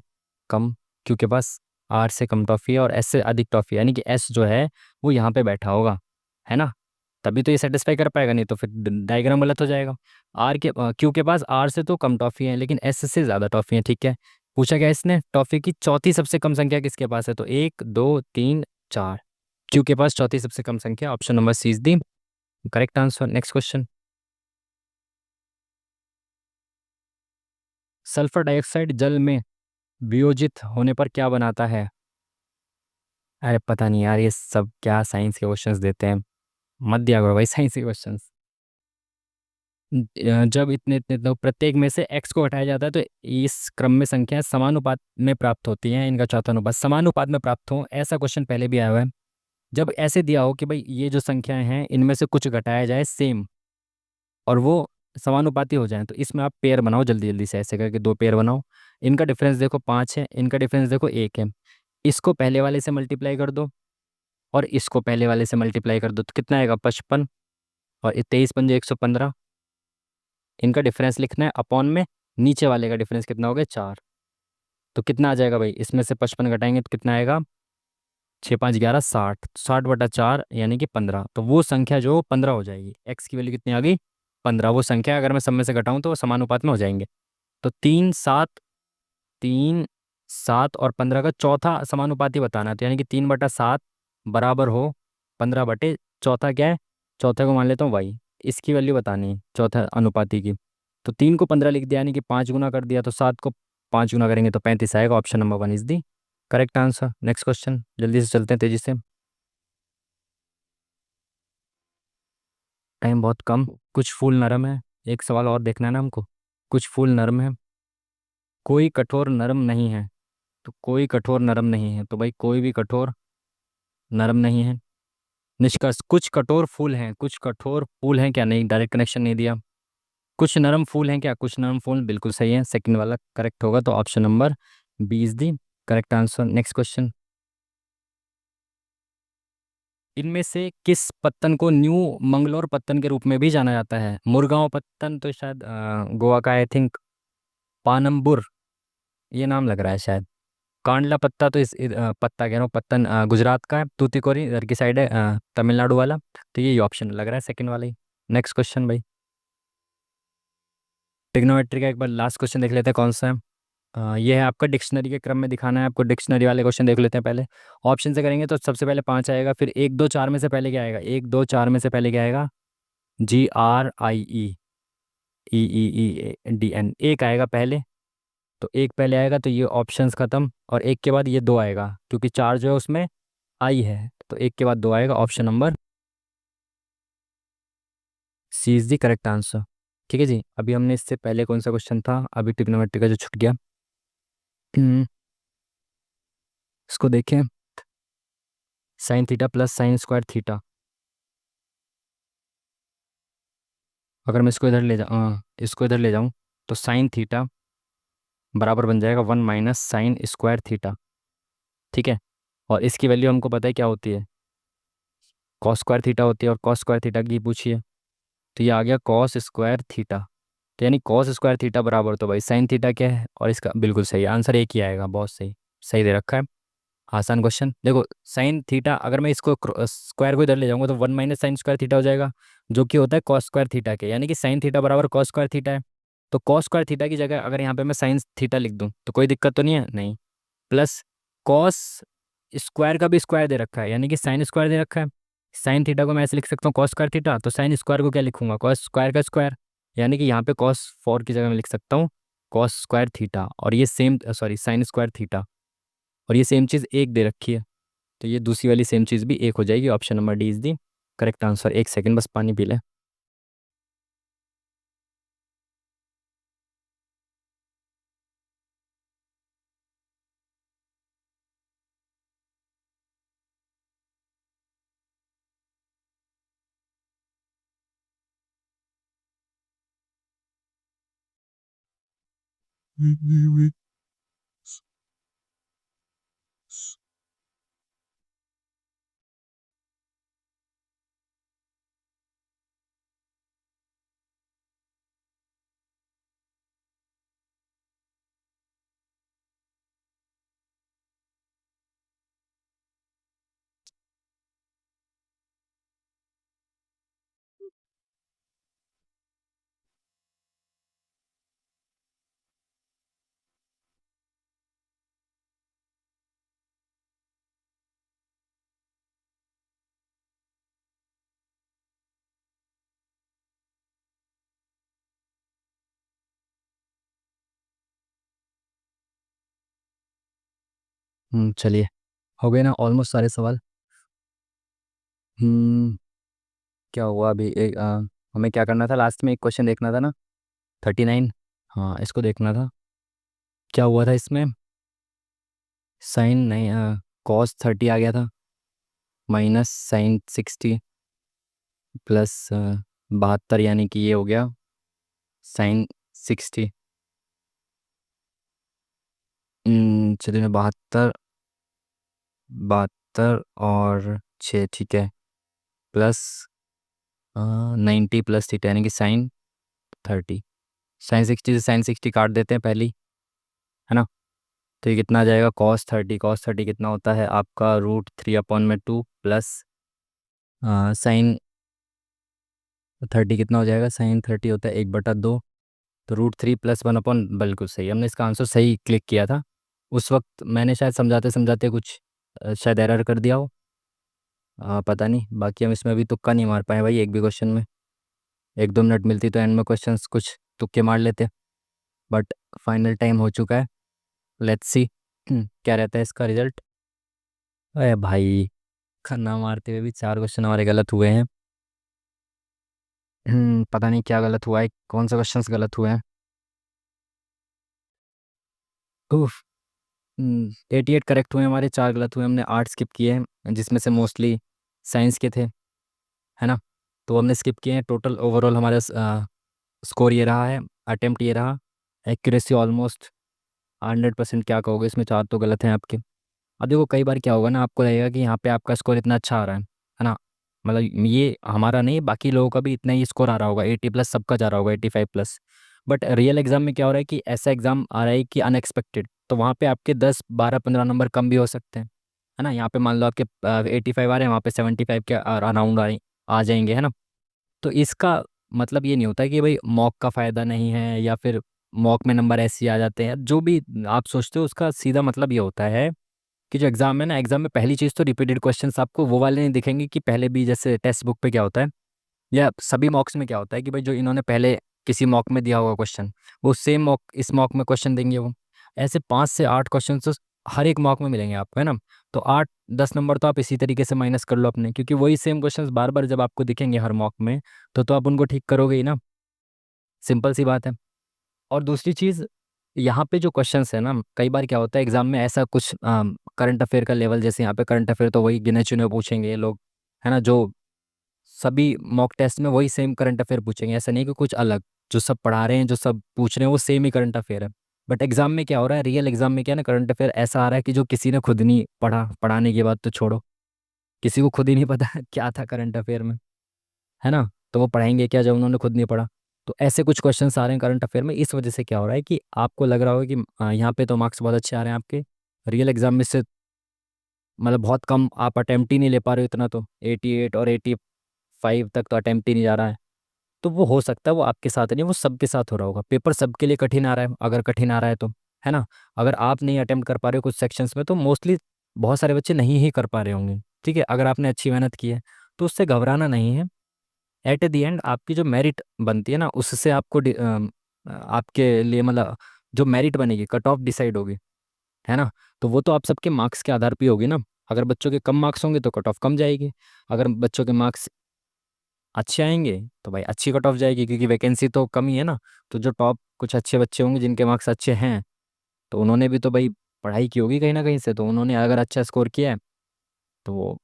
कम, क्यू के पास आर से कम टॉफ़ी है और एस से अधिक टॉफ़ी है, यानी कि एस जो है वो यहाँ पे बैठा होगा, है ना। तभी तो ये सेटिस्फाई कर पाएगा, नहीं तो फिर डायग्राम गलत हो जाएगा। क्यू के पास आर से तो कम टॉफ़ी है लेकिन एस से ज़्यादा टॉफ़ी है, ठीक है। पूछा गया इसने टॉफ़ी की चौथी सबसे कम संख्या किसके पास है, तो 1 2 3 4। क्यू के पास चौथी सबसे कम संख्या, option number C is the correct answer. Next question. Sulphur dioxide जल में वियोजित होने पर क्या बनाता है। अरे पता नहीं यार, ये सब क्या साइंस के क्वेश्चंस देते हैं, मत दिया करो भाई साइंस के क्वेश्चंस। जब इतने इतने तो प्रत्येक में से x को हटाया जाता है तो इस क्रम में संख्याएं समानुपात में प्राप्त होती हैं, इनका चौथा अनुपात समानुपात में प्राप्त हो, ऐसा क्वेश्चन पहले भी आया हुआ है। जब ऐसे दिया हो कि भाई ये जो संख्याएं हैं इनमें से कुछ घटाया जाए सेम और वो समानुपाती हो जाए, तो इसमें आप पेयर बनाओ जल्दी जल्दी से, ऐसे करके दो पेयर बनाओ। इनका डिफरेंस देखो 5 है, इनका डिफरेंस देखो 1 है। इसको पहले वाले से मल्टीप्लाई कर दो और इसको पहले वाले से मल्टीप्लाई कर दो तो कितना आएगा 55, और 23 × 5 = 115। इनका डिफरेंस लिखना है अपॉन में, नीचे वाले का डिफरेंस कितना हो गया 4। तो कितना आ जाएगा भाई, इसमें से 55 घटाएंगे तो कितना आएगा 6 5 11 60, 60/4 यानी कि 15। तो वो संख्या जो 15 हो जाएगी, एक्स की वैल्यू कितनी आ गई 15। वो संख्या अगर मैं सब में से घटाऊं तो वो समानुपात में हो जाएंगे। तो 3 7 और 15 का चौथा समानुपाती बताना है, तो यानी कि 3/7 बराबर हो 15 बटे चौथा क्या है, चौथे को मान लेता हूँ वाई। इसकी वैल्यू बतानी है चौथा अनुपाती की। तो 3 को 15 लिख दिया, यानी कि 5 गुना कर दिया, तो 7 को 5 गुना करेंगे तो 35 आएगा। Option number 1 is the correct answer. Next question, जल्दी से चलते हैं तेजी से, टाइम बहुत कम। कुछ फूल नरम है, एक सवाल और देखना है ना हमको। कुछ फूल नरम है, कोई कठोर नरम नहीं है। तो कोई कठोर नरम नहीं है, तो भाई कोई भी कठोर नरम नहीं है। निष्कर्ष, कुछ कठोर फूल हैं, कुछ कठोर फूल हैं क्या, नहीं डायरेक्ट कनेक्शन नहीं दिया। कुछ नरम फूल हैं क्या, कुछ नरम फूल बिल्कुल सही है, सेकंड वाला करेक्ट होगा, तो option number B is the correct answer. Next question. इनमें से किस पत्तन को न्यू मंगलोर पत्तन के रूप में भी जाना जाता है। मुरगांव पत्तन तो शायद गोवा का, आई थिंक पानम्बुर ये नाम लग रहा है शायद। कांडला पत्ता तो पत्ता कह रहा हूँ, पत्तन गुजरात का है, तूतीकोरी इधर की साइड है, तमिलनाडु वाला। तो ये ऑप्शन लग रहा है सेकंड वाला ही। नेक्स्ट क्वेश्चन भाई। ट्रिग्नोमेट्री का एक बार लास्ट क्वेश्चन देख लेते हैं कौन सा है। ये है आपका, डिक्शनरी के क्रम में दिखाना है आपको, डिक्शनरी वाले क्वेश्चन देख लेते हैं पहले। ऑप्शन से करेंगे तो सबसे पहले 5 आएगा, फिर 1 2 4 में से पहले क्या आएगा, 1 2 4 में से पहले क्या आएगा, GRIEEEDN, एक आएगा पहले। तो एक पहले आएगा तो ये ऑप्शंस खत्म, और एक के बाद ये दो आएगा क्योंकि चार जो है उसमें आई है, तो एक के बाद दो आएगा। Option number C is the correct answer. ठीक है जी, अभी हमने इससे पहले कौन सा क्वेश्चन था, अभी ट्रिग्नोमेट्री का जो छूट गया। हम्म, इसको देखें, sine theta plus sine square theta. अगर मैं इसको इधर ले जाऊँ, इसको इधर ले जाऊँ, तो साइन थीटा बराबर बन जाएगा 1 - साइन स्क्वायर थीटा, ठीक है। और इसकी वैल्यू हमको पता है क्या होती है, कॉस स्क्वायर थीटा होती है, और कॉस स्क्वायर थीटा की पूछिए तो ये आ गया कॉस स्क्वायर थीटा। तो यानी कॉस स्क्वायर थीटा बराबर, तो भाई साइन थीटा क्या है, और इसका बिल्कुल सही आंसर एक ही आएगा, बहुत सही, सही दे रखा है। आसान क्वेश्चन देखो, साइन थीटा अगर मैं इसको स्क्वायर को इधर ले जाऊंगा तो 1 - साइन स्क्वायर थीटा हो जाएगा, जो कि होता है कॉस स्क्वायर थीटा के, यानी कि साइन थीटा बराबर कॉस स्क्वायर थीटा है। तो कॉस स्क्वायर थीटा की जगह अगर यहाँ पे मैं साइन थीटा लिख दूँ तो कोई दिक्कत तो नहीं है, नहीं। प्लस कॉस स्क्वायर का भी स्क्वायर दे रखा है, यानी कि साइन स्क्वायर दे रखा है। साइन थीटा को मैं ऐसे लिख सकता हूँ कॉस स्क्वायर थीटा, तो साइन स्क्वायर को क्या लिखूंगा, कॉस स्क्वायर का स्क्वायर, यानी कि यहाँ पे कॉस 4 की जगह मैं लिख सकता हूँ कॉस स्क्वायर थीटा, और ये same sorry sine square theta, और ये सेम चीज़ एक दे रखी है, तो ये दूसरी वाली सेम चीज़ भी एक हो जाएगी। Option number D is the correct answer. एक सेकंड बस पानी पी ले। चलिए, हो गए ना ऑलमोस्ट सारे सवाल। हम्म क्या हुआ अभी एक हमें क्या करना था, लास्ट में एक क्वेश्चन देखना था ना, 39। हाँ, इसको देखना था, क्या हुआ था इसमें। साइन नहीं, कॉस 30 आ गया था, माइनस साइन 60, प्लस 72, यानी कि ये हो गया साइन 60। चलिए मैं 72, 72 और 6, ठीक है, प्लस 90 प्लस थीटा, यानी कि साइन 30। साइन 60 से साइन 60 काट देते हैं पहली, है ना। तो ये कितना आ जाएगा, cos 30, cos 30 कितना होता है आपका, √3/2 प्लस साइन 30 कितना हो जाएगा, साइन 30 होता है 1/2, तो √3 प्लस 1/, बिल्कुल सही, हमने इसका आंसर सही क्लिक किया था। उस वक्त मैंने शायद समझाते समझाते कुछ शायद एरर कर दिया हो, पता नहीं। बाकी हम इसमें अभी तुक्का नहीं मार पाए भाई, एक भी क्वेश्चन में। 1-2 मिनट मिलती तो एंड में क्वेश्चंस कुछ तुक्के मार लेते, बट फाइनल टाइम हो चुका है। लेट्स सी क्या रहता है इसका रिजल्ट। अरे भाई, खन्ना मारते हुए भी 4 क्वेश्चन हमारे गलत हुए हैं। पता नहीं क्या गलत हुआ है, कौन सा क्वेश्चंस गलत हुए हैं। उफ। 88 करेक्ट हुए, हमारे 4 गलत हुए, हमने 8 स्किप किए हैं, जिसमें से मोस्टली साइंस के थे, है ना। तो हमने स्किप किए हैं, टोटल ओवरऑल हमारा स्कोर ये रहा है, अटेम्प्ट ये रहा। एक्यूरेसी ऑलमोस्ट 100%, क्या कहोगे इसमें, 4 तो गलत हैं आपके। अब देखो कई बार क्या होगा ना, आपको लगेगा कि यहाँ पे आपका स्कोर इतना अच्छा आ रहा है ना। मतलब ये हमारा नहीं, बाकी लोगों का भी इतना ही स्कोर आ रहा होगा, 80+ सबका जा रहा होगा, 85+। बट रियल एग्जाम में क्या हो रहा है कि ऐसा एग्जाम आ रहा है कि अनएक्सपेक्टेड, तो वहाँ पे आपके 10, 12, 15 नंबर कम भी हो सकते हैं, है ना। यहाँ पे मान लो आपके 85 आ रहे हैं, वहाँ पे 75 के अराउंड आ जाएंगे, है ना। तो इसका मतलब ये नहीं होता कि भाई मॉक का फ़ायदा नहीं है, या फिर मॉक में नंबर ऐसे ही आ जाते हैं, जो भी आप सोचते हो उसका सीधा मतलब ये होता है कि जो एग्जाम है ना, एग्जाम में पहली चीज़ तो रिपीटेड क्वेश्चंस आपको वो वाले नहीं दिखेंगे कि पहले भी, जैसे टेक्स्ट बुक पे क्या होता है या सभी मॉक्स में क्या होता है कि भाई जो इन्होंने पहले किसी मॉक में दिया हुआ क्वेश्चन, वो सेम मॉक इस मॉक में क्वेश्चन देंगे वो। ऐसे 5 से 8 क्वेश्चन तो हर एक मॉक में मिलेंगे आपको, है ना। तो 8-10 नंबर तो आप इसी तरीके से माइनस कर लो अपने, क्योंकि वही सेम क्वेश्चंस बार बार जब आपको दिखेंगे हर मॉक में, तो आप उनको ठीक करोगे ही ना। सिंपल सी बात है। और दूसरी चीज़, यहाँ पे जो क्वेश्चंस है ना, कई बार क्या होता है एग्जाम में ऐसा कुछ करंट अफेयर का लेवल, जैसे यहाँ पे करंट अफेयर तो वही गिने चुने पूछेंगे ये लोग, है ना। जो सभी मॉक टेस्ट में वही सेम करंट अफेयर पूछेंगे, ऐसा नहीं कि कुछ अलग। जो सब पढ़ा रहे हैं, जो सब पूछ रहे हैं, वो सेम ही करंट अफेयर है। बट एग्जाम में क्या हो रहा है, रियल एग्जाम में क्या है ना, करंट अफेयर ऐसा आ रहा है कि जो किसी ने खुद नहीं पढ़ा, पढ़ाने की बात तो छोड़ो, किसी को खुद ही नहीं पता क्या था करंट अफेयर में, है ना। तो वो पढ़ाएंगे क्या जब उन्होंने खुद नहीं पढ़ा। तो ऐसे कुछ क्वेश्चंस आ रहे हैं करंट अफेयर में, इस वजह से क्या हो रहा है कि आपको लग रहा होगा कि यहाँ पे तो मार्क्स बहुत अच्छे आ रहे हैं आपके, रियल एग्जाम में से मतलब बहुत कम, आप अटेम्प्ट ही नहीं ले पा रहे हो इतना, तो 88 और 85 तक तो अटेम्प्ट ही नहीं जा रहा है। तो वो हो सकता है वो आपके साथ नहीं, वो सबके साथ हो रहा होगा, पेपर सबके लिए कठिन आ रहा है, अगर कठिन आ रहा है तो, है ना। अगर आप नहीं अटेम्प्ट कर पा रहे हो कुछ सेक्शंस में, तो मोस्टली बहुत सारे बच्चे नहीं ही कर पा रहे होंगे, ठीक है। अगर आपने अच्छी मेहनत की है तो उससे घबराना नहीं है। एट द एंड आपकी जो मेरिट बनती है ना, उससे आपको आपके लिए मतलब जो मेरिट बनेगी, कट ऑफ डिसाइड होगी, है ना। तो वो तो आप सबके मार्क्स के आधार पे होगी ना। अगर बच्चों के कम मार्क्स होंगे तो कट ऑफ कम जाएगी, अगर बच्चों के मार्क्स अच्छे आएंगे तो भाई अच्छी कट ऑफ जाएगी, क्योंकि वैकेंसी तो कम ही है ना। तो जो टॉप कुछ अच्छे बच्चे होंगे जिनके मार्क्स अच्छे हैं, तो उन्होंने भी तो भाई पढ़ाई की होगी कहीं ना कहीं से, तो उन्होंने अगर अच्छा स्कोर किया है, तो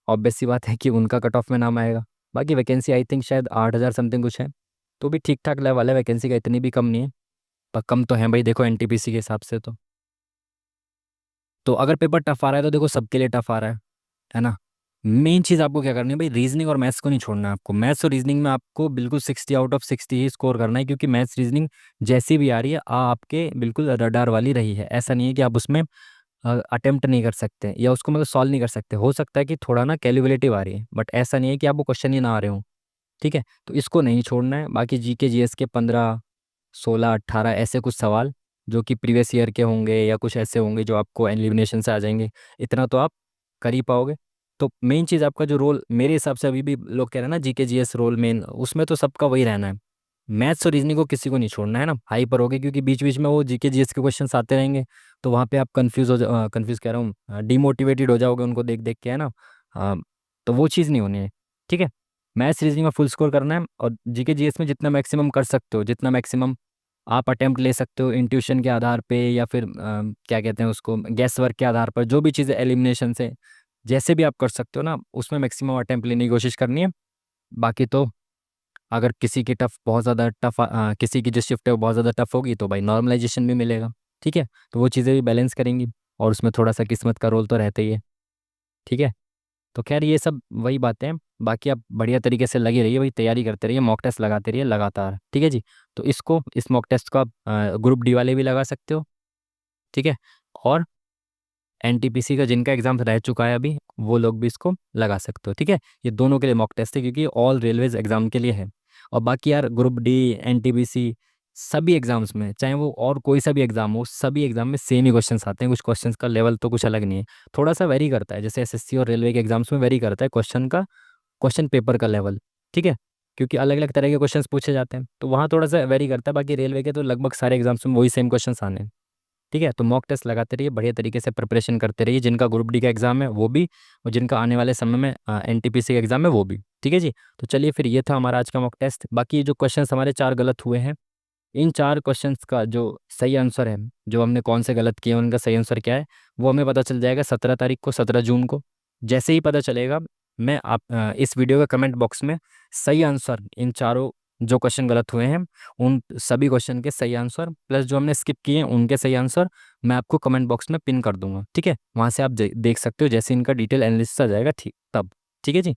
ऑब्वियस सी बात है कि उनका कट ऑफ में नाम आएगा। बाकी वैकेंसी आई थिंक शायद 8,000 समथिंग कुछ है, तो भी ठीक ठाक लेवल है वैकेंसी का, इतनी भी कम नहीं है। पर कम तो है भाई, देखो एनटीपीसी के हिसाब से तो अगर पेपर टफ आ रहा है तो देखो सबके लिए टफ आ रहा है ना। मेन चीज़ आपको क्या करनी है भाई, रीजनिंग और मैथ्स को नहीं छोड़ना है आपको। मैथ्स और रीजनिंग में आपको बिल्कुल 60 आउट ऑफ 60 ही स्कोर करना है, क्योंकि मैथ्स रीजनिंग जैसी भी आ रही है आपके बिल्कुल रडार वाली रही है। ऐसा नहीं है कि आप उसमें अटेम्प्ट नहीं कर सकते या उसको मतलब सॉल्व नहीं कर सकते, हो सकता है कि थोड़ा ना कैलकुलेटिव आ रही है, बट ऐसा नहीं है कि आपको क्वेश्चन ही ना आ रहे हो, ठीक है। तो इसको नहीं छोड़ना है। बाकी जीके जीएस के 15, 16, 18 ऐसे कुछ सवाल जो कि प्रीवियस ईयर के होंगे, या कुछ ऐसे होंगे जो आपको एलिमिनेशन से आ जाएंगे, इतना तो आप कर ही पाओगे। तो मेन चीज़ आपका जो रोल, मेरे हिसाब से अभी भी लोग कह रहे हैं ना जीके जीएस रोल मेन, उसमें तो सबका वही रहना है। मैथ्स और रीजनिंग को किसी को नहीं छोड़ना है ना, हाई पर हो गए, क्योंकि बीच बीच में वो जीके जीएस के क्वेश्चंस आते रहेंगे, तो वहाँ पे आप कंफ्यूज कह रहा हूँ, डिमोटिवेटेड हो जाओगे उनको देख देख के, है ना। हाँ, तो वो चीज़ नहीं होनी है। ठीक है, मैथ्स रीजनिंग में फुल स्कोर करना है, और जीके जीएस में जितना मैक्सिमम कर सकते हो, जितना मैक्सिमम आप अटेम्प्ट ले सकते हो इंट्यूशन के आधार पे, या फिर क्या कहते हैं उसको, गैस वर्क के आधार पर, जो भी चीज़ें एलिमिनेशन से, जैसे भी आप कर सकते हो ना, उसमें मैक्सिमम अटेम्प्ट लेने की कोशिश करनी है। बाकी तो अगर किसी की टफ बहुत ज़्यादा टफ, किसी की जो शिफ्ट है वो बहुत ज़्यादा टफ होगी, तो भाई नॉर्मलाइजेशन भी मिलेगा। ठीक है, तो वो चीज़ें भी बैलेंस करेंगी, और उसमें थोड़ा सा किस्मत का रोल तो रहता ही है। ठीक है, तो खैर ये सब वही बातें हैं। बाकी आप बढ़िया तरीके से लगे रहिए, वही तैयारी करते रहिए, मॉक टेस्ट लगाते रहिए लगातार। ठीक है जी, तो इस मॉक टेस्ट को आप ग्रुप डी वाले भी लगा सकते हो। ठीक है, और एनटीपीसी का जिनका एग्जाम रह चुका है अभी, वो लोग भी इसको लगा सकते हो। ठीक है, ये दोनों के लिए मॉक टेस्ट है, क्योंकि ऑल रेलवेज एग्जाम के लिए है। और बाकी यार ग्रुप डी, एनटीपीसी, सभी एग्जाम्स में, चाहे वो और कोई सा भी एग्जाम हो, सभी एग्जाम में सेम ही क्वेश्चंस आते हैं। कुछ क्वेश्चंस का लेवल तो कुछ अलग नहीं है, थोड़ा सा वेरी करता है, जैसे एसएससी और रेलवे के एग्जाम्स में वेरी करता है क्वेश्चन पेपर का लेवल। ठीक है, क्योंकि अलग अलग तरह के क्वेश्चंस पूछे जाते हैं, तो वहाँ थोड़ा सा वेरी करता है। बाकी रेलवे के तो लगभग सारे एग्जाम्स में वही सेम क्वेश्चंस आने हैं। ठीक है, तो मॉक टेस्ट लगाते रहिए, बढ़िया तरीके से प्रिपरेशन करते रहिए, जिनका ग्रुप डी का एग्जाम है वो भी, और जिनका आने वाले समय में एनटीपीसी का एग्जाम है वो भी। ठीक है जी, तो चलिए फिर ये था हमारा आज का मॉक टेस्ट। बाकी ये जो क्वेश्चंस हमारे 4 गलत हुए हैं, इन 4 क्वेश्चंस का जो सही आंसर है, जो हमने कौन से गलत किए हैं उनका सही आंसर क्या है, वो हमें पता चल जाएगा 17 तारीख को, 17 जून को। जैसे ही पता चलेगा, मैं इस वीडियो के कमेंट बॉक्स में सही आंसर, इन चारों जो क्वेश्चन गलत हुए हैं उन सभी क्वेश्चन के सही आंसर, प्लस जो हमने स्किप किए हैं उनके सही आंसर, मैं आपको कमेंट बॉक्स में पिन कर दूंगा। ठीक है, वहाँ से आप देख सकते हो जैसे इनका डिटेल एनालिसिस आ जाएगा, ठीक तब। ठीक है जी,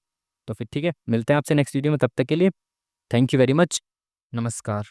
तो फिर ठीक है, मिलते हैं आपसे नेक्स्ट वीडियो में, तब तक के लिए थैंक यू वेरी मच, नमस्कार।